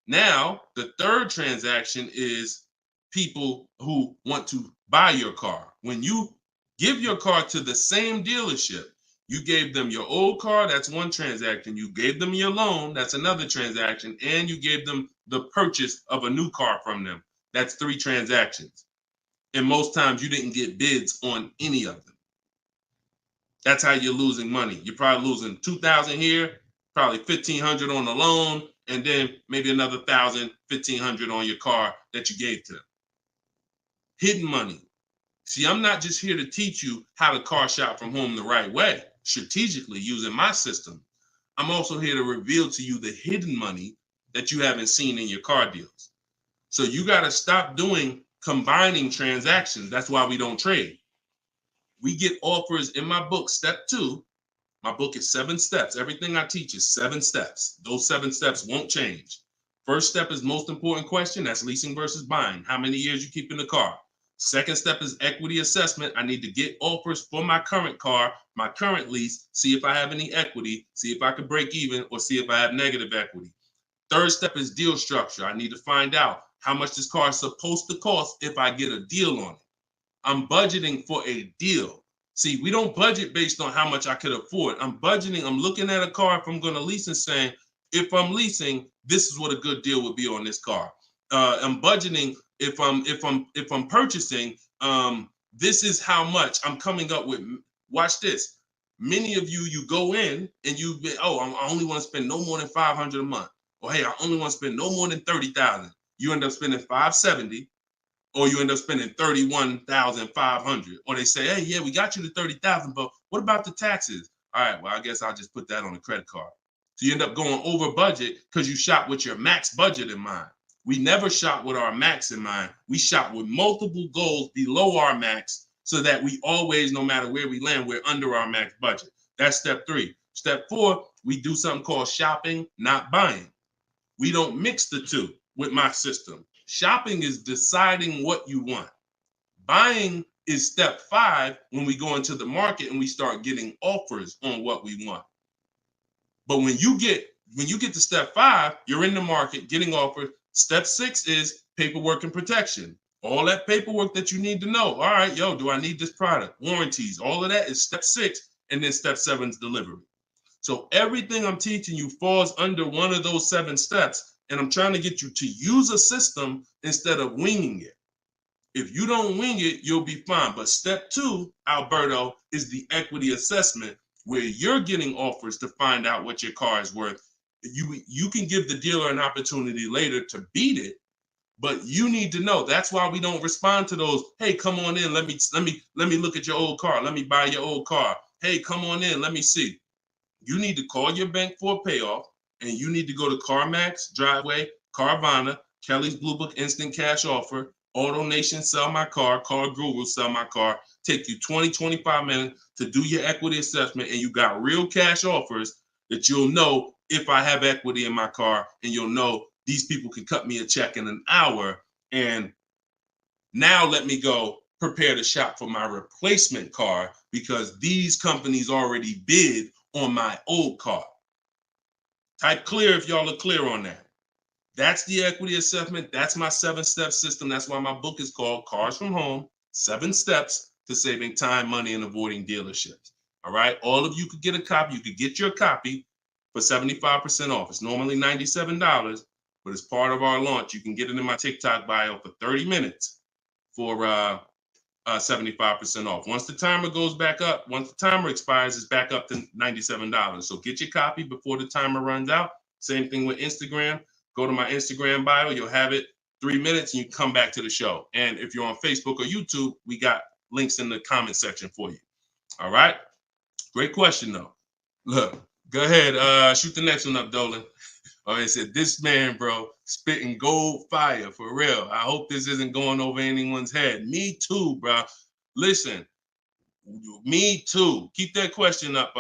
Now, the third transaction is people who want to buy your car. When you give your car to the same dealership, you gave them your old car, that's one transaction. You gave them your loan, that's another transaction. And you gave them the purchase of a new car from them. That's 3 transactions. And most times you didn't get bids on any of them. That's how you're losing money. You're probably losing $2,000 here, probably $1,500 on the loan, and then maybe another $1,000, $1,500 on your car that you gave to them. Hidden money. See, I'm not just here to teach you how to car shop from home the right way, strategically using my system. I'm also here to reveal to you the hidden money that you haven't seen in your car deals. So you got to stop doing combining transactions. That's why we don't trade. We get offers in my book, step 2. My book is 7 steps. Everything I teach is 7 steps. Those 7 steps won't change. First step is most important question. That's leasing versus buying. How many years you keep in the car? Second step is equity assessment. I need to get offers for my current car, my current lease, see if I have any equity, see if I can break even, or see if I have negative equity. Third step is deal structure. I need to find out how much this car is supposed to cost if I get a deal on it. I'm budgeting for a deal. See, we don't budget based on how much I could afford. I'm budgeting, I'm looking at a car if I'm going to lease and saying, if I'm leasing, this is what a good deal would be on this car. I'm budgeting if I'm purchasing, this is how much I'm coming up with. Watch this. Many of you go in and I only want to spend no more than $500 a month. Or hey, I only want to spend no more than $30,000. You end up spending $570, or you end up spending $31,500. Or they say, hey, yeah, we got you to $30,000, but what about the taxes? All right, well, I guess I'll just put that on the credit card. So you end up going over budget because you shop with your max budget in mind. We never shop with our max in mind. We shop with multiple goals below our max so that we always, no matter where we land, we're under our max budget. That's step 3. Step 4, we do something called shopping, not buying. We don't mix the two with my system. Shopping is deciding what you want. Buying is step 5 when we go into the market and we start getting offers on what we want. But when you get to step 5, you're in the market getting offered. Step 6 is paperwork and protection. All that paperwork that you need to know. All right, do I need this product? Warranties, all of that is step 6. And then step 7 is delivery. So everything I'm teaching you falls under one of those 7 steps. And I'm trying to get you to use a system instead of winging it. If you don't wing it, you'll be fine. But step 2, Alberto, is the equity assessment, where you're getting offers to find out what your car is worth. You can give the dealer an opportunity later to beat it, but you need to know. That's why we don't respond to those. Hey, come on in. Let me look at your old car. Let me buy your old car. Hey, come on in. Let me see. You need to call your bank for a payoff, and you need to go to CarMax, Driveway, Carvana, Kelly's Blue Book Instant Cash Offer, AutoNation, Sell My Car, Car Guru, Sell My Car. Take you 20, 25 minutes to do your equity assessment, and you got real cash offers that you'll know if I have equity in my car, and you'll know these people can cut me a check in an hour. And now let me go prepare to shop for my replacement car because these companies already bid on my old car. Type clear if y'all are clear on that. That's the equity assessment. That's my 7-step system. That's why my book is called Cars from Home, 7 Steps to Saving Time, Money, and Avoiding Dealerships. All right. All of you could get a copy. You could get your copy for 75% off. It's normally $97, but as part of our launch, you can get it in my TikTok bio for 30 minutes for 75% off. Once the timer goes back up, once the timer expires, it's back up to $97. So get your copy before the timer runs out. Same thing with Instagram. Go to my Instagram bio. You'll have it 3 minutes and you come back to the show. And if you're on Facebook or YouTube, we got links in the comment section for you. All right. Great question, though. Look, go ahead. Shoot the next one up, Dolan. Oh, it said, this man, bro, spitting gold fire for real. I hope this isn't going over anyone's head. Me too, bro. Listen, me too. Keep that question up.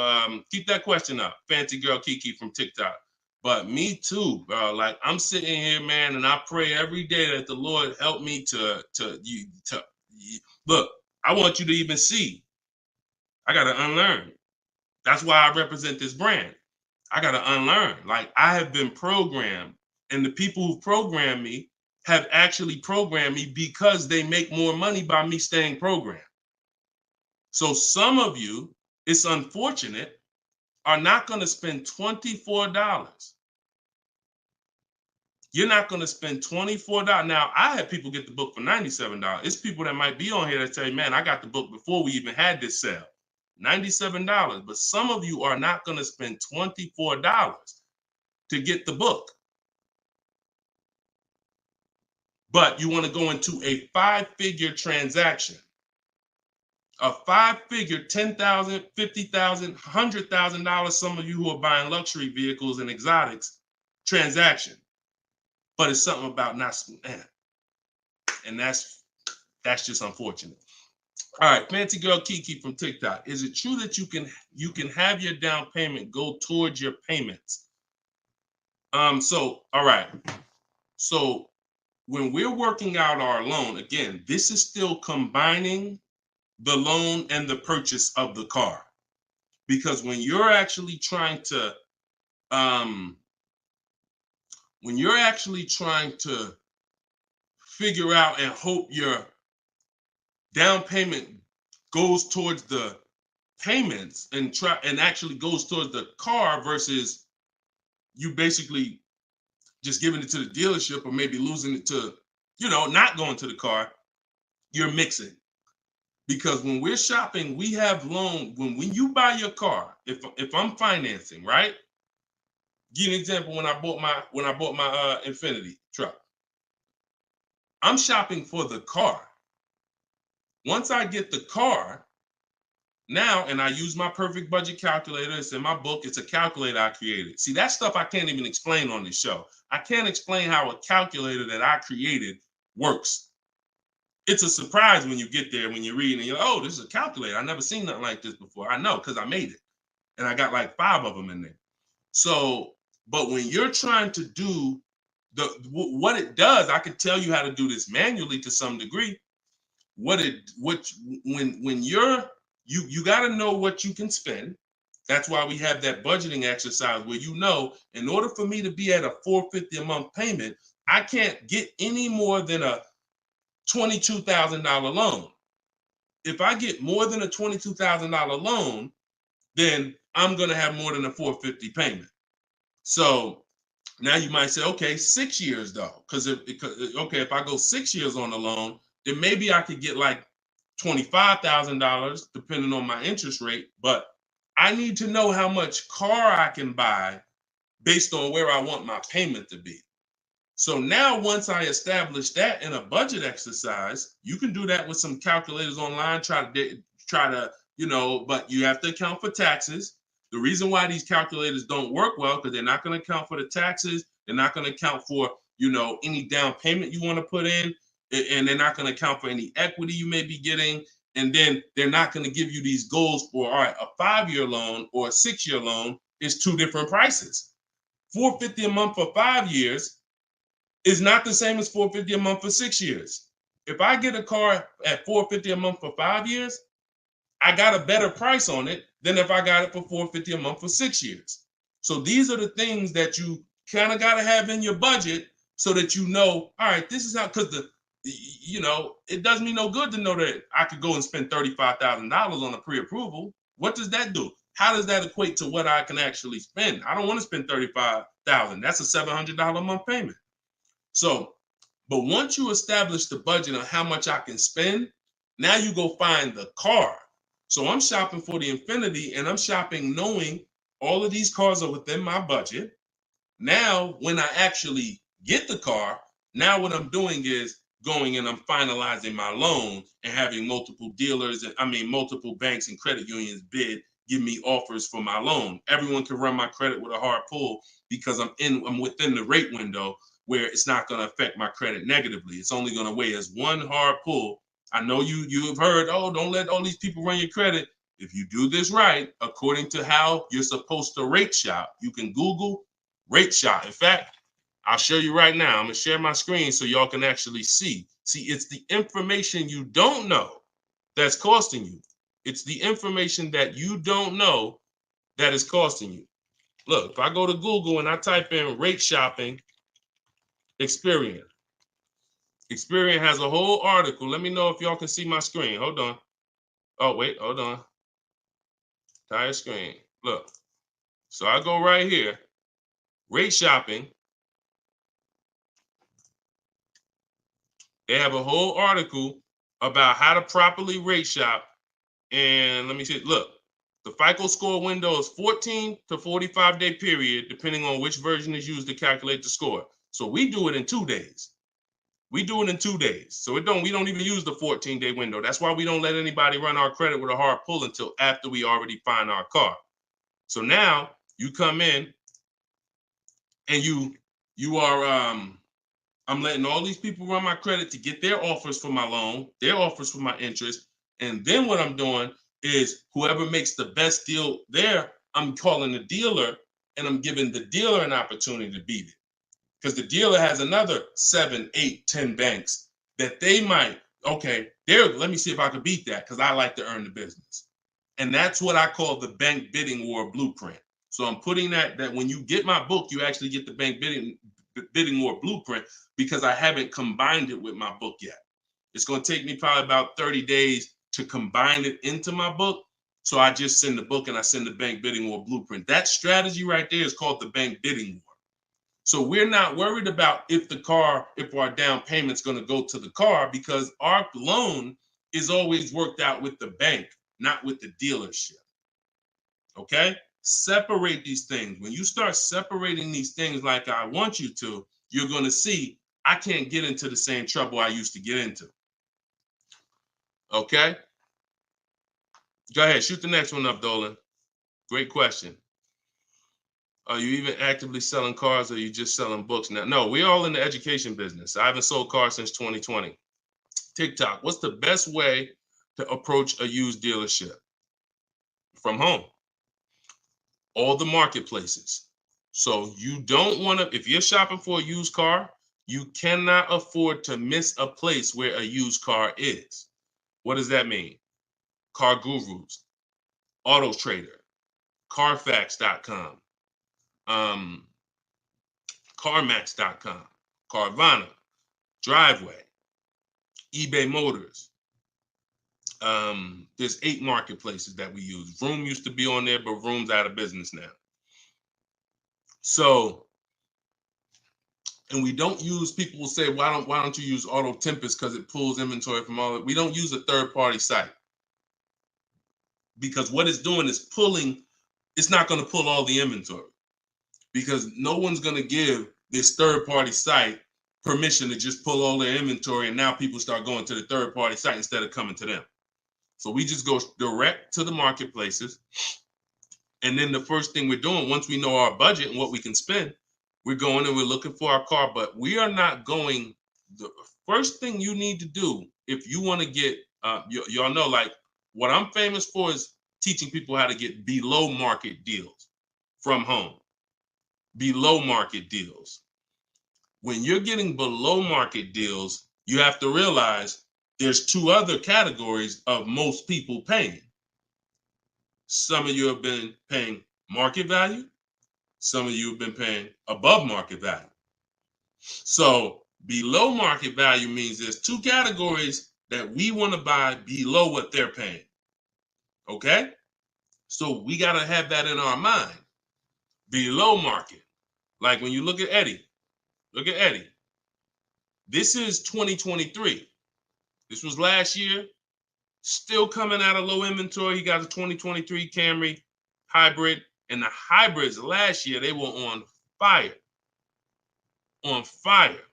Fancy girl Kiki from TikTok. But me too, bro. Like, I'm sitting here, man, and I pray every day that the Lord help me to look. I want you to even see. I gotta unlearn. That's why I represent this brand. I got to unlearn. Like, I have been programmed, and the people who programmed me have actually programmed me because they make more money by me staying programmed. So some of you, it's unfortunate, are not going to spend $24. You're not going to spend $24. Now, I had people get the book for $97. It's people that might be on here that say, man, I got the book before we even had this sale. $97, but some of you are not going to spend $24 to get the book. But you want to go into a 5-figure transaction, a 5-figure, $10,000, $50,000, $100,000. Some of you who are buying luxury vehicles and exotics transaction, but it's something about not, and that's just unfortunate. All right, fancy girl Kiki from TikTok. Is it true that you can have your down payment go towards your payments? So all right, So when we're working out our loan, again, this is still combining the loan and the purchase of the car. Because when you're actually trying to figure out and hope your down payment goes towards the payments and actually goes towards the car versus you basically just giving it to the dealership or maybe losing it to, not going to the car, you're mixing. Because when we're shopping, we have loan. When you buy your car, if I'm financing, right? Give you an example. When I bought my Infinity truck, I'm shopping for the car. Once I get the car, now, and I use my perfect budget calculator. It's in my book. It's a calculator I created. See, that stuff I can't even explain on this show. I can't explain how a calculator that I created works. It's a surprise when you get there, when you read and you're like, oh, this is a calculator. I've never seen nothing like this before. I know, because I made it. And I got like 5 of them in there. So, but when you're trying to do what it does, I can tell you how to do this manually to some degree. When you got to know what you can spend. That's why we have that budgeting exercise where in order for me to be at a $450 a month payment, I can't get any more than a $22,000 loan. If I get more than a $22,000 loan, then I'm going to have more than a $450 payment. So now you might say, okay, 6 years though, because if I go 6 years on the loan, then maybe I could get like $25,000 depending on my interest rate. But I need to know how much car I can buy based on where I want my payment to be. So now once I establish that in a budget exercise, you can do that with some calculators online, try to, but you have to account for taxes. The reason why these calculators don't work well, because they're not going to account for the taxes. They're not going to account for, any down payment you want to put in, and they're not going to account for any equity you may be getting. And then they're not going to give you these goals for, all right, a 5-year loan or a 6-year loan is 2 different prices. $450 a month for 5 years is not the same as $450 a month for 6 years. If I get a car at $450 a month for 5 years, I got a better price on it than if I got it for $450 a month for 6 years. So these are the things that you kind of got to have in your budget so that all right, this is how, because it does me no good to know that I could go and spend $35,000 on a pre-approval. What does that do? How does that equate to what I can actually spend? I don't want to spend $35,000. That's a $700 a month payment. So, but once you establish the budget on how much I can spend, now you go find the car. So I'm shopping for the Infinity, and I'm shopping knowing all of these cars are within my budget. Now, when I actually get the car, now what I'm doing is going and I'm finalizing my loan and having multiple dealers, multiple banks and credit unions give me offers for my loan. Everyone can run my credit with a hard pull because I'm within the rate window where it's not going to affect my credit negatively. It's only going to weigh as one hard pull. I know you've heard, oh, don't let all these people run your credit. If you do this right, according to how you're supposed to rate shop, you can Google rate shop. In fact, I'll show you right now. I'm going to share my screen so y'all can actually see. See, it's the information you don't know that's costing you. It's the information that you don't know that is costing you. Look, if I go to Google and I type in rate shopping, Experian has a whole article. Let me know if y'all can see my screen. Hold on. Oh, wait, hold on. Entire screen. Look. So I go right here. Rate shopping. They have a whole article about how to properly rate shop. And let me see. Look, the FICO score window is 14 to 45 day period, depending on which version is used to calculate the score. So we do it in 2 days. We do it in 2 days. So we don't even use the 14-day window. That's why we don't let anybody run our credit with a hard pull until after we already find our car. So now you come in and you are I'm letting all these people run my credit to get their offers for my loan, their offers for my interest. And then what I'm doing is whoever makes the best deal there, I'm calling the dealer and I'm giving the dealer an opportunity to beat it. because the dealer has another 7, 8, 10 banks that they might, okay, there, let me see if I can beat that because I like to earn the business. And that's what I call the bank bidding war blueprint. So I'm putting that when you get my book, you actually get the bank bidding war blueprint because I haven't combined it with my book yet. It's going to take me probably about 30 days to combine it into my book. So I just send the book and I send the bank bidding war blueprint. That strategy right there is called the bank bidding war. So we're not worried about if our down payment's going to go to the car because our loan is always worked out with the bank, not with the dealership. Okay? Separate these things. When you start separating these things like I want you to, you're going to see I can't get into the same trouble I used to get into. Okay? Go ahead. Shoot the next one up, Dolan. Great question. Are you even actively selling cars or are you just selling books now? No, we're all in the education business. I haven't sold cars since 2020. TikTok, what's the best way to approach a used dealership? From home. All the marketplaces. So you don't want to, if you're shopping for a used car, you cannot afford to miss a place where a used car is. What does that mean? Car Gurus, Auto Trader, Carfax.com, CarMax.com, Carvana, Driveway, eBay Motors. There's 8 marketplaces that we use. Vroom used to be on there, but Vroom's out of business now. So, and we don't use, people will say, why don't you use Auto Tempest because it pulls inventory from all of it. We don't use a third-party site because what it's doing is pulling, it's not going to pull all the inventory because no one's going to give this third-party site permission to just pull all their inventory and now people start going to the third-party site instead of coming to them. So we just go direct to the marketplaces. And then the first thing we're doing, once we know our budget and what we can spend, we're going and we're looking for our car. But we are not going, the first thing you need to do if you want to get, y'all know, like what I'm famous for is teaching people how to get below market deals from home. Below market deals. When you're getting below market deals, you have to realize there's 2 other categories of most people paying. Some of you have been paying market value. Some of you have been paying above market value. So below market value means there's 2 categories that we want to buy below what they're paying. Okay? So we got to have that in our mind. Below market. Like when you look at Eddie. Look at Eddie. This is 2023. This was last year. Still coming out of low inventory. He got a 2023 Camry hybrid. And the hybrids last year, they were on fire. On fire.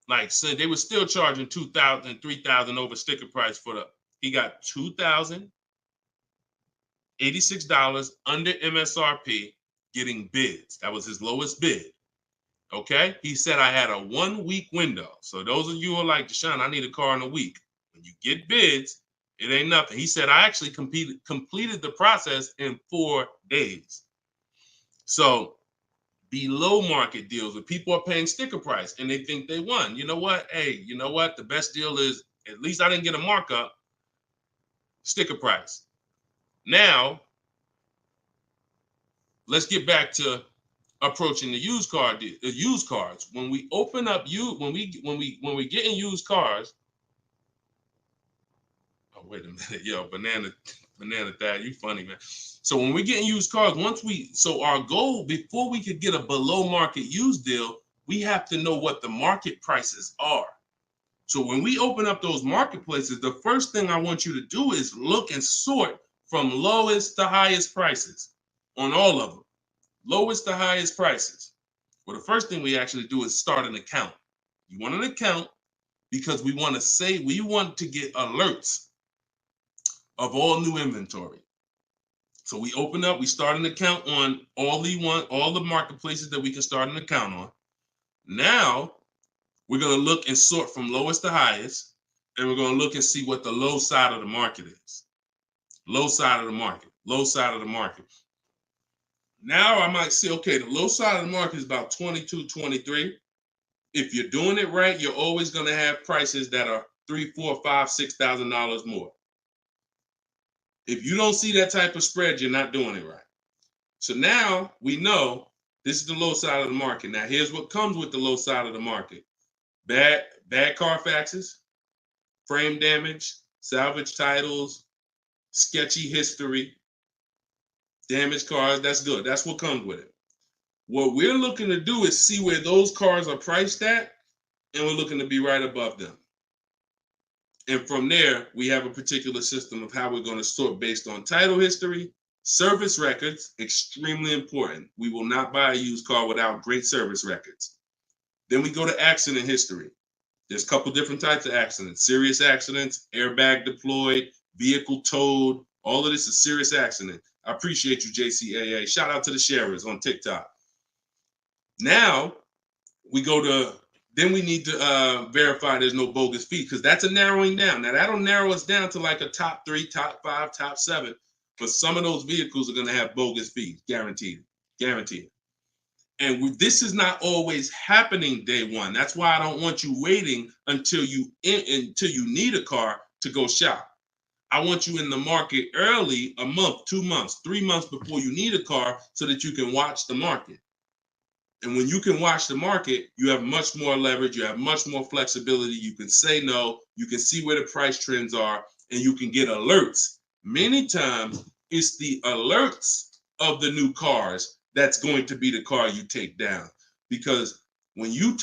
Like, so they were still charging $2,000, $3,000 over sticker price for the, he got $2,086 under MSRP getting bids. That was his lowest bid. Okay? He said I had a 1-week window. So those of you who are like, Deshone, I need a car in a week. When you get bids, it ain't nothing. He said I actually completed the process in 4 days. So below market deals where people are paying sticker price and they think they won. You know what? Hey, you know what? The best deal is, at least I didn't get a markup, sticker price. Now, let's get back to approaching the used cars. When we open up when we get in used cars. Oh, wait a minute, yo, banana Thad, you funny, man. So when we get in used cars, so our goal before we could get a below market used deal, we have to know what the market prices are. So when we open up those marketplaces, the first thing I want you to do is look and sort from lowest to highest prices on all of them. Lowest to highest prices. Well, the first thing we actually do is start an account. You want an account because we want to get alerts of all new inventory. So we start an account on all the marketplaces that we can start an account on. Now we're going to look and sort from lowest to highest, and we're going to look and see what the low side of the market is. Low side of the market, low side of the market. Now I might say, okay, the low side of the market is about 22, 23. if you're doing it right, you're always going to have prices that are $3,000, $4,000, $5,000, $6,000 more. If you don't see that type of spread, you're not doing it right. So now we know this is the low side of the market. Now here's what comes with the low side of the market: bad Carfaxes, frame damage, salvage titles, sketchy history, damaged cars. That's good. That's what comes with it. What we're looking to do is see where those cars are priced at, and we're looking to be right above them. And from there, we have a particular system of how we're going to sort based on title history, service records, extremely important. We will not buy a used car without great service records. Then we go to accident history. There's a couple different types of accidents: serious accidents, airbag deployed, vehicle towed. All of this is serious accident. I appreciate you, JCAA. Shout out to the sharers on TikTok. Now we go to, then we need to verify there's no bogus fees, because that's a narrowing down. Now that'll narrow us down to like a top 3, top 5, top 7. But some of those vehicles are going to have bogus fees, guaranteed. And this is not always happening day one. That's why I don't want you waiting until you need a car to go shop. I want you in the market early, a month, 2 months, 3 months before you need a car, so that you can watch the market. And when you can watch the market, you have much more leverage. You have much more flexibility. You can say no. You can see where the price trends are, and you can get alerts. Many times, it's the alerts of the new cars that's going to be the car you take down. Because once you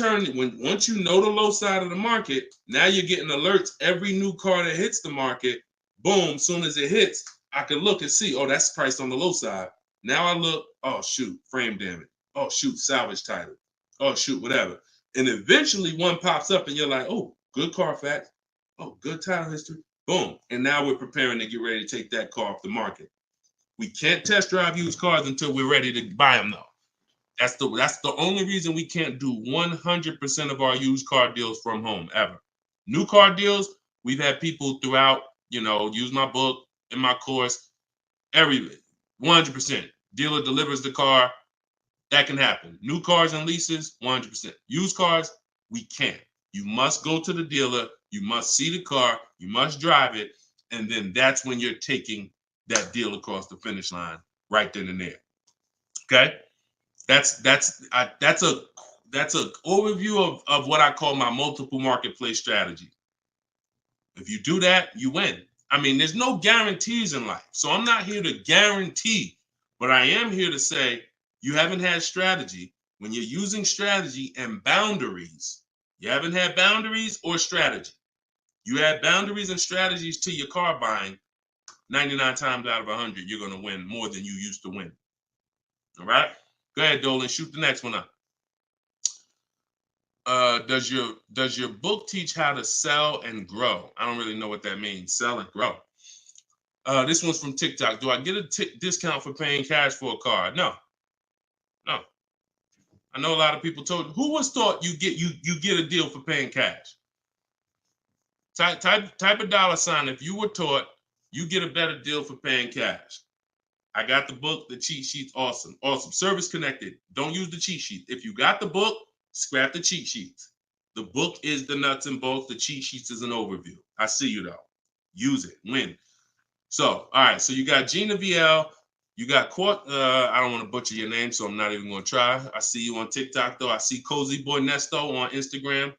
know the low side of the market, now you're getting alerts. Every new car that hits the market, boom, soon as it hits, I can look and see, oh, that's priced on the low side. Now I look, oh, shoot, frame damage. Oh, shoot, salvage title. Oh, shoot, whatever. And eventually one pops up and you're like, oh, good Carfax. Oh, good title history. Boom. And now we're preparing to get ready to take that car off the market. We can't test drive used cars until we're ready to buy them, though. That's the only reason we can't do 100% of our used car deals from home, ever. New car deals, we've had people throughout, use my book, in my course, 100%. Dealer delivers the car. That can happen. New cars and leases, 100%. Used cars, we can't. You must go to the dealer. You must see the car. You must drive it. And then that's when you're taking that deal across the finish line right then and there. Okay? That's a overview of what I call my multiple marketplace strategy. If you do that, you win. I mean, there's no guarantees in life. So I'm not here to guarantee, but I am here to say, you haven't had strategy. When you're using strategy and boundaries, you haven't had boundaries or strategy. You add boundaries and strategies to your car buying, 99 times out of 100, you're going to win more than you used to win. All right? Go ahead, Dolan. Shoot the next one up. Does your book teach how to sell and grow? I don't really know what that means. Sell and grow. This one's from TikTok. Do I get a discount for paying cash for a car? No. I know a lot of people told. Who was taught you get a deal for paying cash? Type a dollar sign if you were taught you get a better deal for paying cash. I got the book, the cheat sheets, awesome. Service connected. Don't use the cheat sheet. If you got the book, scrap the cheat sheets. The book is the nuts and bolts. The cheat sheets is an overview. I see you though. Use it. Win. So, all right. So you got Gina VL. You got Court. I don't want to butcher your name, so I'm not even going to try. I see you on TikTok though. I see Cozy Boy Nesto on Instagram.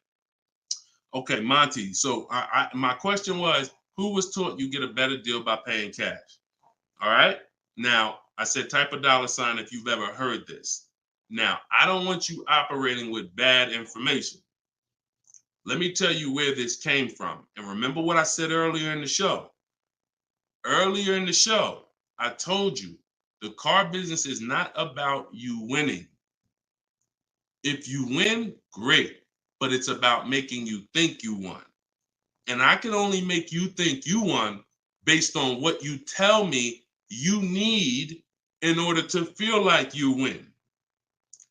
Okay, Monty. So my question was, who was taught you get a better deal by paying cash? All right. Now, I said type a dollar sign if you've ever heard this. Now, I don't want you operating with bad information. Let me tell you where this came from. And remember what I said earlier in the show. Earlier in the show, I told you the car business is not about you winning. If you win, great. But it's about making you think you won. And I can only make you think you won based on what you tell me you need in order to feel like you win.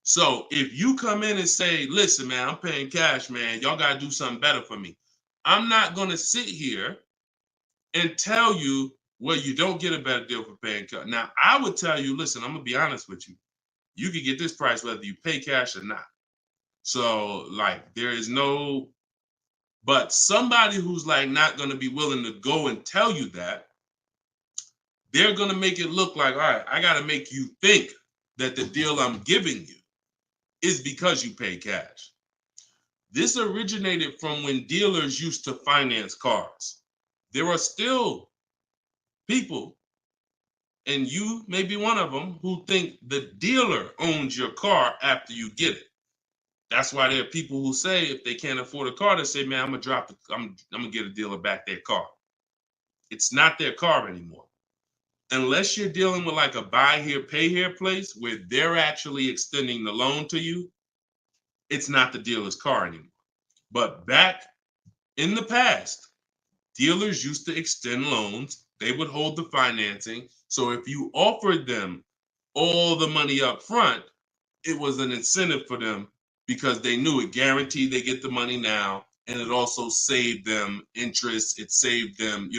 So if you come in and say, listen, man, I'm paying cash, man, y'all got to do something better for me. I'm not going to sit here and tell you, well, you don't get a better deal for paying cash. Now, I would tell you, listen, I'm going to be honest with you. You can get this price whether you pay cash or not. So like there is no, but somebody who's like not going to be willing to go and tell you that, they're going to make it look like, all right, I got to make you think that the deal I'm giving you is because you pay cash. This originated from when dealers used to finance cars. There are still people, and you may be one of them, who think the dealer owns your car after you get it. That's why there are people who say if they can't afford a car, they say, man, I'm gonna get a dealer back their car. It's not their car anymore. Unless you're dealing with like a buy here, pay here place where they're actually extending the loan to you, it's not the dealer's car anymore. But back in the past, dealers used to extend loans. They would hold the financing. So if you offered them all the money up front, it was an incentive for them because they knew it guaranteed they get the money now. And it also saved them interest. It saved them,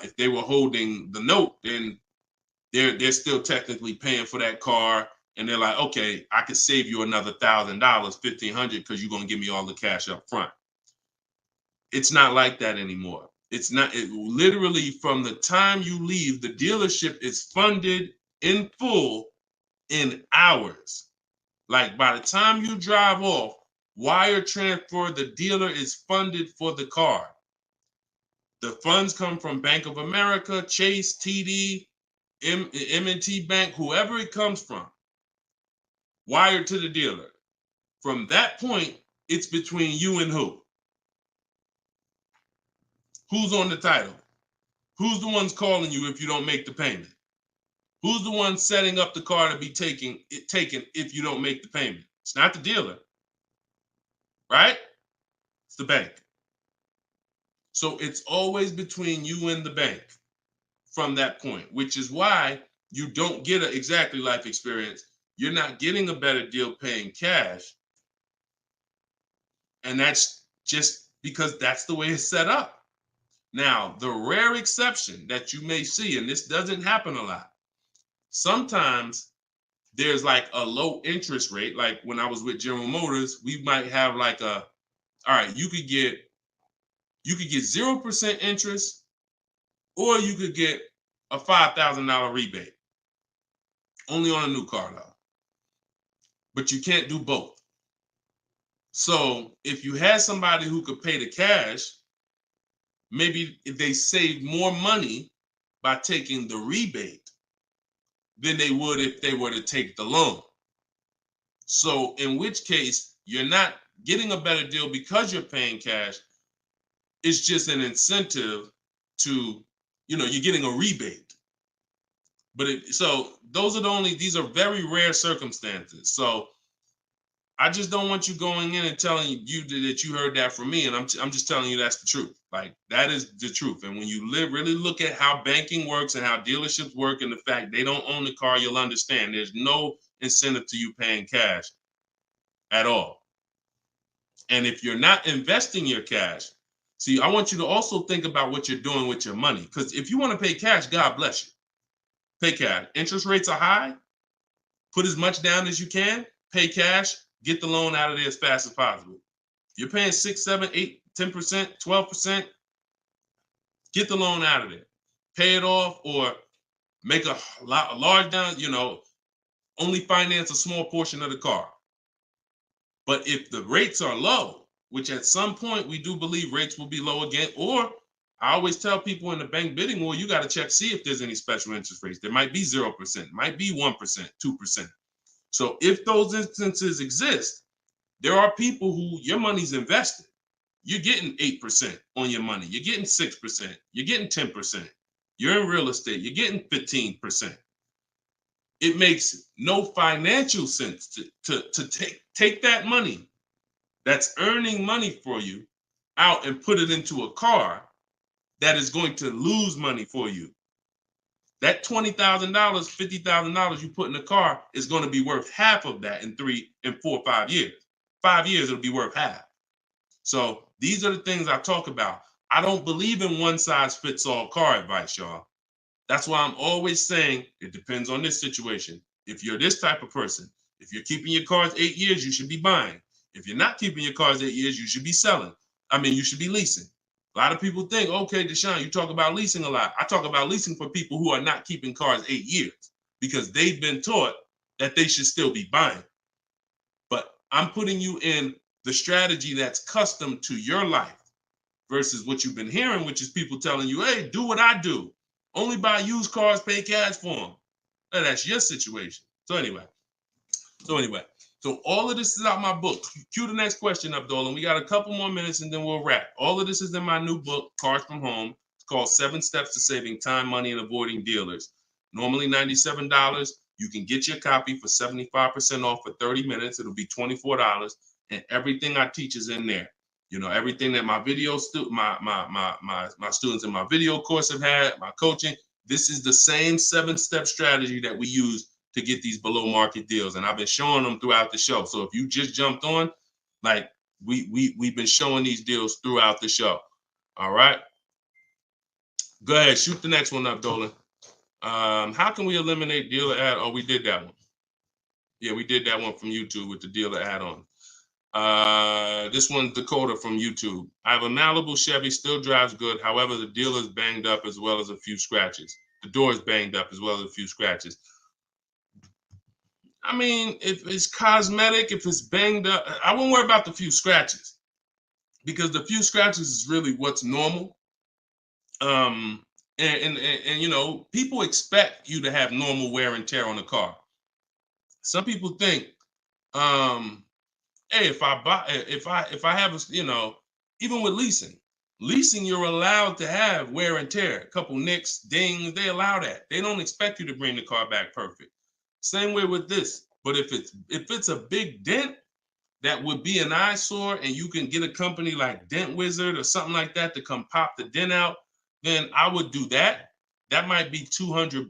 if they were holding the note, then they're still technically paying for that car. And they're like, okay, I could save you another $1,000, $1,500, because you're going to give me all the cash up front. It's not like that anymore. It's not. Literally from the time you leave, the dealership is funded in full in hours. Like by the time you drive off, wire transfer, the dealer is funded for the car. The funds come from Bank of America, Chase, TD, M&T Bank, whoever it comes from, wired to the dealer. From that point, it's between you and who? Who's on the title? Who's the ones calling you if you don't make the payment? Who's the one setting up the car to be taken if you don't make the payment? It's not the dealer, right? It's the bank. So it's always between you and the bank from that point, which is why you don't get an exactly life experience. You're not getting a better deal paying cash. And that's just because that's the way it's set up. Now, the rare exception that you may see, and this doesn't happen a lot, sometimes there's like a low interest rate. Like when I was with General Motors, we might have like all right, you could get 0% interest, or you could get a $5,000 rebate. Only on a new car though. But you can't do both. So if you had somebody who could pay the cash, maybe they save more money by taking the rebate than they would if they were to take the loan. So in which case, you're not getting a better deal because you're paying cash. It's just an incentive to, you're getting a rebate. But so these are very rare circumstances. So I just don't want you going in and telling you that you heard that from me. And I'm just telling you that's the truth. Like that is the truth. And when you really look at how banking works and how dealerships work and the fact they don't own the car, you'll understand there's no incentive to you paying cash at all. And if you're not investing your cash, see, I want you to also think about what you're doing with your money. Because if you want to pay cash, God bless you. Pay cash. Interest rates are high. Put as much down as you can. Pay cash. Get the loan out of there as fast as possible. You're paying 6, 7, 8, 10%, 12%. Get the loan out of there. Pay it off or make a large down, only finance a small portion of the car. But if the rates are low, which at some point we do believe rates will be low again, or I always tell people in the bank bidding war, you got to check, see if there's any special interest rates. There might be 0%, might be 1%, 2%. So if those instances exist, there are people who your money's invested. You're getting 8% on your money. You're getting 6%. You're getting 10%. You're in real estate. You're getting 15%. It makes no financial sense to take that money that's earning money for you out and put it into a car that is going to lose money for you. That $20,000, $50,000 you put in the car is going to be worth half of that in 3 and 4, 5 years. 5 years, it'll be worth half. So these are the things I talk about. I don't believe in one size fits all car advice, y'all. That's why I'm always saying it depends on this situation. If you're this type of person, if you're keeping your cars 8 years, you should be buying. If you're not keeping your cars 8 years, you should be selling. I mean, you should be leasing. A lot of people think, okay, Deshone, you talk about leasing a lot. I talk about leasing for people who are not keeping cars 8 years because they've been taught that they should still be buying. But I'm putting you in the strategy that's custom to your life versus what you've been hearing, which is people telling you, hey, do what I do. Only buy used cars, pay cash for them. And that's your situation. So anyway, so all of this is out my book. Cue the next question up, Dolan. We got a couple more minutes and then we'll wrap. All of this is in my new book, Cars from Home. It's called 7 Steps to Saving Time, Money, and Avoiding Dealers. Normally $97. You can get your copy for 75% off for 30 minutes. It'll be $24. And everything I teach is in there. You know, everything that my my students in my video course have had, my coaching. This is the same 7-step strategy that we use to get these below market deals. And I've been showing them throughout the show. So if you just jumped on, like we've been showing these deals throughout the show. All right. Go ahead, shoot the next one up, Dolan. How can we eliminate dealer add? Oh, we did that one. Yeah, we did that one from YouTube with the dealer add-on. This one's Dakota from YouTube. I have a Malibu Chevy, still drives good. However, the dealer's banged up as well as a few scratches. The door is banged up as well as a few scratches. I mean, if it's cosmetic, if it's banged up, I wouldn't worry about the few scratches because the few scratches is really what's normal. And you know, people expect you to have normal wear and tear on a car. Some people think, hey, if I have a, you know, even with leasing, you're allowed to have wear and tear, a couple nicks, dings, they allow that. They don't expect you to bring the car back perfect. Same way with this. But if it's a big dent, that would be an eyesore, and you can get a company like Dent Wizard or something like that to come pop the dent out, then I would do that. That might be $200,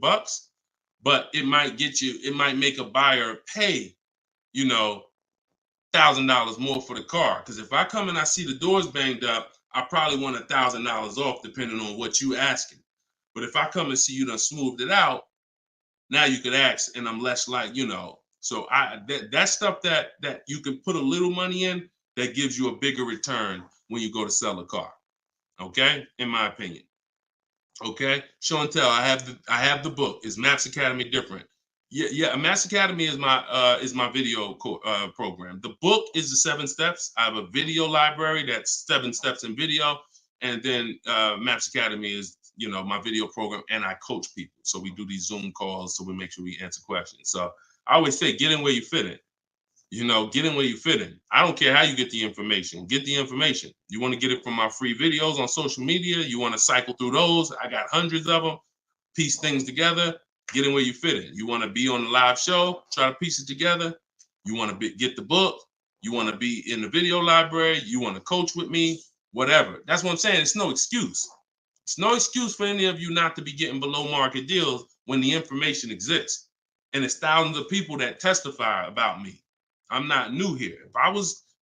but it might make a buyer pay, you know, $1,000 more for the car. Because if I come and I see the doors banged up, I probably want $1,000 off, depending on what you asking. But if I come and see you done smoothed it out, now you could ask, and I'm less like, you know. So that stuff that you can put a little money in, that gives you a bigger return when you go to sell a car. Okay, in my opinion. Okay, show and tell. I have the book. Is Maps Academy different? Yeah. Maps Academy is my video program. The book is the 7 steps. I have a video library that's 7 steps in video, and then Maps Academy is, you know, my video program, and I coach people. So we do these Zoom calls, so we make sure we answer questions. So I always say, get in where you fit in. You know, get in where you fit in. I don't care how you get the information. Get the information. You want to get it from my free videos on social media. You want to cycle through those. I got hundreds of them. Piece things together. Get in where you fit in. You want to be on the live show. Try to piece it together. You want to get the book. You want to be in the video library. You want to coach with me. Whatever. That's what I'm saying. It's no excuse. It's no excuse for any of you not to be getting below market deals when the information exists. And it's thousands of people that testify about me. I'm not new here.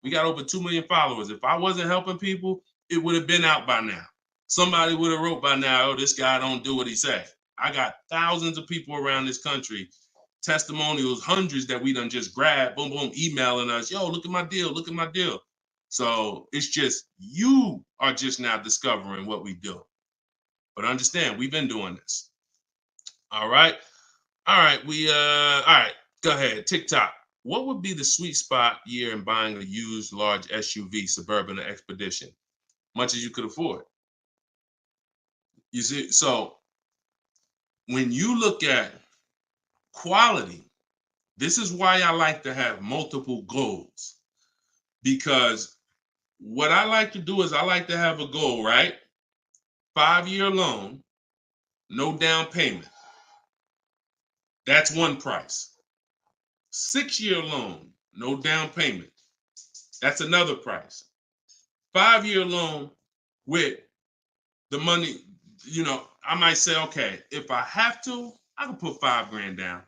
We got over 2 million followers. If I wasn't helping people, it would have been out by now. Somebody would have wrote by now, oh, this guy don't do what he said. I got thousands of people around this country, testimonials, hundreds that we done just grabbed, boom, boom, emailing us, yo, look at my deal, look at my deal. So it's just, you are just now discovering what we do. But understand, we've been doing this. All right. All right. All right. Go ahead. TikTok. What would be the sweet spot year in buying a used large SUV, Suburban, or Expedition? Much as you could afford. You see, so when you look at quality, this is why I like to have multiple goals. Because what I like to do is I like to have a goal, right? 5-year loan, no down payment. That's one price. 6-year loan, no down payment. That's another price. 5-year loan with the money, you know, I might say, okay, if I have to, I can put $5,000 down.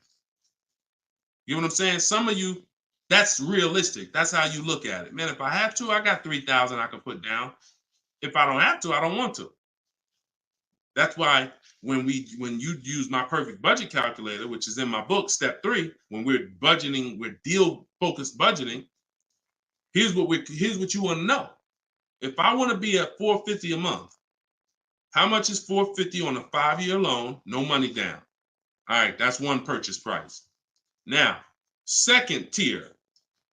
You know what I'm saying? Some of you, that's realistic. That's how you look at it. Man, if I have to, I got $3,000 I can put down. If I don't have to, I don't want to. That's why when you use my perfect budget calculator, which is in my book, step 3, when we're budgeting, we're deal focused budgeting, Here's what you want to know. If I want to be at $450 a month, how much is $450 on a 5-year loan? No money down. All right, that's one purchase price. Now, second tier,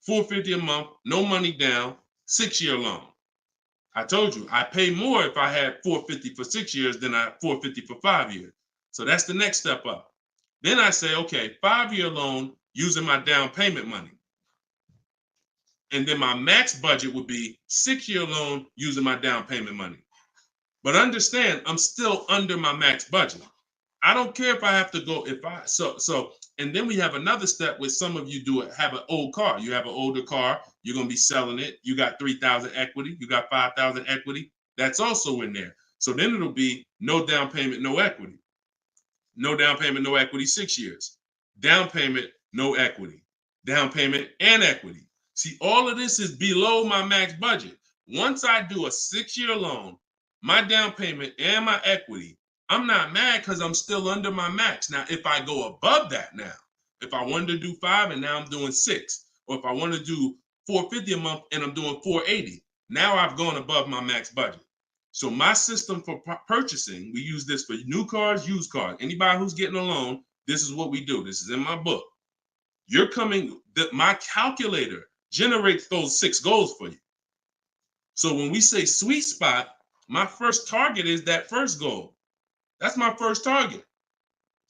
$450 a month, no money down, 6-year loan. I told you I pay more if I had $450 for 6 years than I $450 for 5 years. So that's the next step up. Then I say, okay, 5-year loan using my down payment money. And then my max budget would be 6-year loan using my down payment money. But understand, I'm still under my max budget. I don't care if I have to go, and then we have another step where some of you have an old car. You have an older car, you're going to be selling it. You got 3,000 equity, you got 5,000 equity. That's also in there. So then it'll be no down payment, no equity. No down payment, no equity, 6 years. Down payment, no equity. Down payment and equity. See, all of this is below my max budget. Once I do a 6-year loan, my down payment and my equity, I'm not mad because I'm still under my max. Now, if I go above that now, if I wanted to do 5 and now I'm doing 6, or if I want to do $450 a month and I'm doing $480, now I've gone above my max budget. So my system for purchasing, we use this for new cars, used cars. Anybody who's getting a loan, this is what we do. This is in my book. My calculator generates those 6 goals for you. So when we say sweet spot, my first target is that first goal. That's my first target.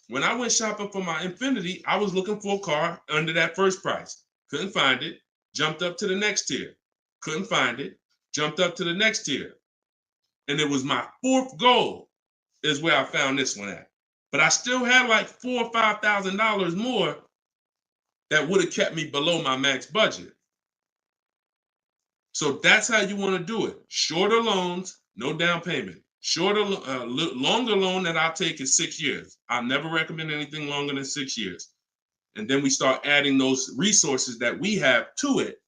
When I went shopping for my Infiniti, I was looking for a car under that first price. Couldn't find it. Jumped up to the next tier. Couldn't find it. Jumped up to the next tier. And it was my 4th goal is where I found this one at. But I still had like $4,000 or $5,000 more that would have kept me below my max budget. So that's how you want to do it. Shorter loans, no down payment. Longer loan that I'll take is 6 years. I'll never recommend anything longer than 6 years. And then we start adding those resources that we have to it.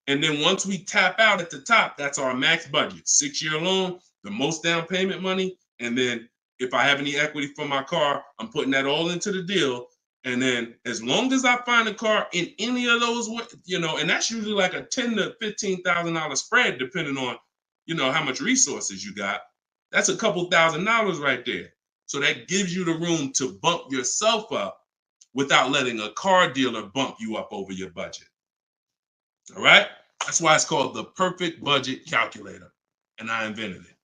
And then once we tap out at the top, that's our max budget. 6-year loan, the most down payment money. And then if I have any equity for my car, I'm putting that all into the deal. And then as long as I find a car in any of those, and that's usually like a $10,000 to $15,000 spread, depending on, how much resources you got. That's a couple $1,000s right there. So that gives you the room to bump yourself up without letting a car dealer bump you up over your budget. All right? That's why it's called the perfect budget calculator. And I invented it.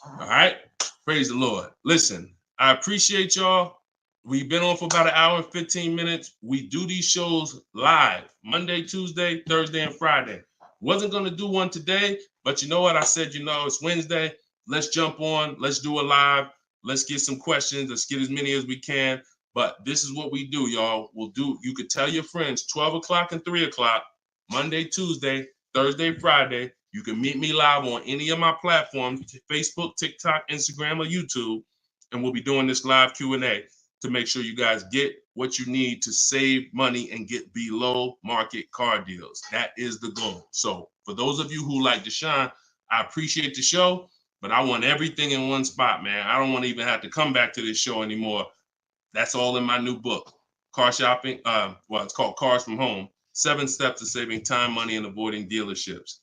All right? Praise the Lord. Listen, I appreciate y'all. We've been on for about an hour and 15 minutes. We do these shows live Monday, Tuesday, Thursday, and Friday. Wasn't going to do one today, but you know what? I said, it's Wednesday. Let's jump on. Let's do a live. Let's get some questions. Let's get as many as we can. But this is what we do, y'all. You could tell your friends 12 o'clock and 3 o'clock, Monday, Tuesday, Thursday, Friday. You can meet me live on any of my platforms, Facebook, TikTok, Instagram, or YouTube. And we'll be doing this live Q&A to make sure you guys get what you need to save money and get below market car deals. That is the goal. So for those of you who like Deshone, I appreciate the show, but I want everything in one spot, man. I don't want to even have to come back to this show anymore. That's all in my new book, Car Shopping. It's called Cars from Home, 7 Steps to Saving Time, Money, and Avoiding Dealerships.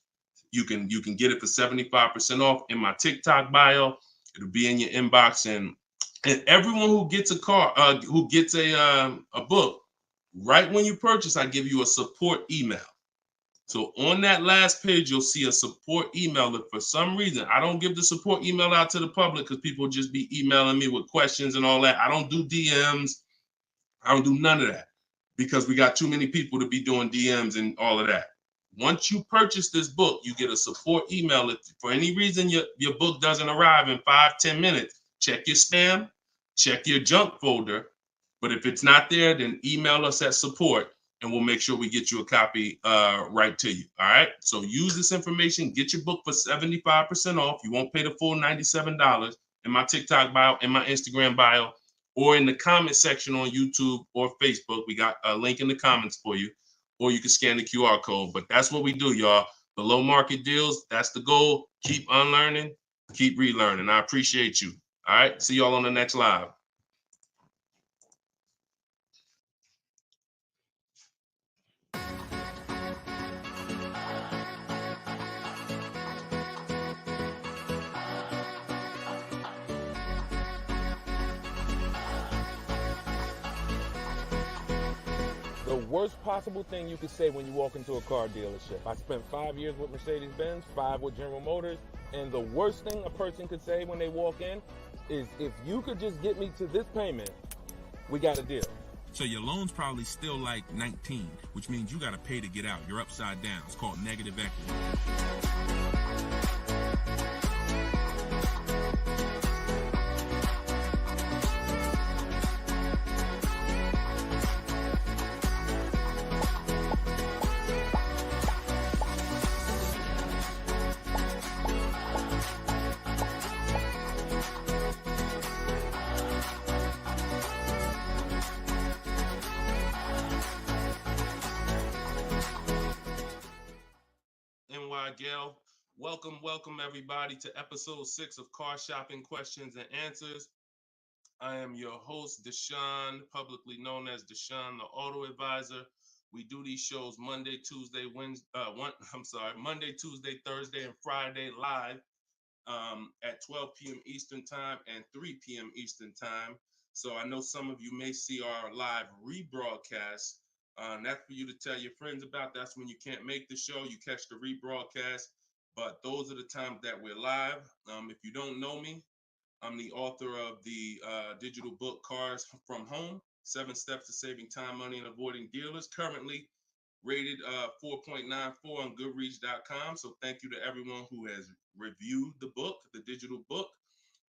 You can get it for 75% off in my TikTok bio. It'll be in your inbox, and everyone who gets a car, who gets a book, right when you purchase, I give you a support email. So on that last page, you'll see a support email. If for some reason I don't give the support email out to the public because people just be emailing me with questions and all that. I don't do DMs. I don't do none of that because we got too many people to be doing DMs and all of that. Once you purchase this book, you get a support email. If for any reason your book doesn't arrive in 5-10 minutes, check your spam, check your junk folder. But if it's not there, then email us at support and we'll make sure we get you a copy right to you. All right. So use this information, get your book for 75% off. You won't pay the full $97 in my TikTok bio, in my Instagram bio, or in the comment section on YouTube or Facebook. We got a link in the comments for you, or you can scan the QR code. But that's what we do, y'all. Below market deals. That's the goal. Keep unlearning, keep relearning. I appreciate you. All right. See y'all on the next live. The worst possible thing you could say when you walk into a car dealership. I spent 5 years with Mercedes-Benz, 5 with General Motors, and the worst thing a person could say when they walk in is, if you could just get me to this payment, we got a deal. So your loan's probably still like 19, which means you got to pay to get out. You're upside down. It's called negative equity. NY Gail, welcome everybody to episode 6 of Car Shopping Questions and Answers. I am your host, Deshone, publicly known as Deshone the Auto Advisor. We do these shows Monday, Tuesday, Thursday, and Friday live at 12 p.m. Eastern Time and 3 p.m. Eastern Time. So I know some of you may see our live rebroadcast. That's for you to tell your friends about. That's when you can't make the show. You catch the rebroadcast. But those are the times that we're live. If you don't know me, I'm the author of the digital book Cars from Home, 7 Steps to Saving Time, Money, and Avoiding Dealers, currently rated 4.94 on Goodreads.com. So thank you to everyone who has reviewed the book, the digital book.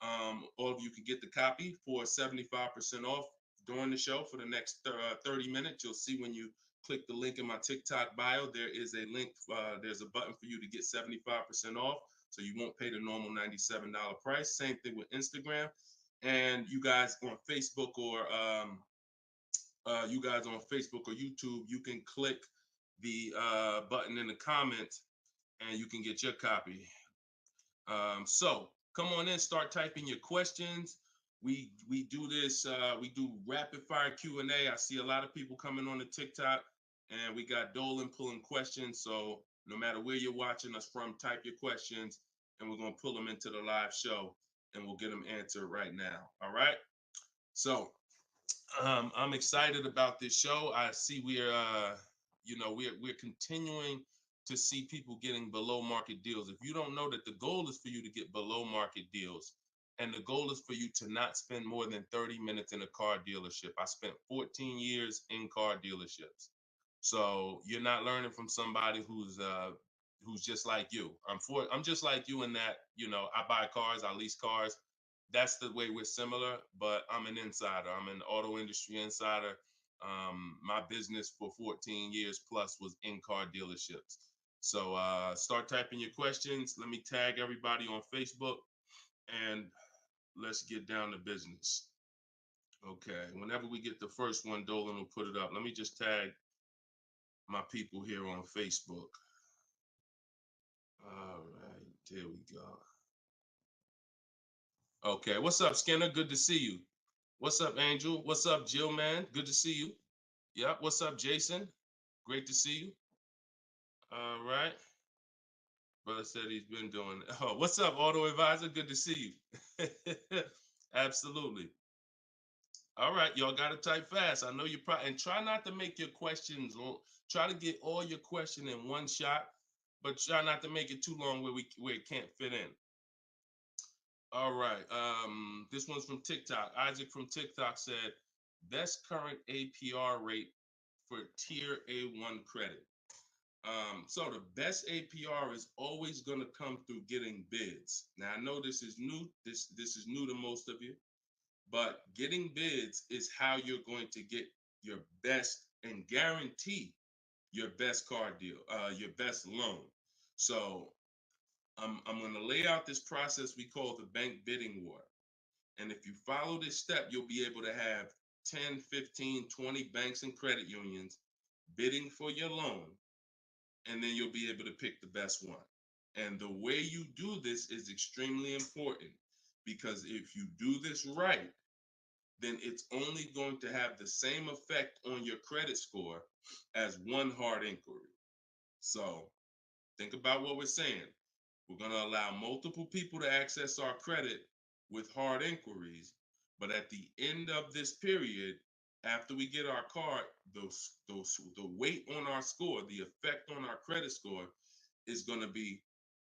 All of you can get the copy for 75% off during the show for the next 30 minutes. You'll see when you click the link in my TikTok bio, there is a link, there's a button for you to get 75% off. So you won't pay the normal $97 price. Same thing with Instagram. And you guys on Facebook or YouTube, you can click the button in the comments and you can get your copy. So come on in, start typing your questions. We do this, we do rapid fire Q&A. I see a lot of people coming on the TikTok, and we got Dolan pulling questions. So no matter where you're watching us from, type your questions and we're going to pull them into the live show and we'll get them answered right now. All right. So I'm excited about this show. I see we're continuing to see people getting below market deals. If you don't know that the goal is for you to get below market deals, and the goal is for you to not spend more than 30 minutes in a car dealership. I spent 14 years in car dealerships. So you're not learning from somebody who's just like you. I'm just like you in that, I buy cars, I lease cars. That's the way we're similar, but I'm an insider. I'm an auto industry insider. My business for 14 years plus was in car dealerships. So start typing your questions. Let me tag everybody on Facebook and let's get down to business. Okay, whenever we get the first one, Dolan will put it up. Let me just tag my people here on Facebook. All right, there we go. Okay, what's up, Skinner? Good to see you. What's up, Angel? What's up, Jill, man? Good to see you. Yep, what's up, Jason? Great to see you. All right. Brother said he's been doing. Oh, what's up, Auto Advisor? Good to see you. Absolutely. All right, y'all got to type fast. I know you probably, and try not to make your questions long. Try to get all your question in one shot, but try not to make it too long where it can't fit in. All right. This one's from TikTok. Isaac from TikTok said, best current APR rate for tier A1 credit. So the best APR is always going to come through getting bids. Now I know this is new. This is new to most of you. But getting bids is how you're going to get your best and guarantee your best car deal, your best loan. So I'm going to lay out this process we call the bank bidding war. And if you follow this step, you'll be able to have 10, 15, 20 banks and credit unions bidding for your loan. And then you'll be able to pick the best one. And the way you do this is extremely important, because if you do this right, then it's only going to have the same effect on your credit score as one hard inquiry. So think about what we're saying. We're going to allow multiple people to access our credit with hard inquiries, but at the end of this period, after we get our car, the weight on our score, the effect on our credit score is going to be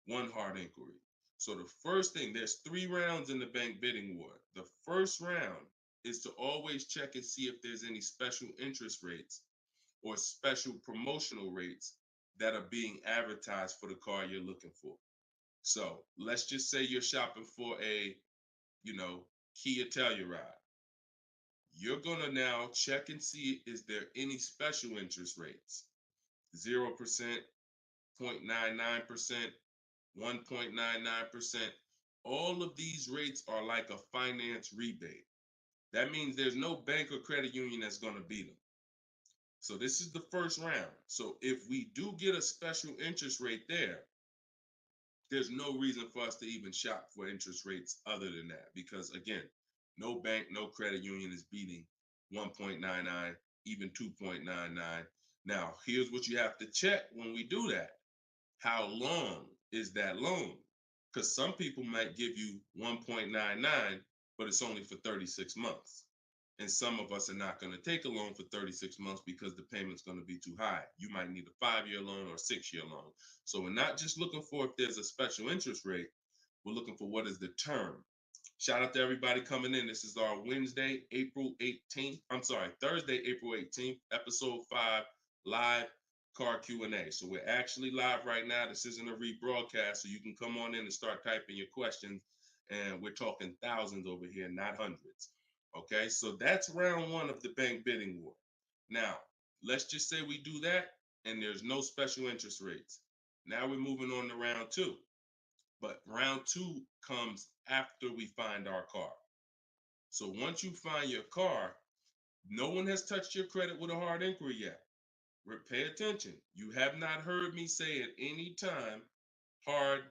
one hard inquiry. So the first thing, there's 3 rounds in the bank bidding war. The first round is to always check and see if there's any special interest rates or special promotional rates that are being advertised for the car you're looking for. So let's just say you're shopping for a, Kia Telluride. You're gonna now check and see, is there any special interest rates? 0%, 0.99%, 1.99%. All of these rates are like a finance rebate. That means there's no bank or credit union that's gonna beat them. So this is the first round. So if we do get a special interest rate there's no reason for us to even shop for interest rates other than that, because again, no bank, no credit union is beating 1.99, even 2.99. Now, here's what you have to check when we do that. How long is that loan? Because some people might give you 1.99, but it's only for 36 months. And some of us are not going to take a loan for 36 months because the payment's going to be too high. You might need a 5-year loan or a 6-year loan. So we're not just looking for if there's a special interest rate, we're looking for what is the term. Shout out to everybody coming in. This is our Thursday, April 18th, episode 5, live car Q&A. So we're actually live right now. This isn't a rebroadcast, so you can come on in and start typing your questions. And we're talking thousands over here, not hundreds. Okay, so that's round 1 of the bank bidding war. Now, let's just say we do that and there's no special interest rates. Now we're moving on to round 2. But round 2 comes after we find our car. So once you find your car, no one has touched your credit with a hard inquiry yet. Pay attention. You have not heard me say at any time hard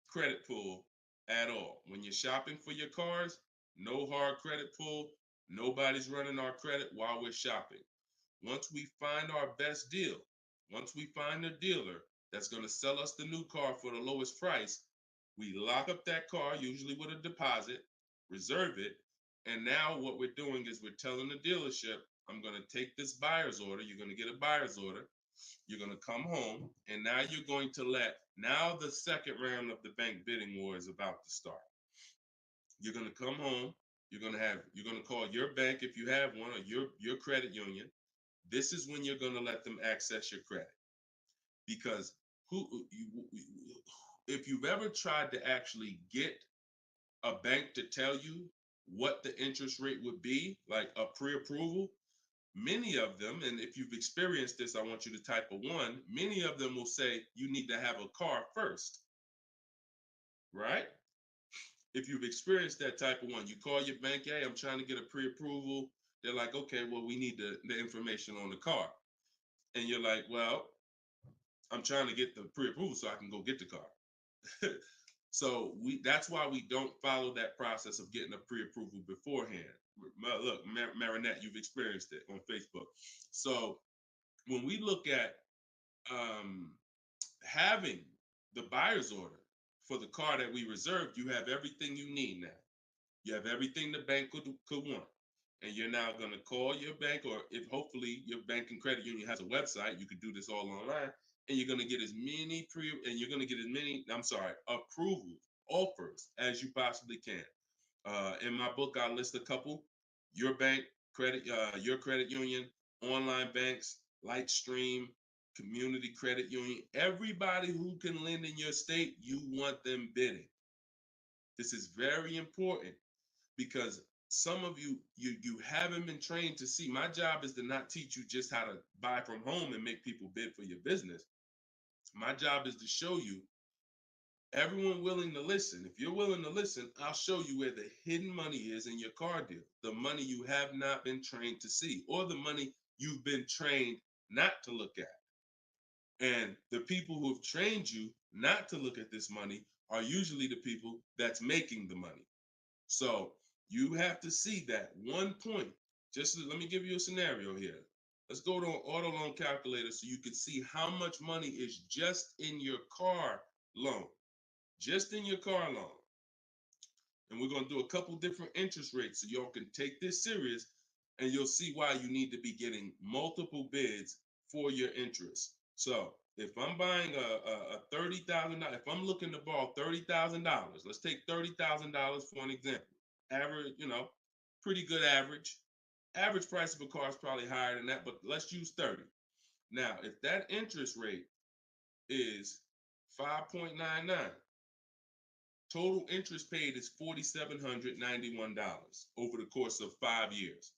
credit pull at all. When you're shopping for your cars, no hard credit pull. Nobody's running our credit while we're shopping. Once we find our best deal, once we find a dealer that's going to sell us the new car for the lowest price, we lock up that car, usually with a deposit, reserve it. And now what we're doing is we're telling the dealership, I'm going to take this buyer's order. You're going to get a buyer's order. You're going to come home, and now you're going to now the second round of the bank bidding war is about to start. You're going to come home. You're going to call your bank if you have one, or your credit union. This is when you're going to let them access your credit. Because if you've ever tried to actually get a bank to tell you what the interest rate would be, like a pre-approval, many of them, and if you've experienced this, I want you to type a 1, many of them will say you need to have a car first, right? If you've experienced that type of 1, you call your bank, hey, I'm trying to get a pre-approval. They're like, okay, well, we need the information on the car. And you're like, well, I'm trying to get the pre-approval so I can go get the car. So that's why we don't follow that process of getting a pre-approval beforehand. Look, Marinette, you've experienced it on Facebook. So when we look at having the buyer's order for the car that we reserved, you have everything you need now. You have everything the bank could want. And you're now going to call your bank, or if hopefully your bank and credit union has a website, you could do this all online. And you're going to get as many approvals, offers as you possibly can. In my book, I list a couple: your bank, your credit union, online banks, Lightstream, community credit union. Everybody who can lend in your state, you want them bidding. This is very important because some of you haven't been trained to see. My job is to not teach you just how to buy from home and make people bid for your business. My job is to show you everyone willing to listen. If you're willing to listen, I'll show you where the hidden money is in your car deal. The money you have not been trained to see, or the money you've been trained not to look at. And the people who have trained you not to look at this money are usually the people that's making the money. So you have to see that one point. Let me give you a scenario here. Let's go to an auto loan calculator so you can see how much money is just in your car loan. Just in your car loan. And we're going to do a couple different interest rates so y'all can take this serious and you'll see why you need to be getting multiple bids for your interest. So if I'm buying a $30,000, if I'm looking to borrow $30,000, let's take $30,000 for an example. Average, pretty good average. Average price of a car is probably higher than that, but let's use 30. Now, if that interest rate is 5.99, total interest paid is $4,791 over the course of 5 years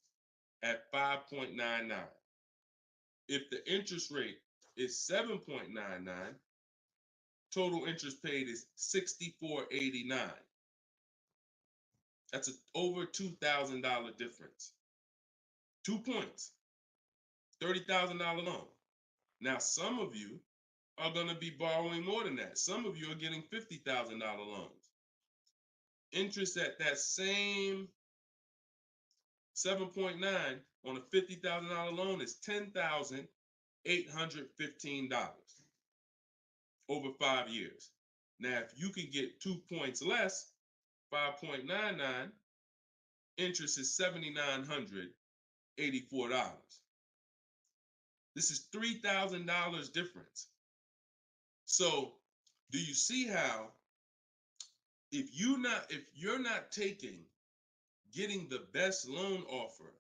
at 5.99. If the interest rate is 7.99, total interest paid is $64.89. That's over $2,000 difference. 2 points, $30,000 loan. Now, some of you are going to be borrowing more than that. Some of you are getting $50,000 loans. Interest at that same 7.9 on a $50,000 loan is $10,815 over 5 years. Now, if you can get 2 points less, 5.99, interest is $7,984. This is $3,000 difference. So, do you see how if you're not taking getting the best loan offer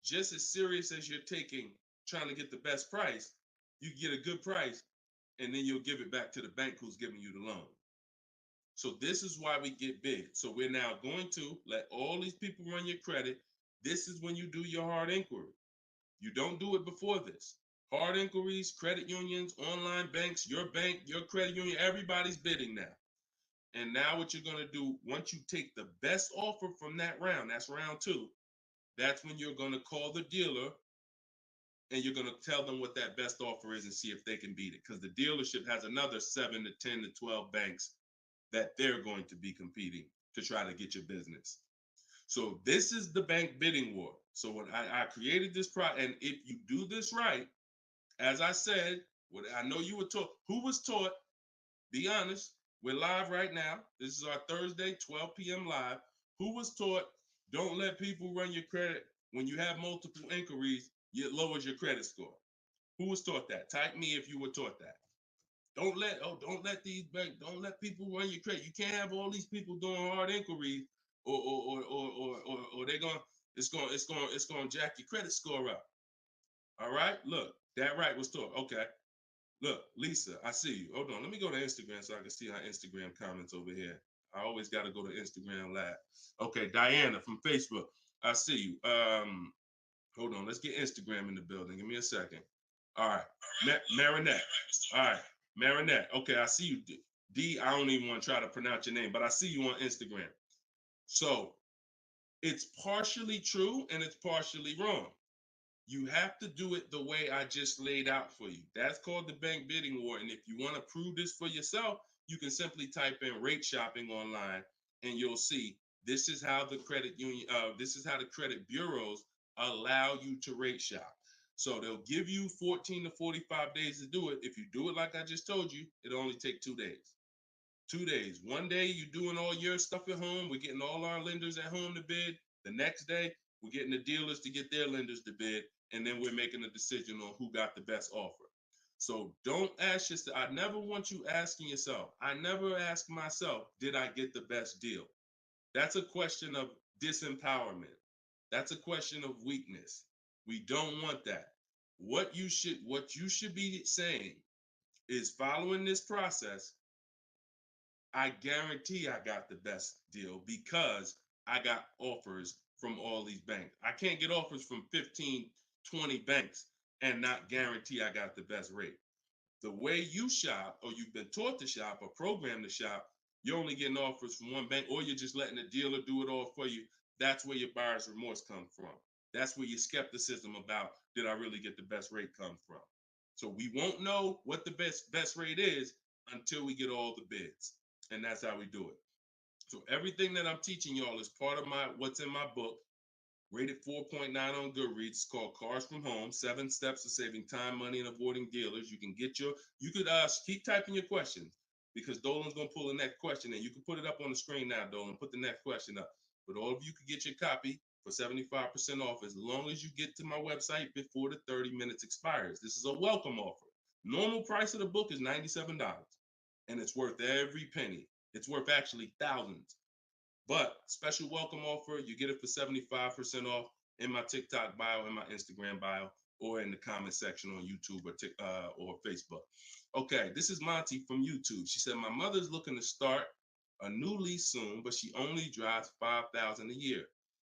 just as serious as you're taking trying to get the best price, you get a good price and then you'll give it back to the bank who's giving you the loan. So this is why we get bid. So we're now going to let all these people run your credit. This is when you do your hard inquiry. You don't do it before this. Hard inquiries, credit unions, online banks, your bank, your credit union, everybody's bidding now. And now what you're going to do, once you take the best offer from that round, that's round 2, that's when you're going to call the dealer and you're going to tell them what that best offer is and see if they can beat it. Because the dealership has another 7 to 10 to 12 banks that they're going to be competing to try to get your business. So this is the bank bidding war. So when I created this product, and if you do this right, as I said, what I know you were taught, who was taught, be honest, we're live right now. This is our Thursday, 12 p.m. live. Who was taught, don't let people run your credit. When you have multiple inquiries, it lowers your credit score. Who was taught that? Type me if you were taught that. Don't let people run your credit. You can't have all these people doing hard inquiries or it's gonna jack your credit score up. All right, look, that right was taught. Okay. Look, Lisa, I see you. Hold on. Let me go to Instagram so I can see our Instagram comments over here. I always got to go to Instagram Live. Okay, Diana from Facebook. I see you. Hold on. Let's get Instagram in the building. Give me a second. All right. Marinette. All right. Marinette. Okay, I see you. D, I don't even want to try to pronounce your name, but I see you on Instagram. So it's partially true and it's partially wrong. You have to do it the way I just laid out for you. That's called the bank bidding war. And if you want to prove this for yourself, you can simply type in rate shopping online and you'll see this is how the credit union, this is how the credit bureaus allow you to rate shop. So they'll give you 14 to 45 days to do it. If you do it like I just told you, it'll only take 2 days. 2 days. One day you're doing all your stuff at home. We're getting all our lenders at home to bid. The next day, we're getting the dealers to get their lenders to bid. And then we're making a decision on who got the best offer. So don't ask yourself. I never want you asking yourself. I never ask myself, did I get the best deal? That's a question of disempowerment. That's a question of weakness. We don't want that. What you should be saying is, following this process, I guarantee I got the best deal because I got offers from all these banks. I can't get offers from 15, 20 banks and not guarantee I got the best rate. The way you shop, or you've been taught to shop or programmed to shop, you're only getting offers from one bank, or you're just letting the dealer do it all for you. That's where your buyer's remorse comes from. That's where your skepticism about, did I really get the best rate, come from. So we won't know what the best rate is until we get all the bids. And that's how we do it. So everything that I'm teaching y'all is part of what's in my book, rated 4.9 on Goodreads. It's called Cars from Home, 7 Steps to Saving Time, Money, and Avoiding Dealers. You could keep typing your questions because Dolan's going to pull the next question in. You can put it up on the screen now, Dolan. Put the next question up. But all of you could get your copy for 75% off as long as you get to my website before the 30 minutes expires. This is a welcome offer. Normal price of the book is $97, and it's worth every penny. It's worth actually thousands. But special welcome offer, you get it for 75% off in my TikTok bio, in my Instagram bio, or in the comment section on YouTube or Facebook. Okay, this is Monty from YouTube. She said, my mother's looking to start a new lease soon, but she only drives 5,000 a year.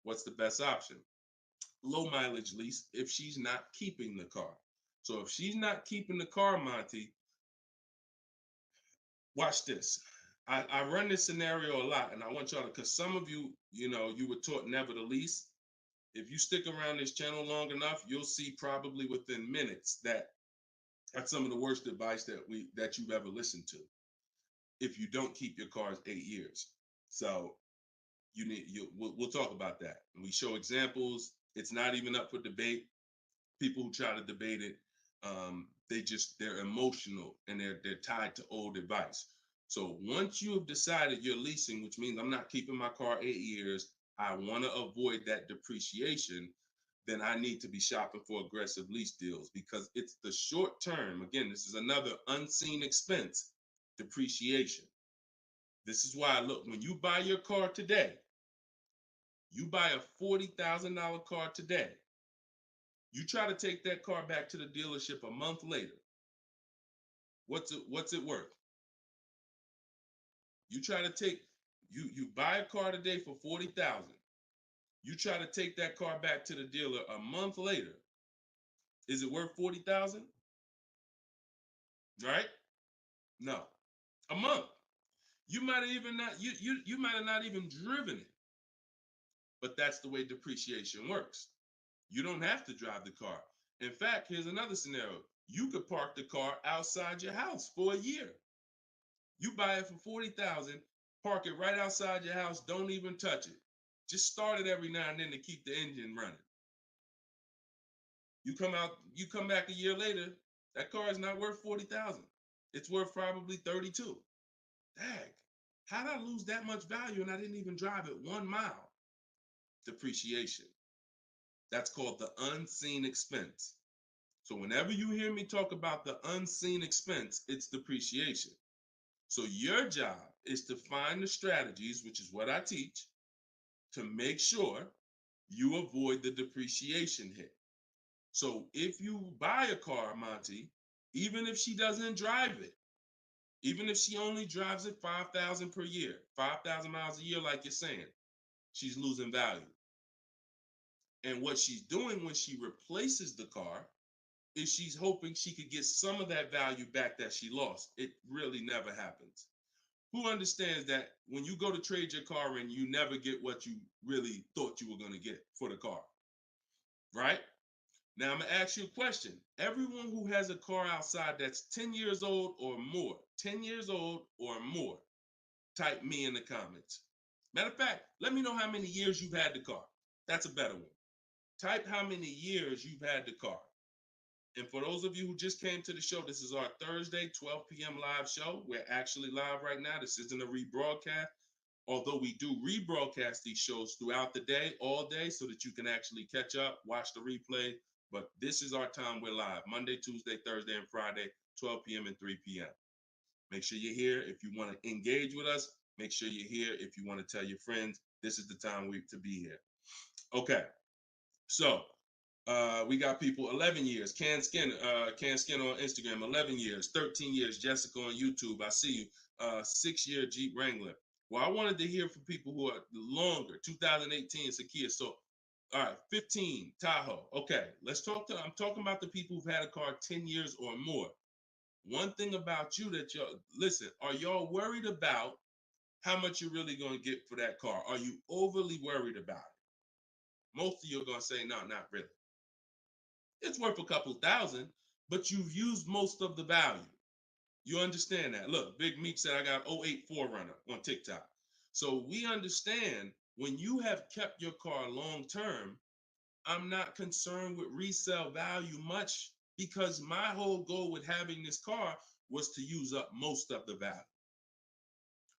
What's the best option? Low mileage lease if she's not keeping the car. So if she's not keeping the car, Monty, watch this. I run this scenario a lot, and I want y'all to, because some of you, you were taught never to lease. If you stick around this channel long enough, you'll see probably within minutes that that's some of the worst advice that you've ever listened to. If you don't keep your cars 8 years, so we'll talk about that. And we show examples. It's not even up for debate. People who try to debate it, they're emotional and they're tied to old advice. So once you have decided you're leasing, which means I'm not keeping my car 8 years, I want to avoid that depreciation, then I need to be shopping for aggressive lease deals, because it's the short term. Again, this is another unseen expense, depreciation. This is why, look, when you buy your car today, you buy a $40,000 car today. You try to take that car back to the dealership a month later. What's it worth? You try to take you buy a car today for 40,000. You try to take that car back to the dealer a month later. Is it worth 40,000? Right? No. A month. You might have even not you might have not even driven it. But that's the way depreciation works. You don't have to drive the car. In fact, here's another scenario. You could park the car outside your house for a year. You buy it for 40,000, park it right outside your house, don't even touch it. Just start it every now and then to keep the engine running. You come back a year later, that car is not worth 40,000. It's worth probably 32. Dang, how did I lose that much value and I didn't even drive it 1 mile? Depreciation. That's called the unseen expense. So whenever you hear me talk about the unseen expense, it's depreciation. So your job is to find the strategies, which is what I teach, to make sure you avoid the depreciation hit. So if you buy a car, Monty, even if she doesn't drive it, even if she only drives it 5,000 per year, 5,000 miles a year, like you're saying, she's losing value. And what she's doing when she replaces the car is she's hoping she could get some of that value back that she lost. It really never happens. Who understands that when you go to trade your car in, you never get what you really thought you were going to get for the car, right? Now, I'm going to ask you a question. Everyone who has a car outside that's 10 years old or more, 10 years old or more, type me in the comments. Matter of fact, let me know how many years you've had the car. That's a better one. Type how many years you've had the car. And for those of you who just came to the show, this is our Thursday, 12 p.m. live show. We're actually live right now. This isn't a rebroadcast, although we do rebroadcast these shows throughout the day, all day, so that you can actually catch up, watch the replay. But this is our time. We're live Monday, Tuesday, Thursday, and Friday, 12 p.m. and 3 p.m. Make sure you're here. If you want to engage with us, make sure you're here. If you want to tell your friends, this is the time to be here. Okay, so we got people 11 years. Can Skin on Instagram, 11 years, 13 years. Jessica on YouTube, I see you. 6-year Jeep Wrangler. Well, I wanted to hear from people who are longer. 2018 Sakia. So, all right, 15 Tahoe. Okay, I'm talking about the people who've had a car 10 years or more. One thing about you that listen, are y'all worried about how much you're really going to get for that car? Are you overly worried about it? Most of you are going to say, no, not really. It's worth a couple thousand, but you've used most of the value. You understand that? Look, Big Meek said I got 08 4Runner on TikTok. So we understand when you have kept your car long term, I'm not concerned with resale value much, because my whole goal with having this car was to use up most of the value.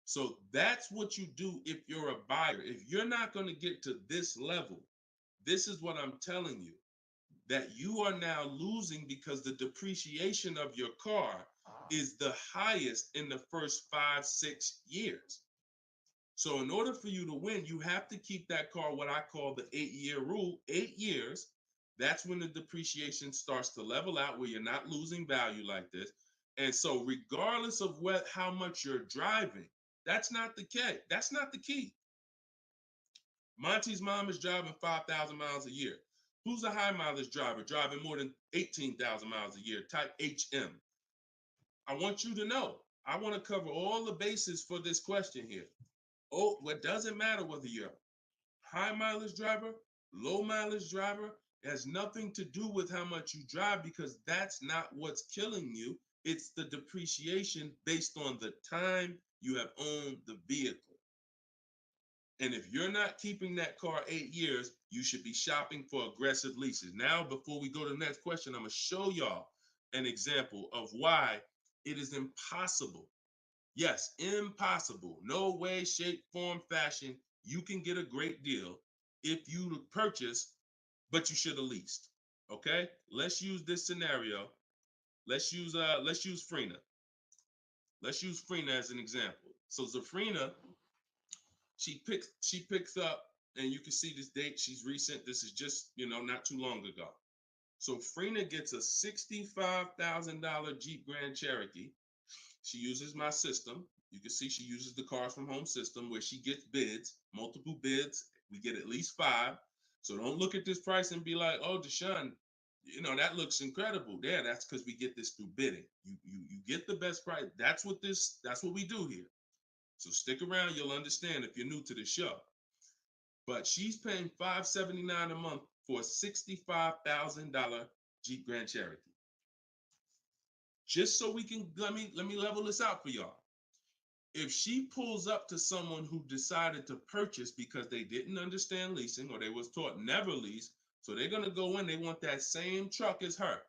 So that's what you do if you're a buyer. If you're not going to get to this level, This is what I'm telling you, that you are now losing because the depreciation of your car is the highest in the first 5-6 years. So in order for you to win, you have to keep that car, what I call the 8-year rule. 8 years, that's when the depreciation starts to level out, where you're not losing value like this. And so regardless of how much you're driving, that's not the key. That's not the key. Monty's mom is driving 5,000 miles a year. Who's a high mileage driver driving more than 18,000 miles a year? Type HM. I want you to know, I want to cover all the bases for this question here. Oh, what doesn't matter whether you're a high mileage driver, low mileage driver, it has nothing to do with how much you drive, because that's not what's killing you. It's the depreciation based on the time you have owned the vehicle. And if you're not keeping that car 8 years, you should be shopping for aggressive leases. Now, before we go to the next question, I'm going to show y'all an example of why it is impossible. Yes, impossible. No way, shape, form, fashion. You can get a great deal if you purchase, but you should have leased. Okay? Let's use this scenario. Let's use Frina. Let's use Frina as an example. So Zafrina, she picks up, and you can see this date. She's recent. This is just, not too long ago. So Frina gets a $65,000 Jeep Grand Cherokee. She uses my system. You can see she uses the Cars from Home system, where she gets bids, multiple bids. We get at least 5. So don't look at this price and be like, oh, Deshone, that looks incredible. Yeah, that's because we get this through bidding. You get the best price. That's what we do here. So stick around, you'll understand if you're new to the show. But she's paying $579 a month for a $65,000 Jeep Grand Cherokee. Just so we can, let me level this out for y'all. If she pulls up to someone who decided to purchase because they didn't understand leasing, or they was taught never lease, so they're going to go in, they want that same truck as her.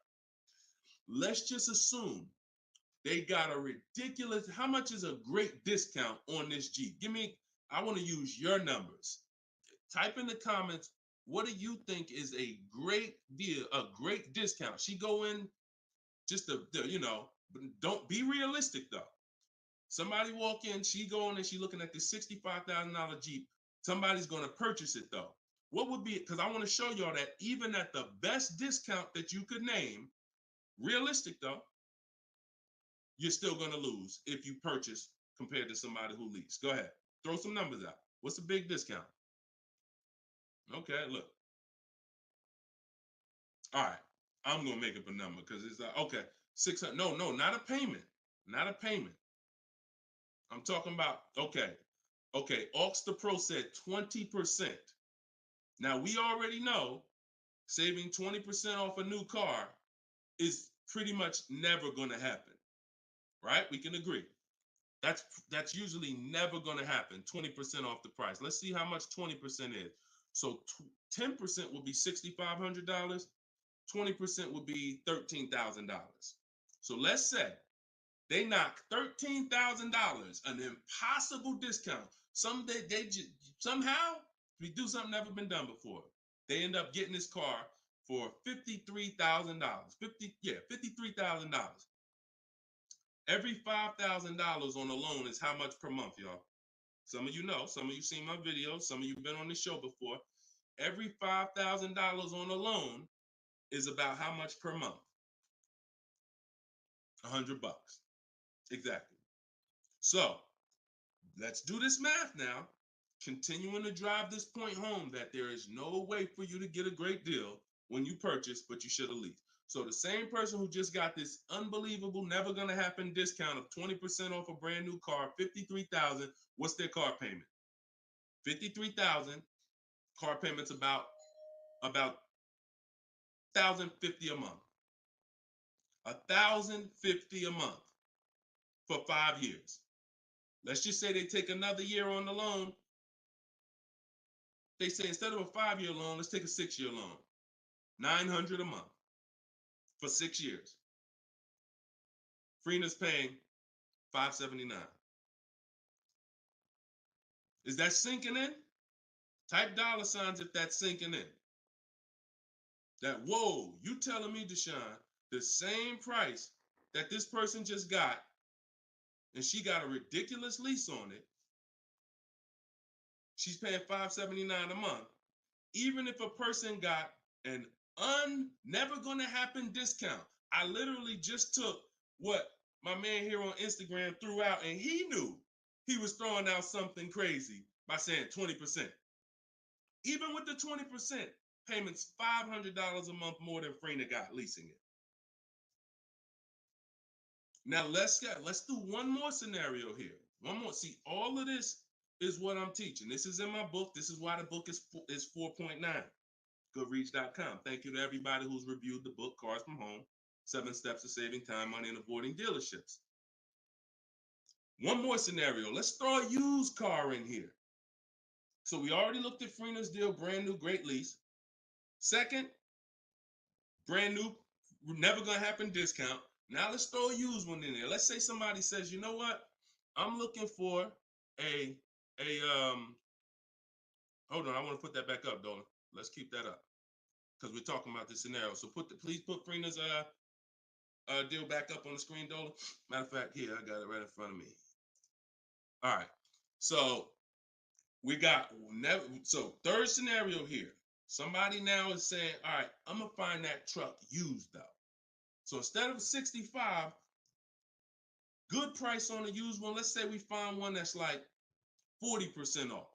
Let's just assume they got a ridiculous, how much is a great discount on this Jeep? I want to use your numbers. Type in the comments, what do you think is a great deal, a great discount? She go in just but don't be realistic though. Somebody walk in, she going and she looking at this $65,000 Jeep. Somebody's going to purchase it though. What would be, because I want to show y'all that even at the best discount that you could name, realistic though, you're still going to lose if you purchase compared to somebody who leased. Go ahead. Throw some numbers out. What's a big discount? Okay, look. All right. I'm going to make up a number because it's like, okay, 600. No, not a payment. Not a payment. I'm talking about, okay. Aux the Pro said 20%. Now, we already know saving 20% off a new car is pretty much never going to happen, right? We can agree. That's usually never going to happen, 20% off the price. Let's see how much 20% is. So 10% will be $6,500. 20% would be $13,000. So let's say they knock $13,000, an impossible discount. Someday somehow we do something never been done before. They end up getting this car for $53,000. $53,000. Every $5,000 on a loan is how much per month, y'all? Some of you know, some of you seen my videos, some of you been on the show before. Every $5,000 on a loan is about how much per month? $100. Exactly. So let's do this math now. Continuing to drive this point home that there is no way for you to get a great deal when you purchase, but you should have leased. So the same person who just got this unbelievable, never gonna happen discount of 20% off a brand new car, $53,000, what's their car payment? $53,000, car payment's about $1,050 a month. $1,050 a month for 5 years. Let's just say they take another year on the loan. They say instead of a 5-year loan, let's take a 6-year loan. $900 a month for 6 years. Freena's paying $579. Is that sinking in? Type dollar signs if that's sinking in. that, whoa, you telling me, Deshone, the same price that this person just got, and she got a ridiculous lease on it, she's paying $579 a month, even if a person got an never gonna happen discount. I literally just took what my man here on Instagram threw out, and he knew he was throwing out something crazy by saying 20%. Even with the 20%, payments $500 a month more than Freener got leasing it. Now let's do one more scenario here. One more. See, all of this is what I'm teaching. This is in my book. This is why the book is 4.9. Goodreads.com. Thank you to everybody who's reviewed the book, Cars from Home, 7 Steps to Saving Time, Money, and Avoiding Dealerships. One more scenario. Let's throw a used car in here. So we already looked at Freener's deal, brand new, great lease. Second, brand new, never gonna happen discount. Now let's throw a used one in there. Let's say somebody says, you know what? I'm looking for a hold on, I want to put that back up, Dolan. Let's keep that up because we're talking about this scenario. So please put Freener's deal back up on the screen, Dolan. Matter of fact, here, I got it right in front of me. All right. So we got third scenario here. Somebody now is saying, all right, I'm gonna find that truck used though. So instead of 65, good price on a used one. Let's say we find one that's like 40% off,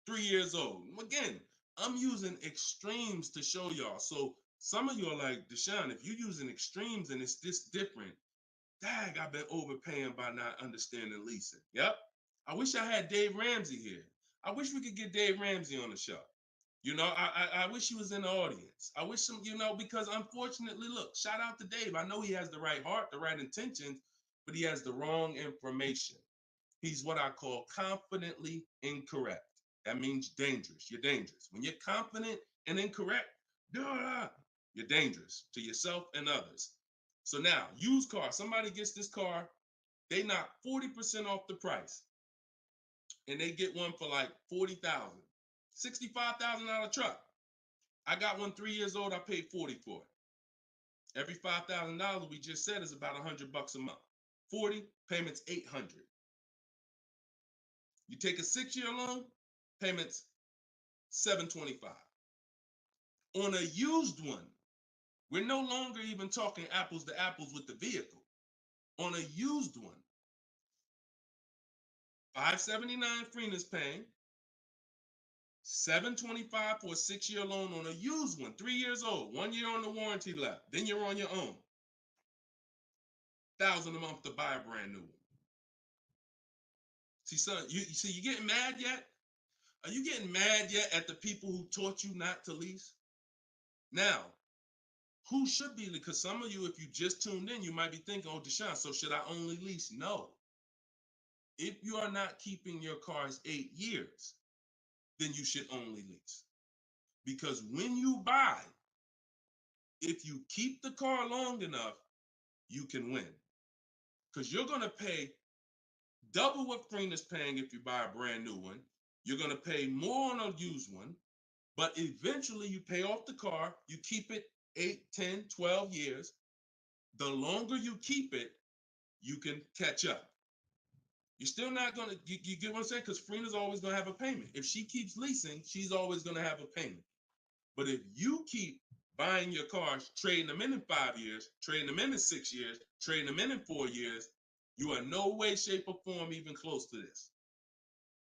3 years old. Again, I'm using extremes to show y'all. So some of you are like, Deshone, if you're using extremes and it's this different, dang, I've been overpaying by not understanding leasing. Yep. I wish I had Dave Ramsey here. I wish we could get Dave Ramsey on the show. You know, I wish he was in the audience. I wish him, you know, because unfortunately, look, shout out to Dave. I know he has the right heart, the right intentions, but he has the wrong information. He's what I call confidently incorrect. That means dangerous. You're dangerous. When you're confident and incorrect, you're dangerous to yourself and others. So now, used car, somebody gets this car, they knock 40% off the price, and they get one for like $40,000. $65,000 truck. I got one 3 years old. I paid 40 for it. Every $5,000 we just said is about $100 a month. 40 payments, 800. You take a 6-year loan, payments 725. On a used one, we're no longer even talking apples to apples with the vehicle. On a used one, $579 Freener's paying, $725 for a 6-year loan on a used one, 3 years old, 1 year on the warranty left. Then you're on your own. $1,000 a month to buy a brand new one. See, son, you getting mad yet? Are you getting mad yet at the people who taught you not to lease? Now, who should be? Because some of you, if you just tuned in, you might be thinking, oh, Deshone, so should I only lease? No. If you are not keeping your cars 8 years, then you should only lease. Because when you buy, if you keep the car long enough, you can win. Because you're going to pay double what Freener's paying if you buy a brand new one. You're going to pay more on a used one, but eventually you pay off the car, you keep it 8, 10, 12 years. The longer you keep it, you can catch up. You're still not going to, you get what I'm saying? Because Freener's always going to have a payment. If she keeps leasing, she's always going to have a payment. But if you keep buying your cars, trading them in 5 years, trading them in 6 years, trading them in 4 years, you are no way, shape, or form even close to this.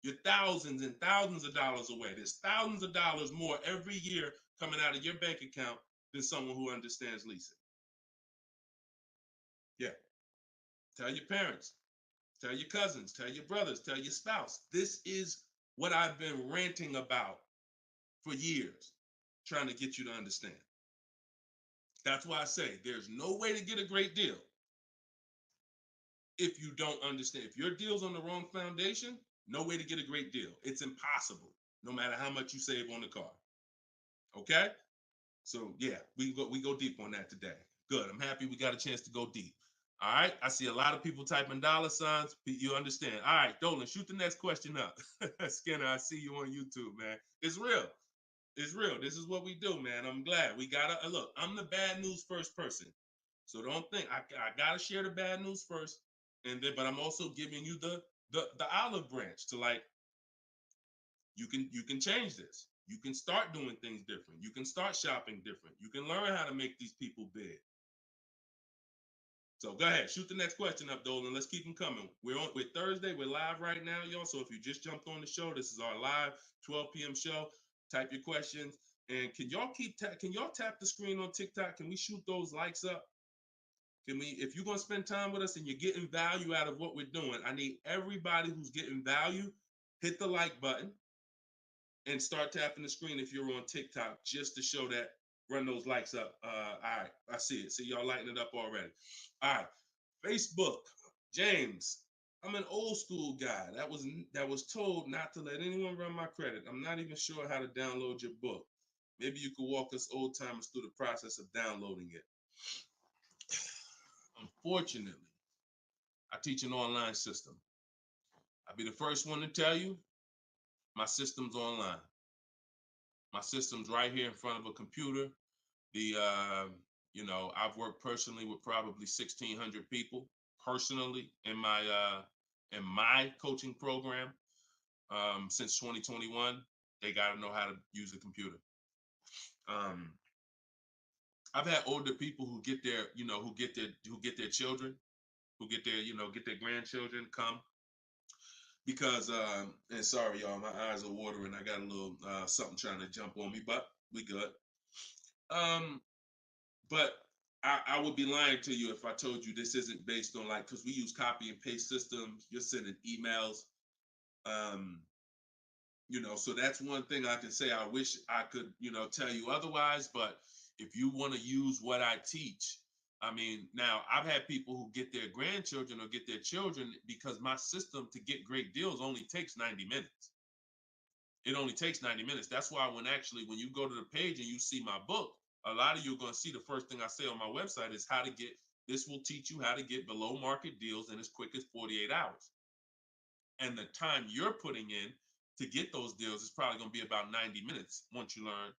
You're thousands and thousands of dollars away. There's thousands of dollars more every year coming out of your bank account than someone who understands leasing. Yeah. Tell your parents, tell your cousins, tell your brothers, tell your spouse. This is what I've been ranting about for years, trying to get you to understand. That's why I say there's no way to get a great deal if you don't understand. If your deal's on the wrong foundation, no way to get a great deal. It's impossible, no matter how much you save on the car. Okay? So yeah, we go deep on that today. Good. I'm happy we got a chance to go deep. All right. I see a lot of people typing $signs. You understand. All right, Dolan, shoot the next question up. Skinner, I see you on YouTube, man. It's real. It's real. This is what we do, man. I'm glad we gotta look. I'm the bad news first person, so don't think I gotta share the bad news first, and then but I'm also giving you the olive branch to like you can change this. You can start doing things different. You can start shopping different. You can learn how to make these people bid. So go ahead, shoot the next question up, Dolan. Let's keep them coming. We're Thursday. We're live right now, y'all. So if you just jumped on the show, this is our live 12 p.m. show. Type your questions, and can y'all tap the screen on TikTok? Can we shoot those likes up? Can we? If you're gonna spend time with us and you're getting value out of what we're doing, I need everybody who's getting value hit the like button and start tapping the screen if you're on TikTok, just to show that. Run those likes up. All right, I see it. See y'all lighting it up already. All right, Facebook, James. I'm an old school guy that was told not to let anyone run my credit. I'm not even sure how to download your book. Maybe you could walk us old timers through the process of downloading it. Unfortunately, I teach an online system. I'll be the first one to tell you my system's online. My system's right here in front of a computer. I've worked personally with probably 1,600 people personally in my coaching program since 2021. They got to know how to use a computer. I've had older people who get their children, who get their grandchildren come because and sorry y'all, my eyes are watering. I got a little something trying to jump on me, but we good. But I would be lying to you if I told you this isn't based on because we use copy and paste systems. You're sending emails, so that's one thing I can say. I wish I could, tell you otherwise. But if you want to use what I teach, I mean, now I've had people who get their grandchildren or get their children because my system to get great deals only takes 90 minutes. It only takes 90 minutes. That's why when you go to the page and you see my book, a lot of you are going to see the first thing I say on my website is this will teach you how to get below market deals in as quick as 48 hours. And the time you're putting in to get those deals is probably going to be about 90 minutes once you learn,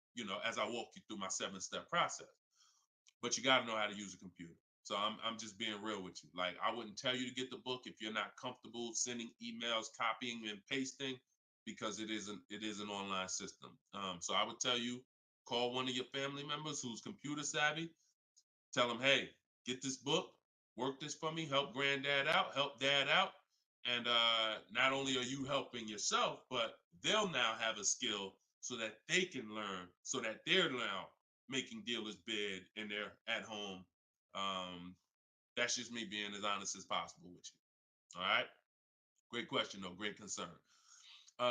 as I walk you through my 7-step process. But you got to know how to use a computer. So I'm just being real with you. Like, I wouldn't tell you to get the book if you're not comfortable sending emails, copying and pasting, because it is an online system. So I would tell you, call one of your family members who's computer savvy. Tell them, hey, get this book, work this for me, help granddad out, help dad out. And not only are you helping yourself, but they'll now have a skill so that they can learn, so that they're now making dealers bid and they're at home. That's just me being as honest as possible with you. All right. Great question, though. Great concern.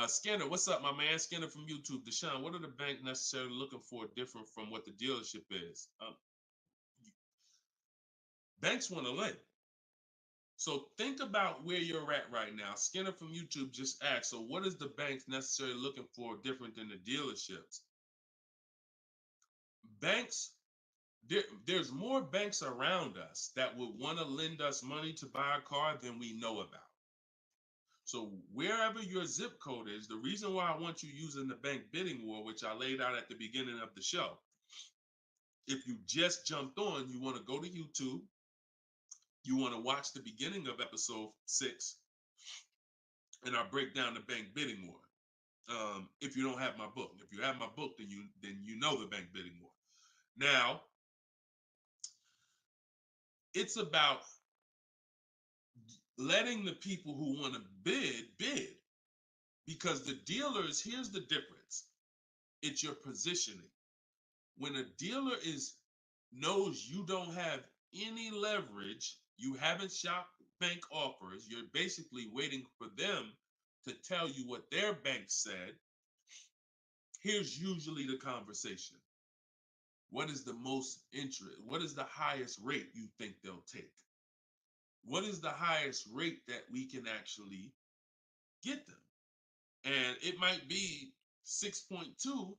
Skinner, what's up, my man? Skinner from YouTube. Deshone, what are the bank necessarily looking for different from what the dealership is? Banks want to lend. So think about where you're at right now. Skinner from YouTube just asked, so what is the banks necessarily looking for different than the dealerships? Banks, there's more banks around us that would want to lend us money to buy a car than we know about. So wherever your zip code is, the reason why I want you using the bank bidding war, which I laid out at the beginning of the show, if you just jumped on, you want to go to YouTube, you want to watch the beginning of episode 6, and I break down the bank bidding war. If you don't have my book, if you have my book, then you know the bank bidding war. Now, it's about letting the people who want to bid, because the dealers, here's the difference. It's your positioning. When a dealer knows you don't have any leverage, you haven't shopped bank offers, you're basically waiting for them to tell you what their bank said. Here's usually the conversation. What is the most interest? What is the highest rate you think they'll take? What is the highest rate that we can actually get them? And it might be 6.2,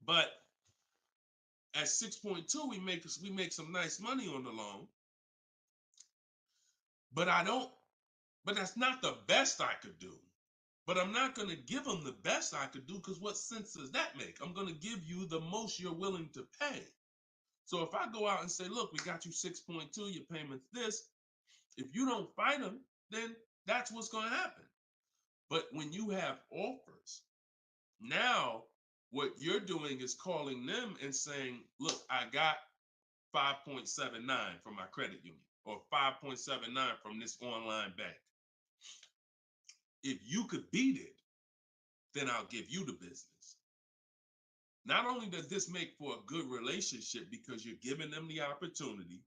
but at 6.2, we make some nice money on the loan. But that's not the best I could do. But I'm not going to give them the best I could do, because what sense does that make? I'm going to give you the most you're willing to pay. So if I go out and say, look, we got you 6.2, your payment's this. If you don't fight them, then that's what's going to happen. But when you have offers, now what you're doing is calling them and saying, look, I got 5.79 from my credit union, or 5.79 from this online bank. If you could beat it, then I'll give you the business. Not only does this make for a good relationship because you're giving them the opportunity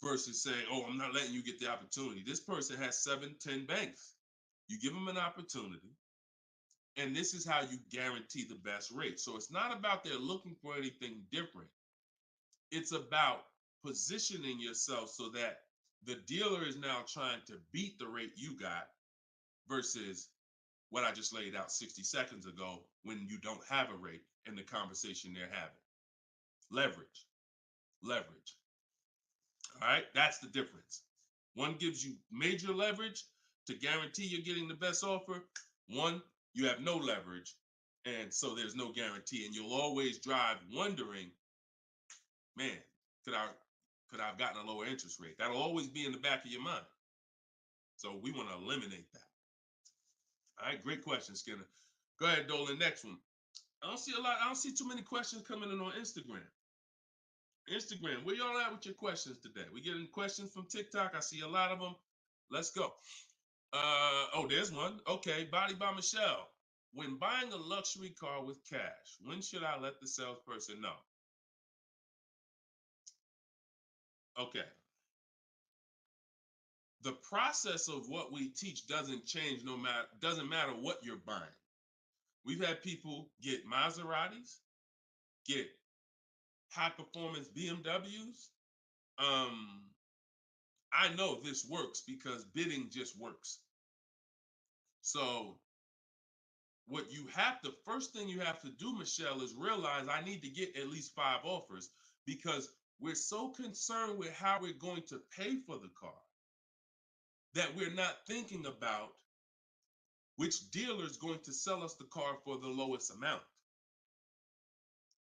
versus saying, oh, I'm not letting you get the opportunity. This person has 7, 10 banks. You give them an opportunity, and this is how you guarantee the best rate. So it's not about they're looking for anything different. It's about positioning yourself so that the dealer is now trying to beat the rate you got versus what I just laid out 60 seconds ago when you don't have a rate in the conversation they're having. Leverage, leverage. All right, that's the difference. One gives you major leverage to guarantee you're getting the best offer. One, you have no leverage, and so there's no guarantee, and you'll always drive wondering, man, could I have gotten a lower interest rate? That'll always be in the back of your mind. So we want to eliminate that. All right, great question, Skinner. Go ahead, Dolan. Next one. I don't see too many questions coming in on Instagram. Instagram, where y'all at with your questions today? We getting questions from TikTok. I see a lot of them. Let's go. Oh, there's one. Okay, Body by Michelle. When buying a luxury car with cash, when should I let the salesperson know? Okay. The process of what we teach doesn't change doesn't matter what you're buying. We've had people get Maseratis, get high performance BMWs. I know this works because bidding just works. So first thing you have to do, Michelle, is realize I need to get at least 5 offers, because we're so concerned with how we're going to pay for the car that we're not thinking about which dealer is going to sell us the car for the lowest amount.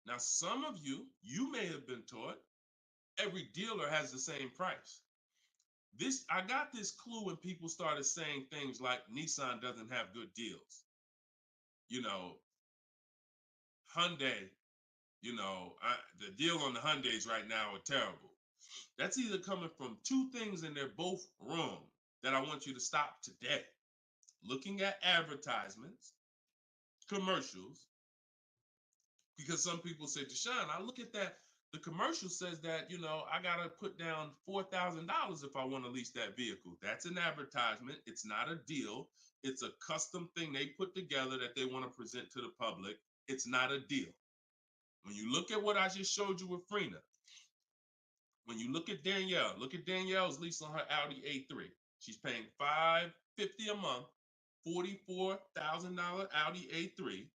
Now, some of you may have been taught every dealer has the same price. I got this clue when people started saying things like Nissan doesn't have good deals. Hyundai, the deal on the Hyundais right now are terrible. That's either coming from 2 things and they're both wrong that I want you to stop today. Looking at advertisements, commercials, because some people say, Deshone, I look at that. The commercial says that, I got to put down $4,000 if I want to lease that vehicle. That's an advertisement. It's not a deal. It's a custom thing they put together that they want to present to the public. It's not a deal. When you look at what I just showed you with Frina, when you look at Danielle's lease on her Audi A3. She's paying $550 a month, $44,000 Audi A3.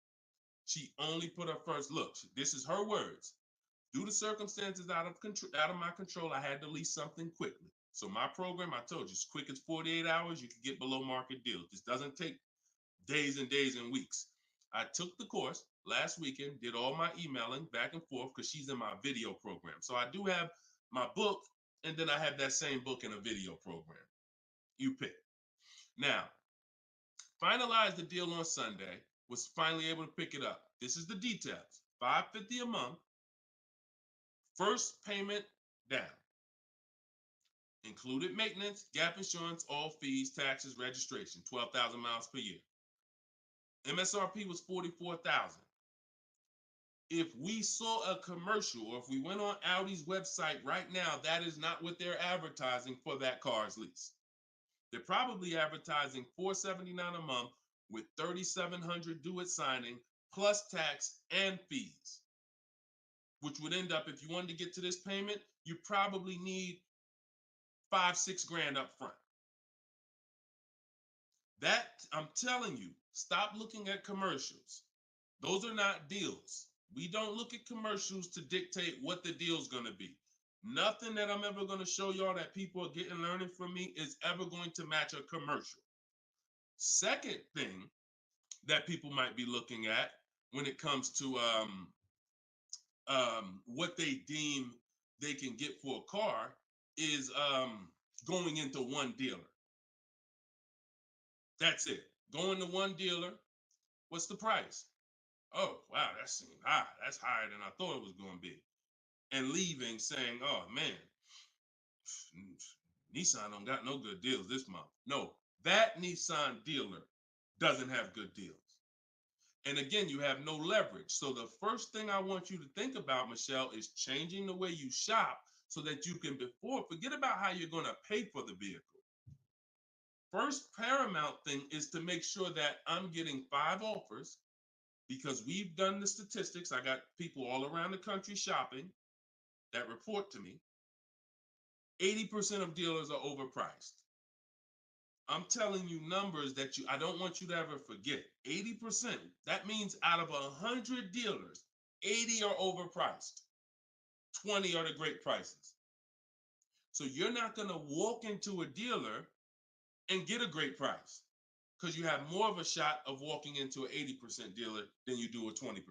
She only put her first look. This is her words. Due to circumstances out of my control, I had to lease something quickly. So my program, I told you, as quick as 48 hours, you can get below market deals. This doesn't take days and days and weeks. I took the course last weekend, did all my emailing back and forth because she's in my video program. So I do have my book, and then I have that same book in a video program. You pick. Now, finalized the deal on Sunday, was finally able to pick it up. This is the details. $550 a month, first payment down. Included maintenance, gap insurance, all fees, taxes, registration, 12,000 miles per year. MSRP was $44,000. If we saw a commercial, or if we went on Audi's website right now, that is not what they're advertising for that car's lease. They're probably advertising $479 a month with $3,700 due at signing, plus tax and fees, which would end up, if you wanted to get to this payment, you probably need $5-6 grand up front. That, I'm telling you, stop looking at commercials. Those are not deals. We don't look at commercials to dictate what the deal's going to be. Nothing that I'm ever going to show y'all that people are learning from me is ever going to match a commercial. Second thing that people might be looking at when it comes to what they deem they can get for a car is going into one dealer. That's it. Going to one dealer. What's the price? Oh, wow, that seems high. That's higher than I thought it was going to be. And leaving saying, oh, man, Nissan don't got no good deals this month. No, that Nissan dealer doesn't have good deals. And again, you have no leverage. So the first thing I want you to think about, Michelle, is changing the way you shop so that you can forget about how you're going to pay for the vehicle. First paramount thing is to make sure that I'm getting 5 offers, because we've done the statistics. I got people all around the country shopping that report to me. 80% of dealers are overpriced. I'm telling you numbers that I don't want you to ever forget. 80%. That means out of 100 dealers, 80 are overpriced. 20 are the great prices. So you're not going to walk into a dealer and get a great price, because you have more of a shot of walking into an 80% dealer than you do a 20%.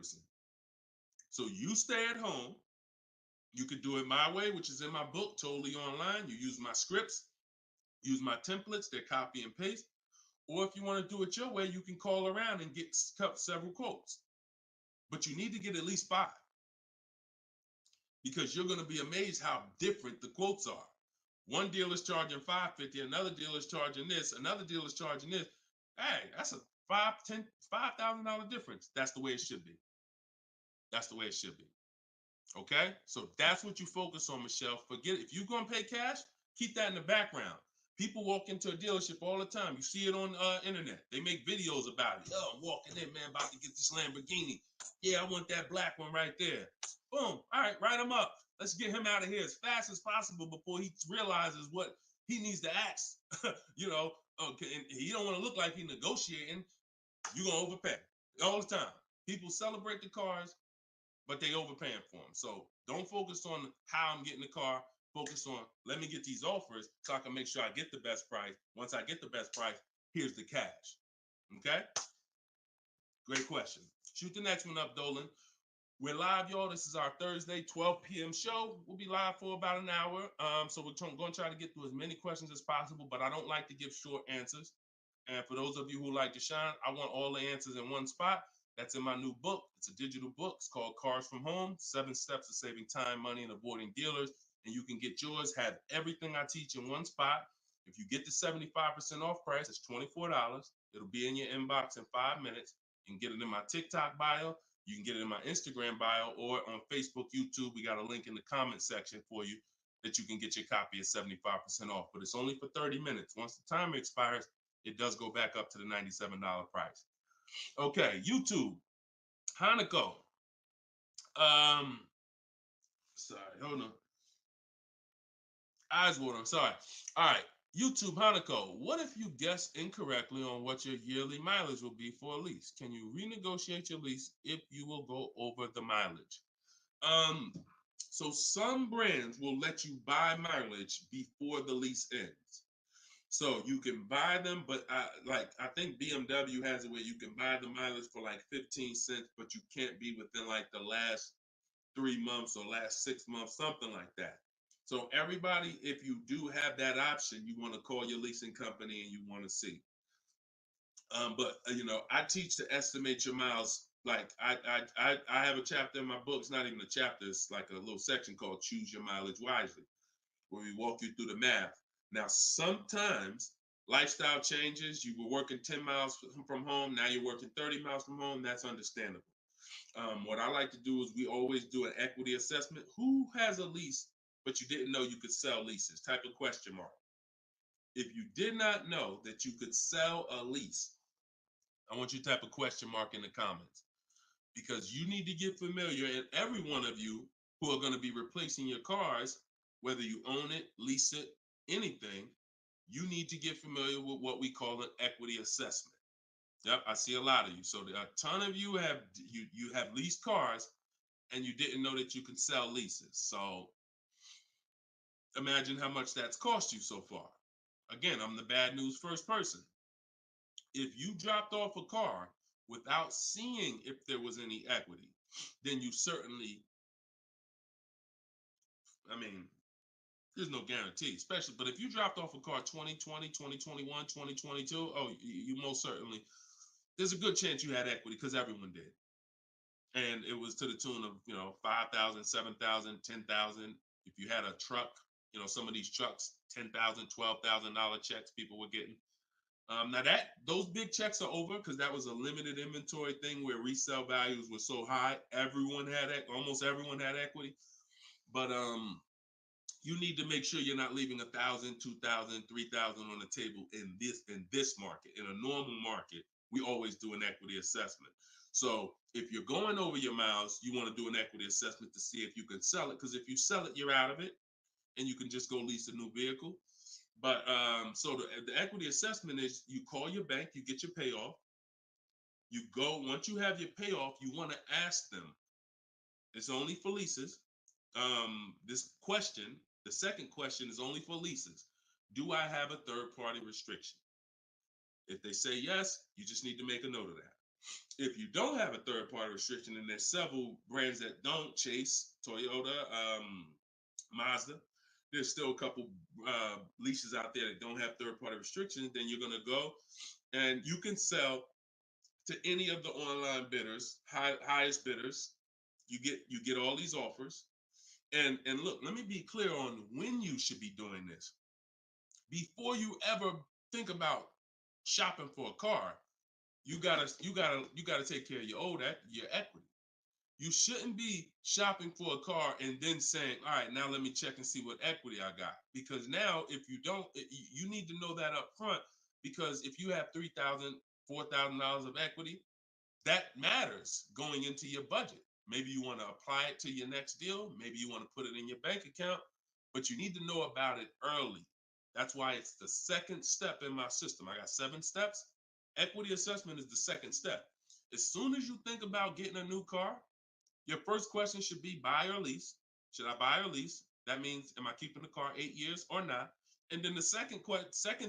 So you stay at home. You could do it my way, which is in my book, totally online. You use my scripts, use my templates, they're copy and paste. Or if you want to do it your way, you can call around and get several quotes. But you need to get at least 5, because you're going to be amazed how different the quotes are. One dealer's charging $550, another dealer's charging this, another dealer's charging this. Hey, that's a $5,000 difference. That's the way it should be. That's the way it should be. Okay? So that's what you focus on, Michelle. Forget it. If you're going to pay cash, keep that in the background. People walk into a dealership all the time. You see it on internet. They make videos about it. Oh, I'm walking in, man, about to get this Lamborghini. Yeah, I want that black one right there. Boom. All right, write him up. Let's get him out of here as fast as possible before he realizes what he needs to ask. Okay, and he don't want to look like he's negotiating. You're going to overpay all the time. People celebrate the cars, but they overpaying for them. So don't focus on how I'm getting the car. Focus on, let me get these offers so I can make sure I get the best price. Once I get the best price, here's the cash. Okay? Great question. Shoot the next one up, Dolan. We're live, y'all. This is our Thursday, 12 p.m. show. We'll be live for about an hour. So we're going to try to get through as many questions as possible, but I don't like to give short answers. And for those of you who like to shine, I want all the answers in one spot. That's in my new book. It's a digital book. It's called Cars from Home, 7 Steps to Saving Time, Money, and Avoiding Dealers. And you can get yours, have everything I teach in one spot. If you get the 75% off price, it's $24. It'll be in your inbox in 5 minutes. You can get it in my TikTok bio. You can get it in my Instagram bio, or on Facebook, YouTube. We got a link in the comment section for you that you can get your copy at 75% off. But it's only for 30 minutes. Once the timer expires, it does go back up to the $97 price. Okay, YouTube, Hanako. Sorry, hold on. Eyes water, sorry. All right, YouTube, Hanako. What if you guess incorrectly on what your yearly mileage will be for a lease? Can you renegotiate your lease if you will go over the mileage? So some brands will let you buy mileage before the lease ends. So you can buy them, but I think BMW has it where you can buy the mileage for like 15 cents, but you can't be within like the last 3 months or last 6 months, something like that. So everybody, if you do have that option, you want to call your leasing company and you want to see. But I teach to estimate your miles. Like I have a chapter in my book. It's not even a chapter. It's like a little section called Choose Your Mileage Wisely, where we walk you through the math. Now, sometimes lifestyle changes. You were working 10 miles from home. Now you're working 30 miles from home. That's understandable. What I like to do is we always do an equity assessment. Who has a lease, but you didn't know you could sell leases? Type of question mark. If you did not know that you could sell a lease, I want you to type a question mark in the comments, because you need to get familiar, and every one of you who are going to be replacing your cars, whether you own it, lease it, anything, you need to get familiar with what we call an equity assessment. Yep, I see a lot of you. So a ton of you have leased cars and you didn't know that you could sell leases. So imagine how much that's cost you so far. Again, I'm the bad news first person. If you dropped off a car without seeing if there was any equity, then you certainly, I mean, there's no guarantee, especially, but if you dropped off a car 2020, 2021, 2022, oh, you most certainly, there's a good chance you had equity because everyone did. And it was to the tune of, 5,000, 7,000, 10,000. If you had a truck, some of these trucks, $10,000, $12,000 checks people were getting. Now those big checks are over because that was a limited inventory thing where resale values were so high. Almost everyone had equity. But you need to make sure you're not leaving 1,000, 2,000, 3,000 on the table in this market. In a normal market, we always do an equity assessment. So if you're going over your miles, you want to do an equity assessment to see if you can sell it. Because if you sell it, you're out of it, and you can just go lease a new vehicle. But so the equity assessment is you call your bank, you get your payoff. You go, once you have your payoff, you want to ask them. It's only for leases. This question, the second question is only for leases. Do I have a third-party restriction? If they say yes, you just need to make a note of that. If you don't have a third-party restriction, and there's several brands that don't, Chase, Toyota, Mazda, there's still a couple leases out there that don't have third-party restrictions, then you're going to go and you can sell to any of the online bidders, highest bidders. You get all these offers. And look, let me be clear on when you should be doing this. Before you ever think about shopping for a car, you gotta take care of your equity. You shouldn't be shopping for a car and then saying, all right, now let me check and see what equity I got. Because now if you don't, you need to know that up front, because if you have $3,000, $4,000 of equity, that matters going into your budget. Maybe you want to apply it to your next deal. Maybe you want to put it in your bank account, but you need to know about it early. That's why it's the second step in my system. I got 7 steps. Equity assessment is the second step. As soon as you think about getting a new car, your first question should be buy or lease. Should I buy or lease? That means, am I keeping the car 8 years or not? And then the second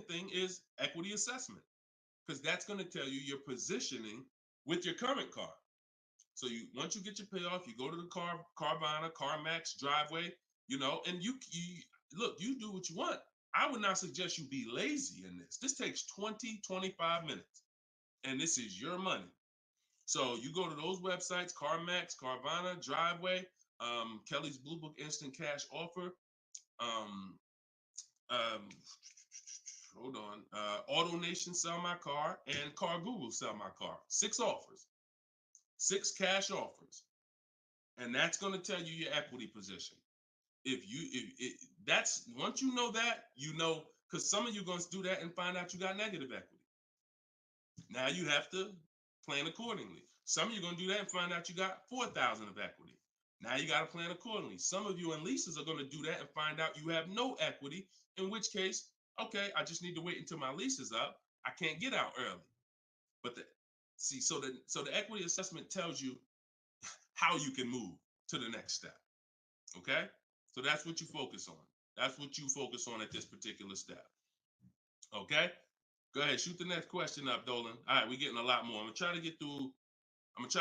thing is equity assessment, because that's going to tell you your positioning with your current car. So once you get your payoff, you go to the Carvana, CarMax, Driveway, and you look, you do what you want. I would not suggest you be lazy in this. This takes 20, 25 minutes, and this is your money. So you go to those websites, CarMax, Carvana, Driveway, Kelly's Blue Book Instant Cash Offer, hold on, Auto Nation Sell My Car, and Car Google Sell My Car. 6 offers. 6 cash offers, and that's going to tell you your equity position. That's once you know that, because some of you are going to do that and find out you got negative equity. Now you have to plan accordingly. Some of you are going to do that and find out you got 4,000 of equity. Now you got to plan accordingly. Some of you in leases are going to do that and find out you have no equity, in which case, I just need to wait until my lease is up. I can't get out early. But so the equity assessment tells you how you can move to the next step. Okay? So that's what you focus on. That's what you focus on at this particular step. Okay? Go ahead, shoot the next question up, Dolan. All right, we're getting a lot more. I'm gonna try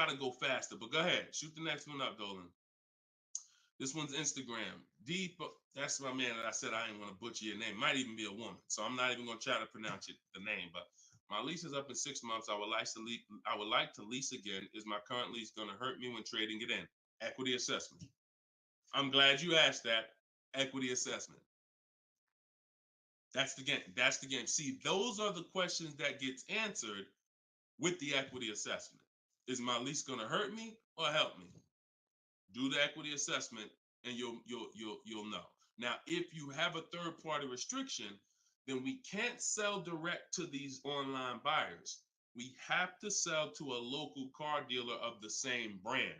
to go faster, but go ahead, shoot the next one up, Dolan. This one's Instagram. That's my man that I said I didn't want to butcher your name. Might even be a woman, so I'm not even gonna try to pronounce the name, but my lease is up in 6 months. I would like to lease again. Is my current lease going to hurt me when trading it in? Equity assessment. I'm glad you asked that. Equity assessment. That's the game. See, those are the questions that gets answered with the equity assessment. Is my lease going to hurt me or help me? Do the equity assessment and you'll know. Now, if you have a third-party restriction, then we can't sell direct to these online buyers. We have to sell to a local car dealer of the same brand.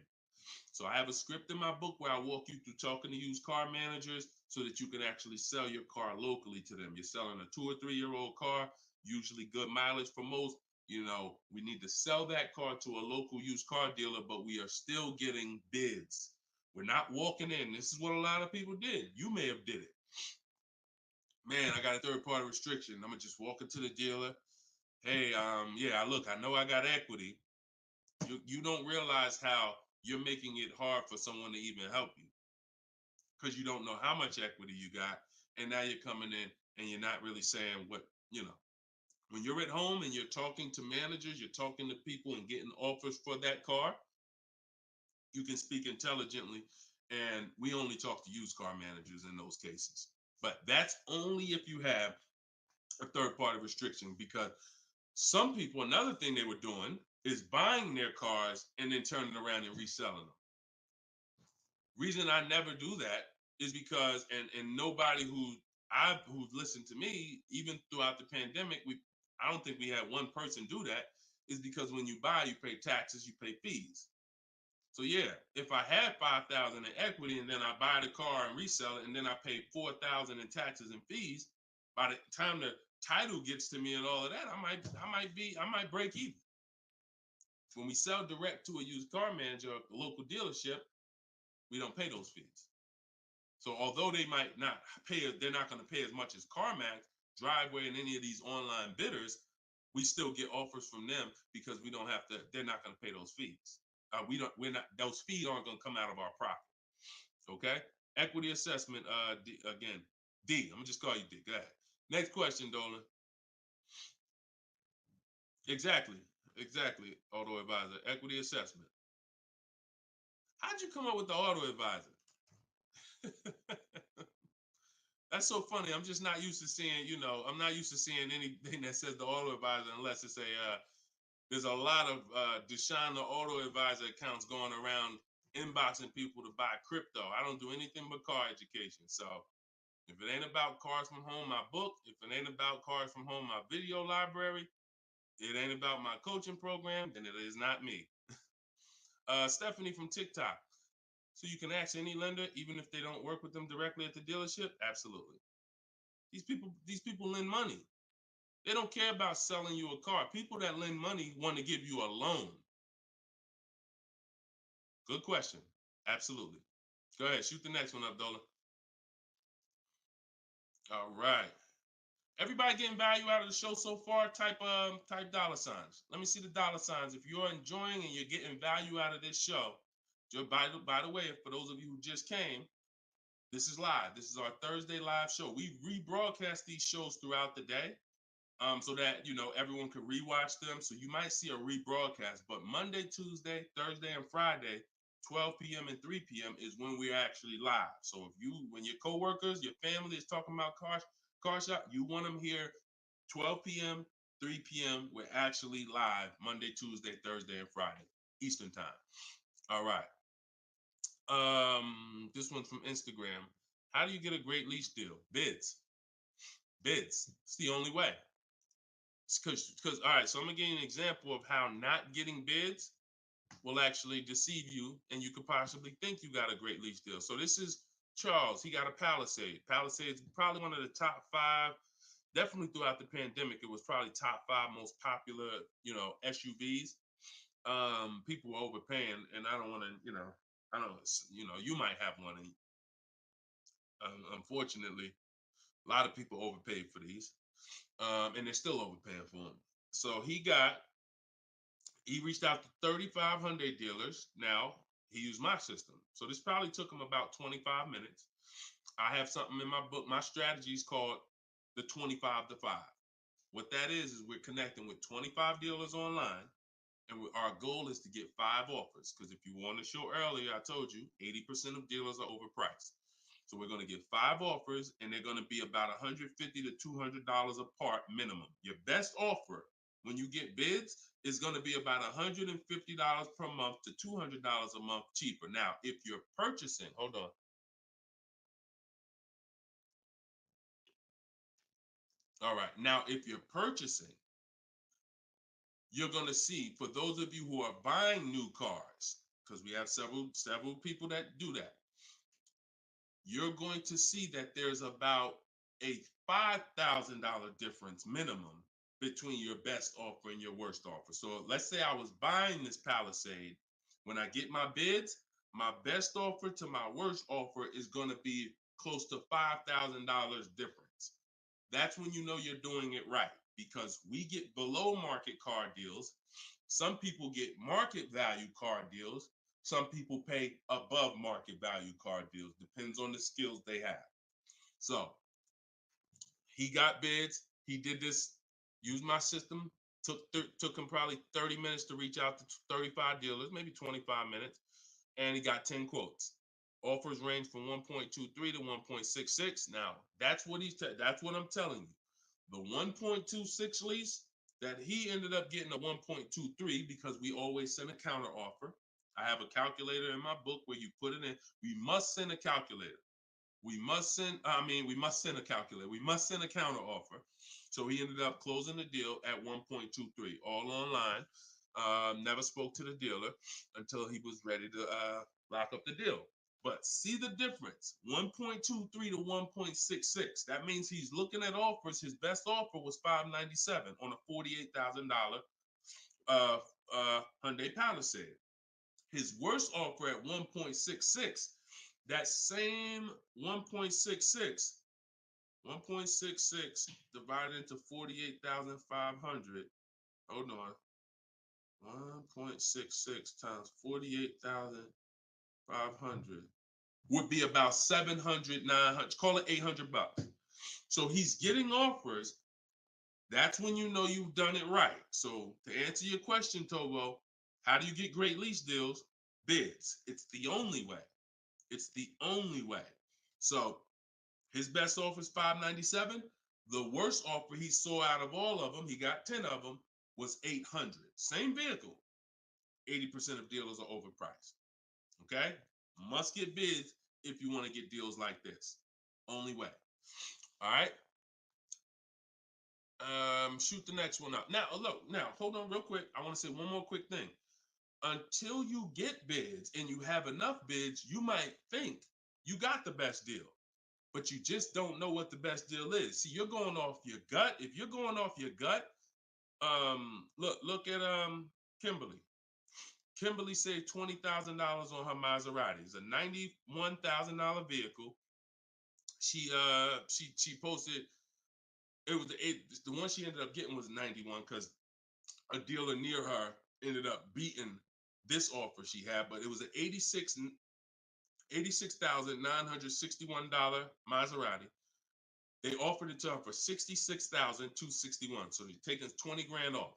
So I have a script in my book where I walk you through talking to used car managers so that you can actually sell your car locally to them. You're selling a 2 or 3 year old car, usually good mileage for most. We need to sell that car to a local used car dealer, but we are still getting bids. We're not walking in. This is what a lot of people did. You may have did it. Man, I got a third-party restriction. I'm going to just walk into the dealer. hey, yeah, look, I know I got equity. You don't realize how you're making it hard for someone to even help you because you don't know how much equity you got, and now you're coming in and you're not really saying what you know. When you're at home and you're talking to managers, you're talking to people and getting offers for that car, you can speak intelligently. And we only talk to used car managers in those cases. But that's only if you have a third party restriction because some people, another thing they were doing is buying their cars and then turning around and reselling them. Reason I never do that is because and nobody who's listened to me even throughout the pandemic, I don't think we had one person do that, is because when you buy, you pay taxes, you pay fees. So yeah, if I had 5,000 in equity and then I buy the car and resell it and then I pay 4,000 in taxes and fees, by the time the title gets to me and all of that, I might break even. When we sell direct to a used car manager or a local dealership, we don't pay those fees. So although they might not pay, they're not going to pay as much as CarMax, Driveway, and any of these online bidders, we still get offers from them because we don't have to. They're not going to pay those fees. We're not. Those fees aren't going to come out of our profit. Okay. Equity assessment. Again, D. I'm gonna just call you D. Go ahead. Next question, Dolan. Exactly. Exactly. Auto advisor. Equity assessment. How'd you come up with the auto advisor? That's so funny. I'm just not used to seeing, I'm not used to seeing anything that says the auto advisor unless it's there's a lot of Deshone the Auto Advisor accounts going around inboxing people to buy crypto. I don't do anything but car education. So if it ain't about Cars from Home, my book, if it ain't about Cars from Home, my video library, it ain't about my coaching program, then it is not me. Stephanie from TikTok. So you can ask any lender, even if they don't work with them directly at the dealership? Absolutely. These people lend money. They don't care about selling you a car. People that lend money want to give you a loan. Good question. Absolutely. Go ahead. Shoot the next one up, Dola. All right. Everybody getting value out of the show so far? Type dollar signs. Let me see the dollar signs. If you're enjoying and you're getting value out of this show, by the way, for those of you who just came, this is live. This is our Thursday live show. We rebroadcast these shows throughout the day, so that everyone can rewatch them. So you might see a rebroadcast, but Monday, Tuesday, Thursday, and Friday, 12 p.m. and 3 p.m. is when we're actually live. So when your coworkers, your family is talking about car shop, you want them here 12 p.m., 3 p.m. We're actually live Monday, Tuesday, Thursday, and Friday, Eastern time. All right. This one's from Instagram. How do you get a great lease deal? Bids. It's the only way. Because all right, so I'm gonna give you an example of how not getting bids will actually deceive you, and you could possibly think you got a great lease deal. So this is Charles. He got a Palisade. Palisade's probably one of the top 5. Definitely throughout the pandemic, it was probably top 5 most popular, SUVs. People were overpaying, and I don't want to, I don't, you might have one. And, unfortunately, a lot of people overpaid for these, and they're still overpaying for them. So he reached out to 3,500 dealers. Now he used my system. So this probably took him about 25 minutes. I have something in my book. My strategy is called the 25 to 5. What that is we're connecting with 25 dealers online. And our goal is to get 5 offers. Because if you want to show earlier, I told you 80% of dealers are overpriced. So we're going to get 5 offers, and they're going to be about $150 to $200 apart minimum. Your best offer when you get bids is going to be about $150 per month to $200 a month cheaper. Now, if you're purchasing, hold on. All right. Now, if you're purchasing, you're going to see, for those of you who are buying new cars, because we have several people that do that, you're going to see that there's about a $5,000 difference minimum between your best offer and your worst offer. So let's say I was buying this Palisade. When I get my bids, my best offer to my worst offer is going to be close to $5,000 difference. That's when you know you're doing it right. because we get below market car deals. Some people get market value car deals. Some people pay above market value car deals. Depends on the skills they have. So he got bids. He did this, used my system. Took him probably 30 minutes to reach out to 35 dealers, maybe 25 minutes. And he got 10 quotes. Offers range from 1.23 to 1.66. Now, that's what that's what I'm telling you. The 1.26 lease that he ended up getting a 1.23 because we always send a counter offer. I have a calculator in my book where you put it in. We must send a calculator. We must send a calculator. We must send a counter offer. So he ended up closing the deal at 1.23, all online. Never spoke to the dealer until he was ready to lock up the deal. But see the difference, 1.23 to 1.66. That means he's looking at offers. His best offer was $597 on a $48,000 Hyundai Palisade. His worst offer at 1.66, that same 1.66 divided into 48,500. Hold on. 1.66 times 48,500 would be about 700, 900, call it $800. So he's getting offers. That's when you know you've done it right. So to answer your question, Tobo, how do you get great lease deals? Bids. It's the only way. It's the only way. So his best offer is $597. The worst offer he saw out of all of them, he got 10 of them, was $800. Same vehicle. 80% of dealers are overpriced. Okay? Must get bids if you want to get deals like this. Only way. All right? Shoot the next one up. Now, look, hold on real quick. I want to say one more quick thing. Until you get bids and you have enough bids, you might think you got the best deal, but you just don't know what the best deal is. See, you're going off your gut. If you're going off your gut, look at Kimberly. Kimberly saved $20,000 on her Maserati. It's a $91,000 vehicle. She posted, the one she ended up getting was 91 because a dealer near her ended up beating this offer she had, but it was an $86,961 Maserati. They offered it to her for $66,261. So they're taking 20 grand off.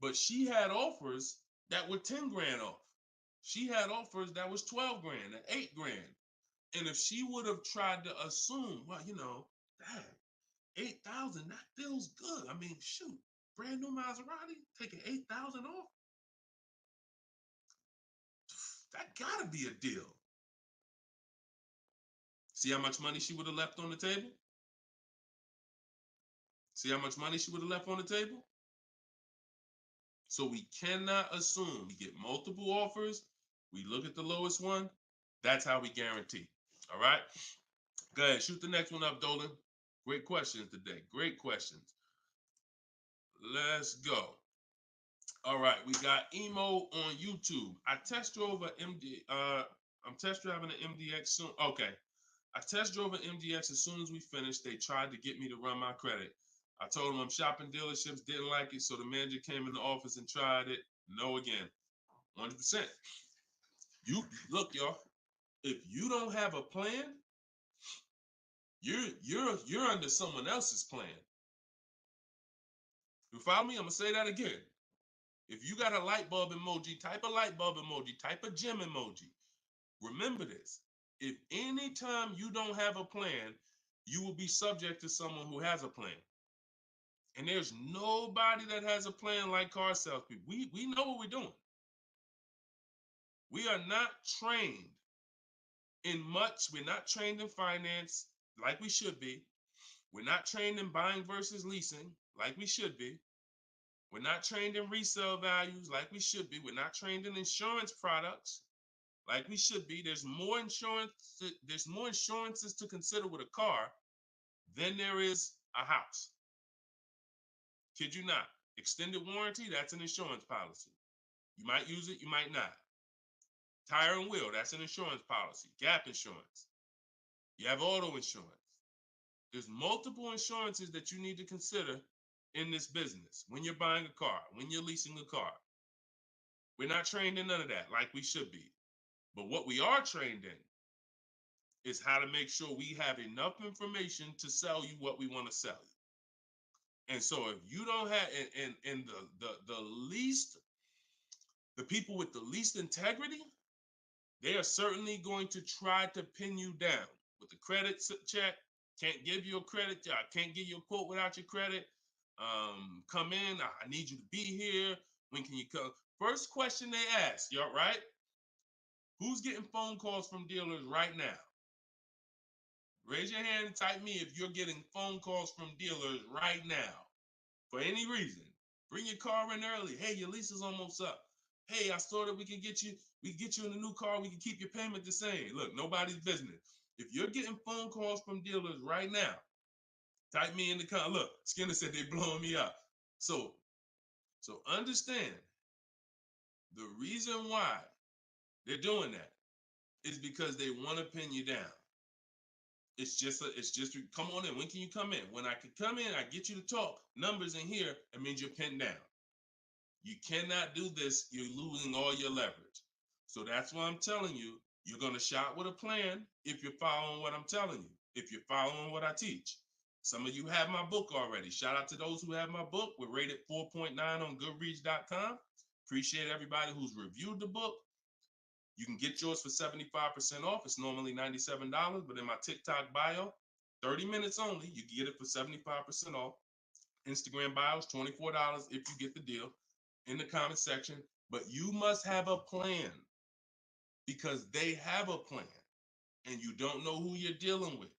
But she had offers that were 10 grand off. She had offers that was 12 grand and 8 grand. And if she would have tried to assume, well, dang, 8,000, that feels good. I mean, shoot, brand new Maserati, taking 8,000 off. That gotta be a deal. See how much money she would have left on the table? See how much money she would have left on the table? So we cannot assume. We get multiple offers. We look at the lowest one. That's how we guarantee. All right? Go ahead. Shoot the next one up, Dolan. Great questions today. Great questions. Let's go. All right. We got Emo on YouTube. I test drove an MD. I'm test driving an MDX soon. Okay. I test drove an MDX as soon as we finished. They tried to get me to run my credit. I told them I'm shopping dealerships, didn't like it, so the manager came in the office and tried it. No again. 100%. You look, y'all. If you don't have a plan, you're under someone else's plan. You follow me? I'm gonna say that again. If you got a light bulb emoji, type a light bulb emoji, type a gym emoji. Remember this. If anytime you don't have a plan, you will be subject to someone who has a plan. And there's nobody that has a plan like car salespeople. We know what we're doing. We are not trained in much. We're not trained in finance like we should be. We're not trained in buying versus leasing like we should be. We're not trained in resale values like we should be. We're not trained in insurance products like we should be. There's more insurances to consider with a car than there is a house. Kid you not. Extended warranty, that's an insurance policy. You might use it, you might not. Tire and wheel, that's an insurance policy. Gap insurance. You have auto insurance. There's multiple insurances that you need to consider in this business, when you're buying a car, when you're leasing a car. We're not trained in none of that like we should be. But what we are trained in is how to make sure we have enough information to sell you what we want to sell you. And so if you don't have, and the people with the least integrity, they are certainly going to try to pin you down with the credit check. Can't give you a credit. I can't give you a quote without your credit. Come in. I need you to be here. When can you come? First question they ask, you all right? Who's getting phone calls from dealers right now? Raise your hand and type me if you're getting phone calls from dealers right now for any reason. Bring your car in early. Hey, your lease is almost up. Hey, I saw that we can get you in a new car. We can keep your payment the same. Look, nobody's business. If you're getting phone calls from dealers right now, type me in the comment. Look, Skinner said they blowing me up. So understand the reason why they're doing that is because they want to pin you down. It's just come on in. When can you come in? When I can come in, I get you to talk. Numbers in here, it means you're pinned down. You cannot do this. You're losing all your leverage. So that's why I'm telling you, you're going to shop with a plan if you're following what I'm telling you, if you're following what I teach. Some of you have my book already. Shout out to those who have my book. We're rated 4.9 on Goodreads.com. Appreciate everybody who's reviewed the book. You can get yours for 75% off. It's normally $97, but in my TikTok bio, 30 minutes only, you can get it for 75% off. Instagram bio is $24 if you get the deal in the comment section. But you must have a plan because they have a plan and you don't know who you're dealing with.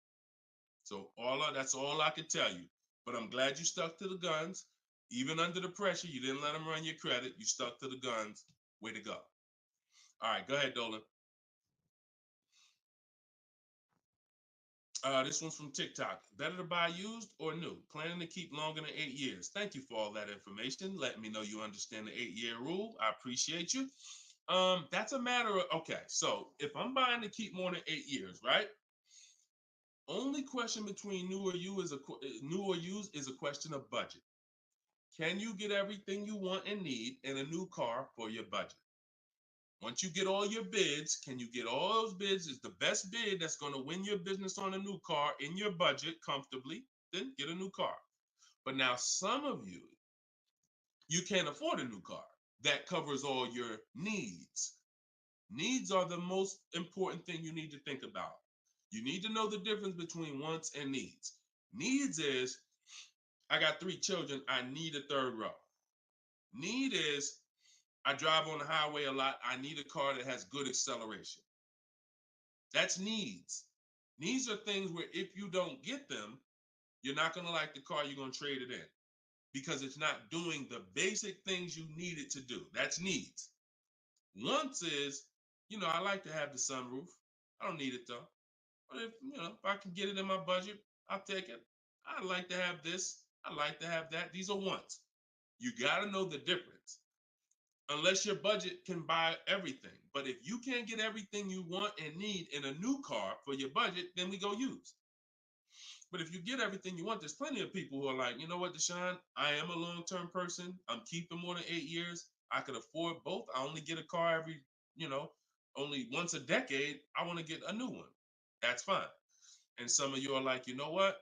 So that's all I can tell you. But I'm glad you stuck to the guns. Even under the pressure, you didn't let them run your credit. You stuck to the guns. Way to go. All right, go ahead, Dolan. This one's from TikTok. Better to buy used or new? Planning to keep longer than 8 years. Thank you for all that information. Letting me know you understand the 8-year rule. I appreciate you. That's a matter of, okay, so if I'm buying to keep more than 8 years, right? Only question between new or used is a question of budget. Can you get everything you want and need in a new car for your budget? Once you get all your bids, can you get all those bids? Is the best bid that's going to win your business on a new car in your budget comfortably, then get a new car. But now some of you can't afford a new car that covers all your needs. Needs are the most important thing you need to think about. You need to know the difference between wants and needs. Needs is, I got 3 children, I need a third row. Need is, I drive on the highway a lot. I need a car that has good acceleration. That's needs. Needs are things where if you don't get them, you're not going to like the car, you're going to trade it in because it's not doing the basic things you need it to do. That's needs. Wants is, I like to have the sunroof. I don't need it though. But if I can get it in my budget, I'll take it. I like to have this. I like to have that. These are wants. You got to know the difference. Unless your budget can buy everything. But if you can't get everything you want and need in a new car for your budget, then we go used. But if you get everything you want, there's plenty of people who are like, you know what, Deshone, I am a long-term person. I'm keeping more than 8 years. I could afford both. I only get a car every, only once a decade. I want to get a new one. That's fine. And some of you are like, you know what?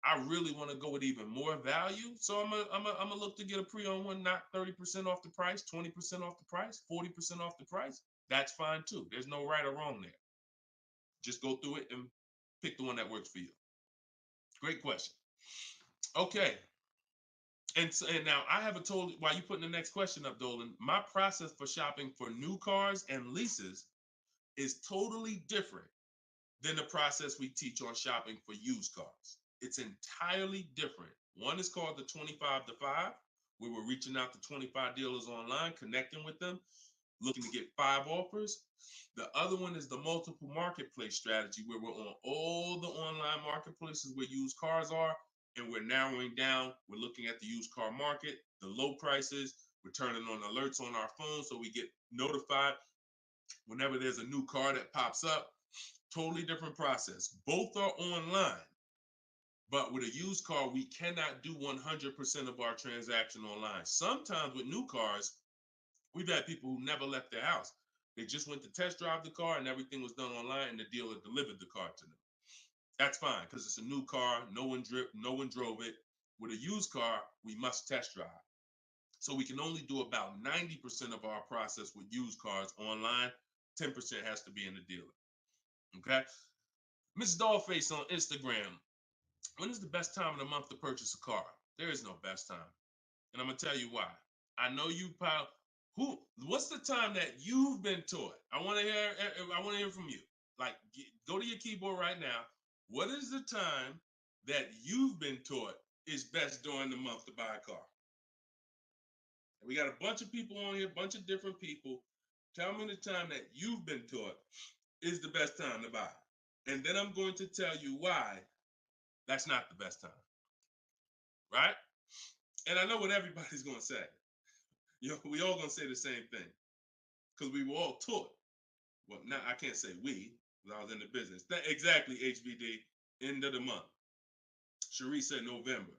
I really want to go with even more value. So I'm gonna look to get a pre-owned one, not 30% off the price, 20% off the price, 40% off the price. That's fine too. There's no right or wrong there. Just go through it and pick the one that works for you. Great question. Okay. And now I haven't told you while you putting the next question up, Dolan, my process for shopping for new cars and leases is totally different than the process we teach on shopping for used cars. It's entirely different. One is called the 25 to 5, where we're reaching out to 25 dealers online, connecting with them, looking to get 5 offers. The other one is the multiple marketplace strategy, where we're on all the online marketplaces where used cars are, and we're narrowing down. We're looking at the used car market, the low prices. We're turning on alerts on our phone so we get notified whenever there's a new car that pops up. Totally different process. Both are online. But with a used car, we cannot do 100% of our transaction online. Sometimes with new cars, we've had people who never left their house. They just went to test drive the car and everything was done online and the dealer delivered the car to them. That's fine because it's a new car. No one drove it. With a used car, we must test drive. So we can only do about 90% of our process with used cars online. 10% has to be in the dealer. Okay. Miss Dollface on Instagram. When is the best time of the month to purchase a car? There is no best time. And I'm going to tell you why. I know you probably, what's the time that you've been taught? I want to hear from you. Like, go to your keyboard right now. What is the time that you've been taught is best during the month to buy a car? And we got a bunch of people on here, a bunch of different people. Tell me the time that you've been taught is the best time to buy. And then I'm going to tell you why that's not the best time. Right? And I know what everybody's going to say. We all going to say the same thing because we were all taught. Well, now I can't say we, because I was in the business. Exactly, HBD, end of the month. Cherie said November.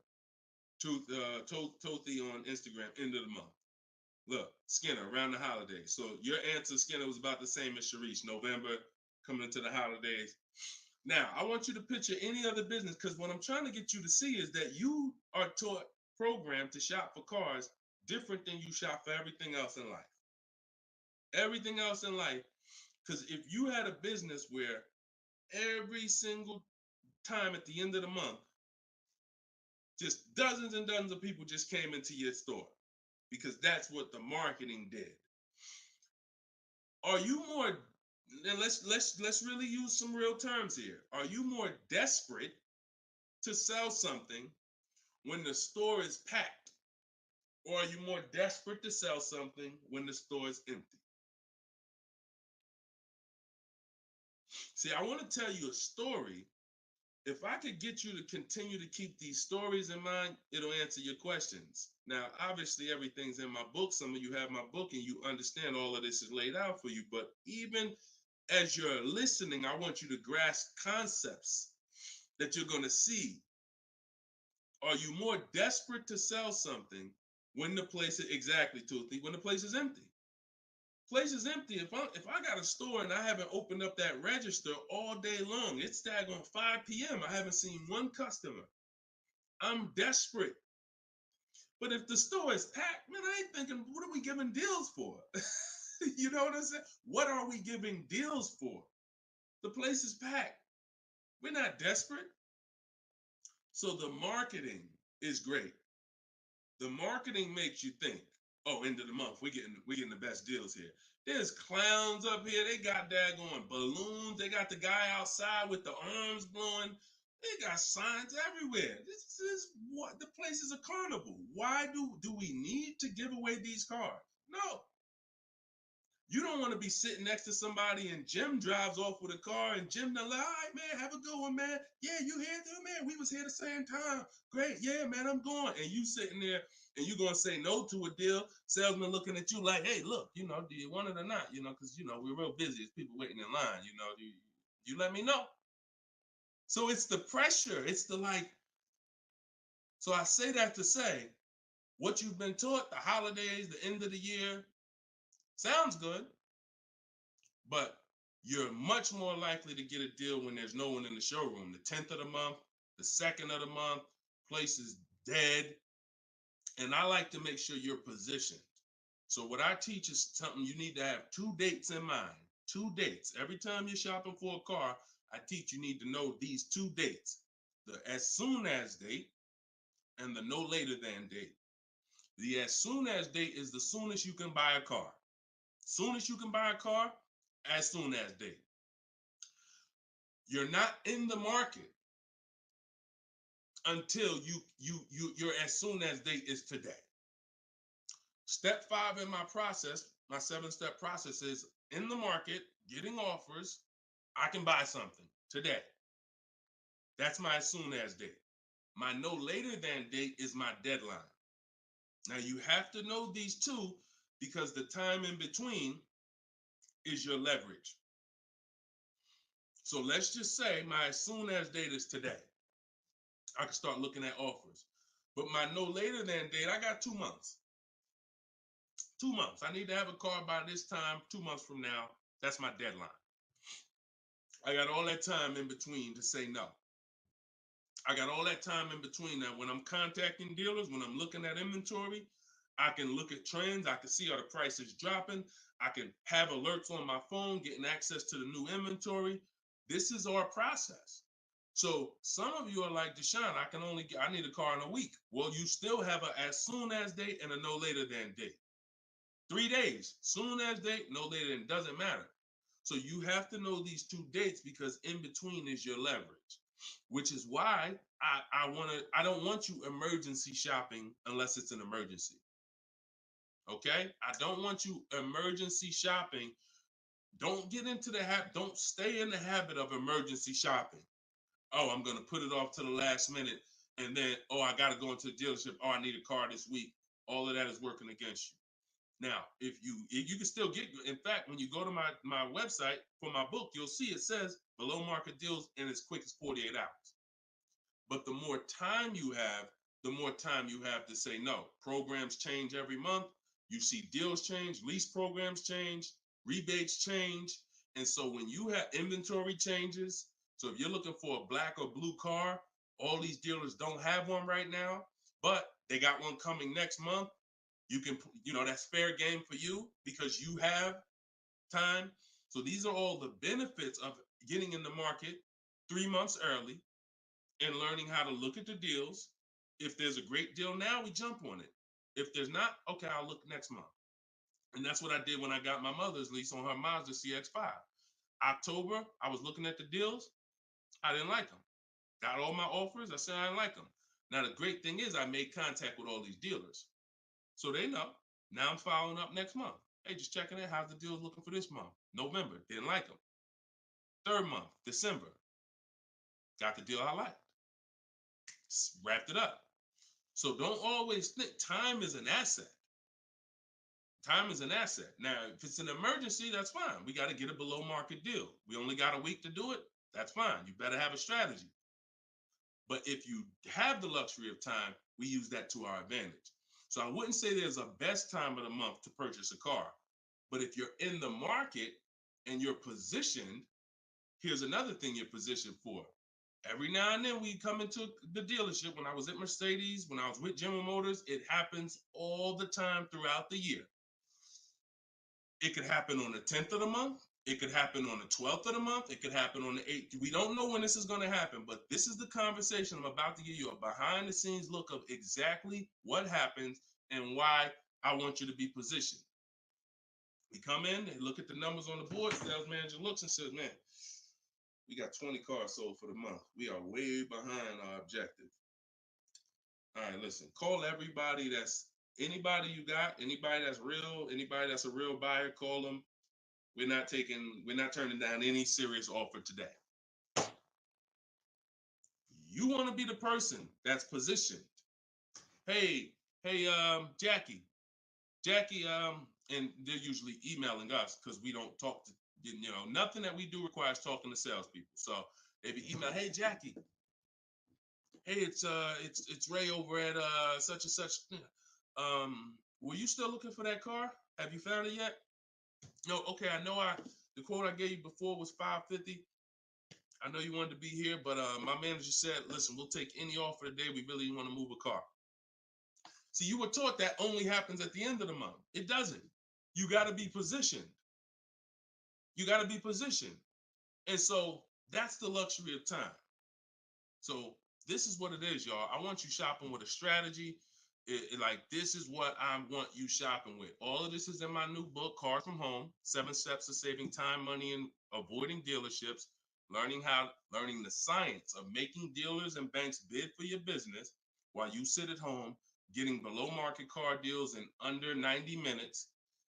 Tothi on Instagram, end of the month. Look, Skinner, around the holidays. So your answer, Skinner, was about the same as Sharice. November, coming into the holidays. Now, I want you to picture any other business because what I'm trying to get you to see is that you are taught, programmed to shop for cars different than you shop for everything else in life. Everything else in life. Because if you had a business where every single time at the end of the month, just dozens and dozens of people just came into your store because that's what the marketing did. Are you more, and let's really use some real terms here. Are you more desperate to sell something when the store is packed? Or are you more desperate to sell something when the store is empty? See, I want to tell you a story. If I could get you to continue to keep these stories in mind, it'll answer your questions. Now, obviously, everything's in my book. Some of you have my book and you understand all of this is laid out for you. But even as you're listening, I want you to grasp concepts that you're going to see. Are you more desperate to sell something when the place is exactly, Toothy, when the place is empty? Place is empty. If I got a store and I haven't opened up that register all day long, it's daggone 5 p.m. I haven't seen one customer. I'm desperate. But if the store is packed, man, I ain't thinking, what are we giving deals for? You know what I'm saying? What are we giving deals for? The place is packed. We're not desperate. So the marketing is great. The marketing makes you think, oh, end of the month, we're getting the best deals here. There's clowns up here. They got daggone balloons. They got the guy outside with the arms blowing. They got signs everywhere. This is what the place is a carnival. Why do we need to give away these cars? No. You don't want to be sitting next to somebody and Jim drives off with a car and Jim like, all right, man, have a good one, man. Yeah, you here too, man. We was here the same time. Great. Yeah, man, I'm going. And you sitting there and you going to say no to a deal. Salesman looking at you like, hey, look, do you want it or not? Because, we're real busy. It's people waiting in line. You let me know. So it's the pressure. It's the like. So I say that to say what you've been taught, the holidays, the end of the year, sounds good, but you're much more likely to get a deal when there's no one in the showroom. The 10th of the month, the 2nd of the month, place is dead. And I like to make sure you're positioned. So what I teach is something you need to have 2 dates in mind. 2 dates. Every time you're shopping for a car, I teach you need to know these 2 dates. The as soon as date and the no later than date. The as soon as date is the soonest you can buy a car. Soonest you can buy a car, as soon as date. You're not in the market until your as soon as date is today. Step 5 in my process, my 7-step process is in the market, getting offers. I can buy something today. That's my as soon as date. My no later than date is my deadline. Now you have to know these 2 because the time in between is your leverage. So let's just say my as soon as date is today. I can start looking at offers. But my no later than date, I got 2 months. 2 months. I need to have a car by this time, 2 months from now. That's my deadline. I got all that time in between to say no. I got all that time in between that. When I'm contacting dealers, when I'm looking at inventory, I can look at trends. I can see are the prices dropping. I can have alerts on my phone, getting access to the new inventory. This is our process. So some of you are like, Deshone, I need a car in a week. Well, you still have a as soon as date and a no later than date. 3 days, soon as date, no later than, doesn't matter. So you have to know these 2 dates because in between is your leverage, which is why I don't want you emergency shopping unless it's an emergency. Okay? I don't want you emergency shopping. Don't get into the habit, don't stay in the habit of emergency shopping. Oh, I'm gonna put it off to the last minute, and then, oh, I gotta go into the dealership. Oh, I need a car this week. All of that is working against you. Now, if you can still get, in fact, when you go to my website for my book, you'll see it says below market deals in as quick as 48 hours. But the more time you have, the more time you have to say no. Programs change every month. You see deals change, lease programs change, rebates change. And so when you have inventory changes, so if you're looking for a black or blue car, all these dealers don't have one right now, but they got one coming next month. You can, that's fair game for you because you have time. So these are all the benefits of getting in the market 3 months early and learning how to look at the deals. If there's a great deal now, we jump on it. If there's not, okay, I'll look next month. And that's what I did when I got my mother's lease on her Mazda CX-5. October, I was looking at the deals. I didn't like them. Got all my offers. I said I didn't like them. Now, the great thing is I made contact with all these dealers. So they know. Now I'm following up next month. Hey, just checking in. How's the deals looking for this month? November, didn't like them. 3rd month, December, got the deal I liked. Wrapped it up. So don't always think time is an asset. Time is an asset. Now, if it's an emergency, that's fine. We got to get a below market deal. We only got a week to do it. That's fine. You better have a strategy. But if you have the luxury of time, we use that to our advantage. So I wouldn't say there's a best time of the month to purchase a car. But if you're in the market and you're positioned, here's another thing you're positioned for. Every now and then we come into the dealership. When I was at Mercedes, when I was with General Motors, it happens all the time throughout the year. It could happen on the 10th of the month. It could happen on the 12th of the month. It could happen on the 8th. We don't know when this is going to happen, but this is the conversation I'm about to give you, a behind the scenes look of exactly what happens and why I want you to be positioned. We come in, they look at the numbers on the board. Sales manager looks and says, man, we got 20 cars sold for the month. We are way behind our objective. All right, listen, call everybody anybody you got, anybody that's real, anybody that's a real buyer, call them. We're not turning down any serious offer today. You want to be the person that's positioned. Hey, Jackie, and they're usually emailing us because we don't talk to, nothing that we do requires talking to salespeople. So they be email, hey Jackie, hey, it's Ray over at such and such. Were you still looking for that car? Have you found it yet? No, okay, I know the quote I gave you before was $550. I know you wanted to be here, but my manager said, listen, we'll take any offer today. We really want to move a car. See, you were taught that only happens at the end of the month. It doesn't. You got to be positioned. You got to be positioned. And so that's the luxury of time. So this is what it is, y'all. I want you shopping with a strategy. This is what I want you shopping with. All of this is in my new book, Cars from Home, 7 Steps to Saving Time, Money, and Avoiding Dealerships, learning the science of making dealers and banks bid for your business while you sit at home, getting below market car deals in under 90 minutes.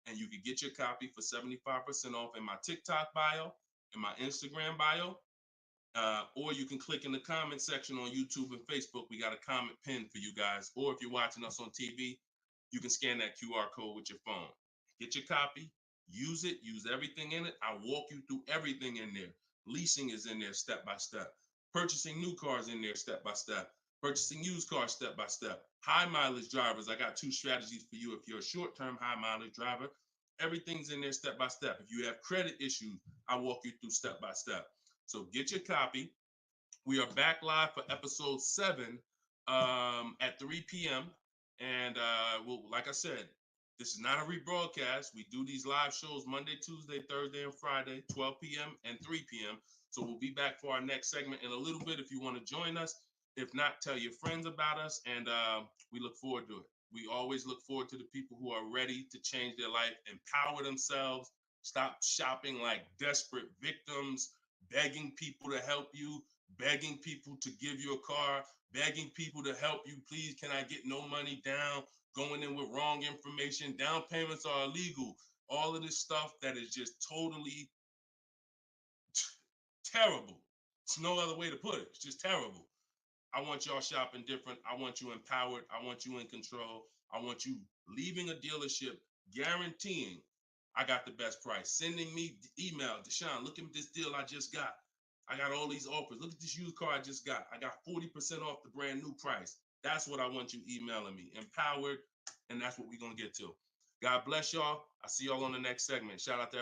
And you can get your copy for 75% off in my TikTok bio, in my Instagram bio. Or you can click in the comment section on YouTube and Facebook. We got a comment pinned for you guys. Or if you're watching us on TV, you can scan that QR code with your phone. Get your copy, use it, use everything in it. I walk you through everything in there. Leasing is in there step by step. Purchasing new cars in there step by step. Purchasing used cars step by step. High mileage drivers, I got 2 strategies for you. If you're a short-term high mileage driver, everything's in there step by step. If you have credit issues, I walk you through step by step. So get your copy. We are back live for episode 7 at 3 p.m. And we'll, like I said, this is not a rebroadcast. We do these live shows Monday, Tuesday, Thursday, and Friday, 12 p.m. and 3 p.m. So we'll be back for our next segment in a little bit if you want to join us. If not, tell your friends about us, and we look forward to it. We always look forward to the people who are ready to change their life, empower themselves, stop shopping like desperate victims, begging people to help you, begging people to give you a car, begging people to help you. Please, can I get no money down? Going in with wrong information. Down payments are illegal. All of this stuff that is just totally terrible. It's no other way to put it. It's just terrible. I want y'all shopping different. I want you empowered. I want you in control. I want you leaving a dealership guaranteeing I got the best price. Sending me email, Deshone, look at this deal I just got. I got all these offers. Look at this used car I just got. I got 40% off the brand new price. That's what I want you emailing me. Empowered, and that's what we're going to get to. God bless y'all. I'll see y'all on the next segment. Shout out to everybody.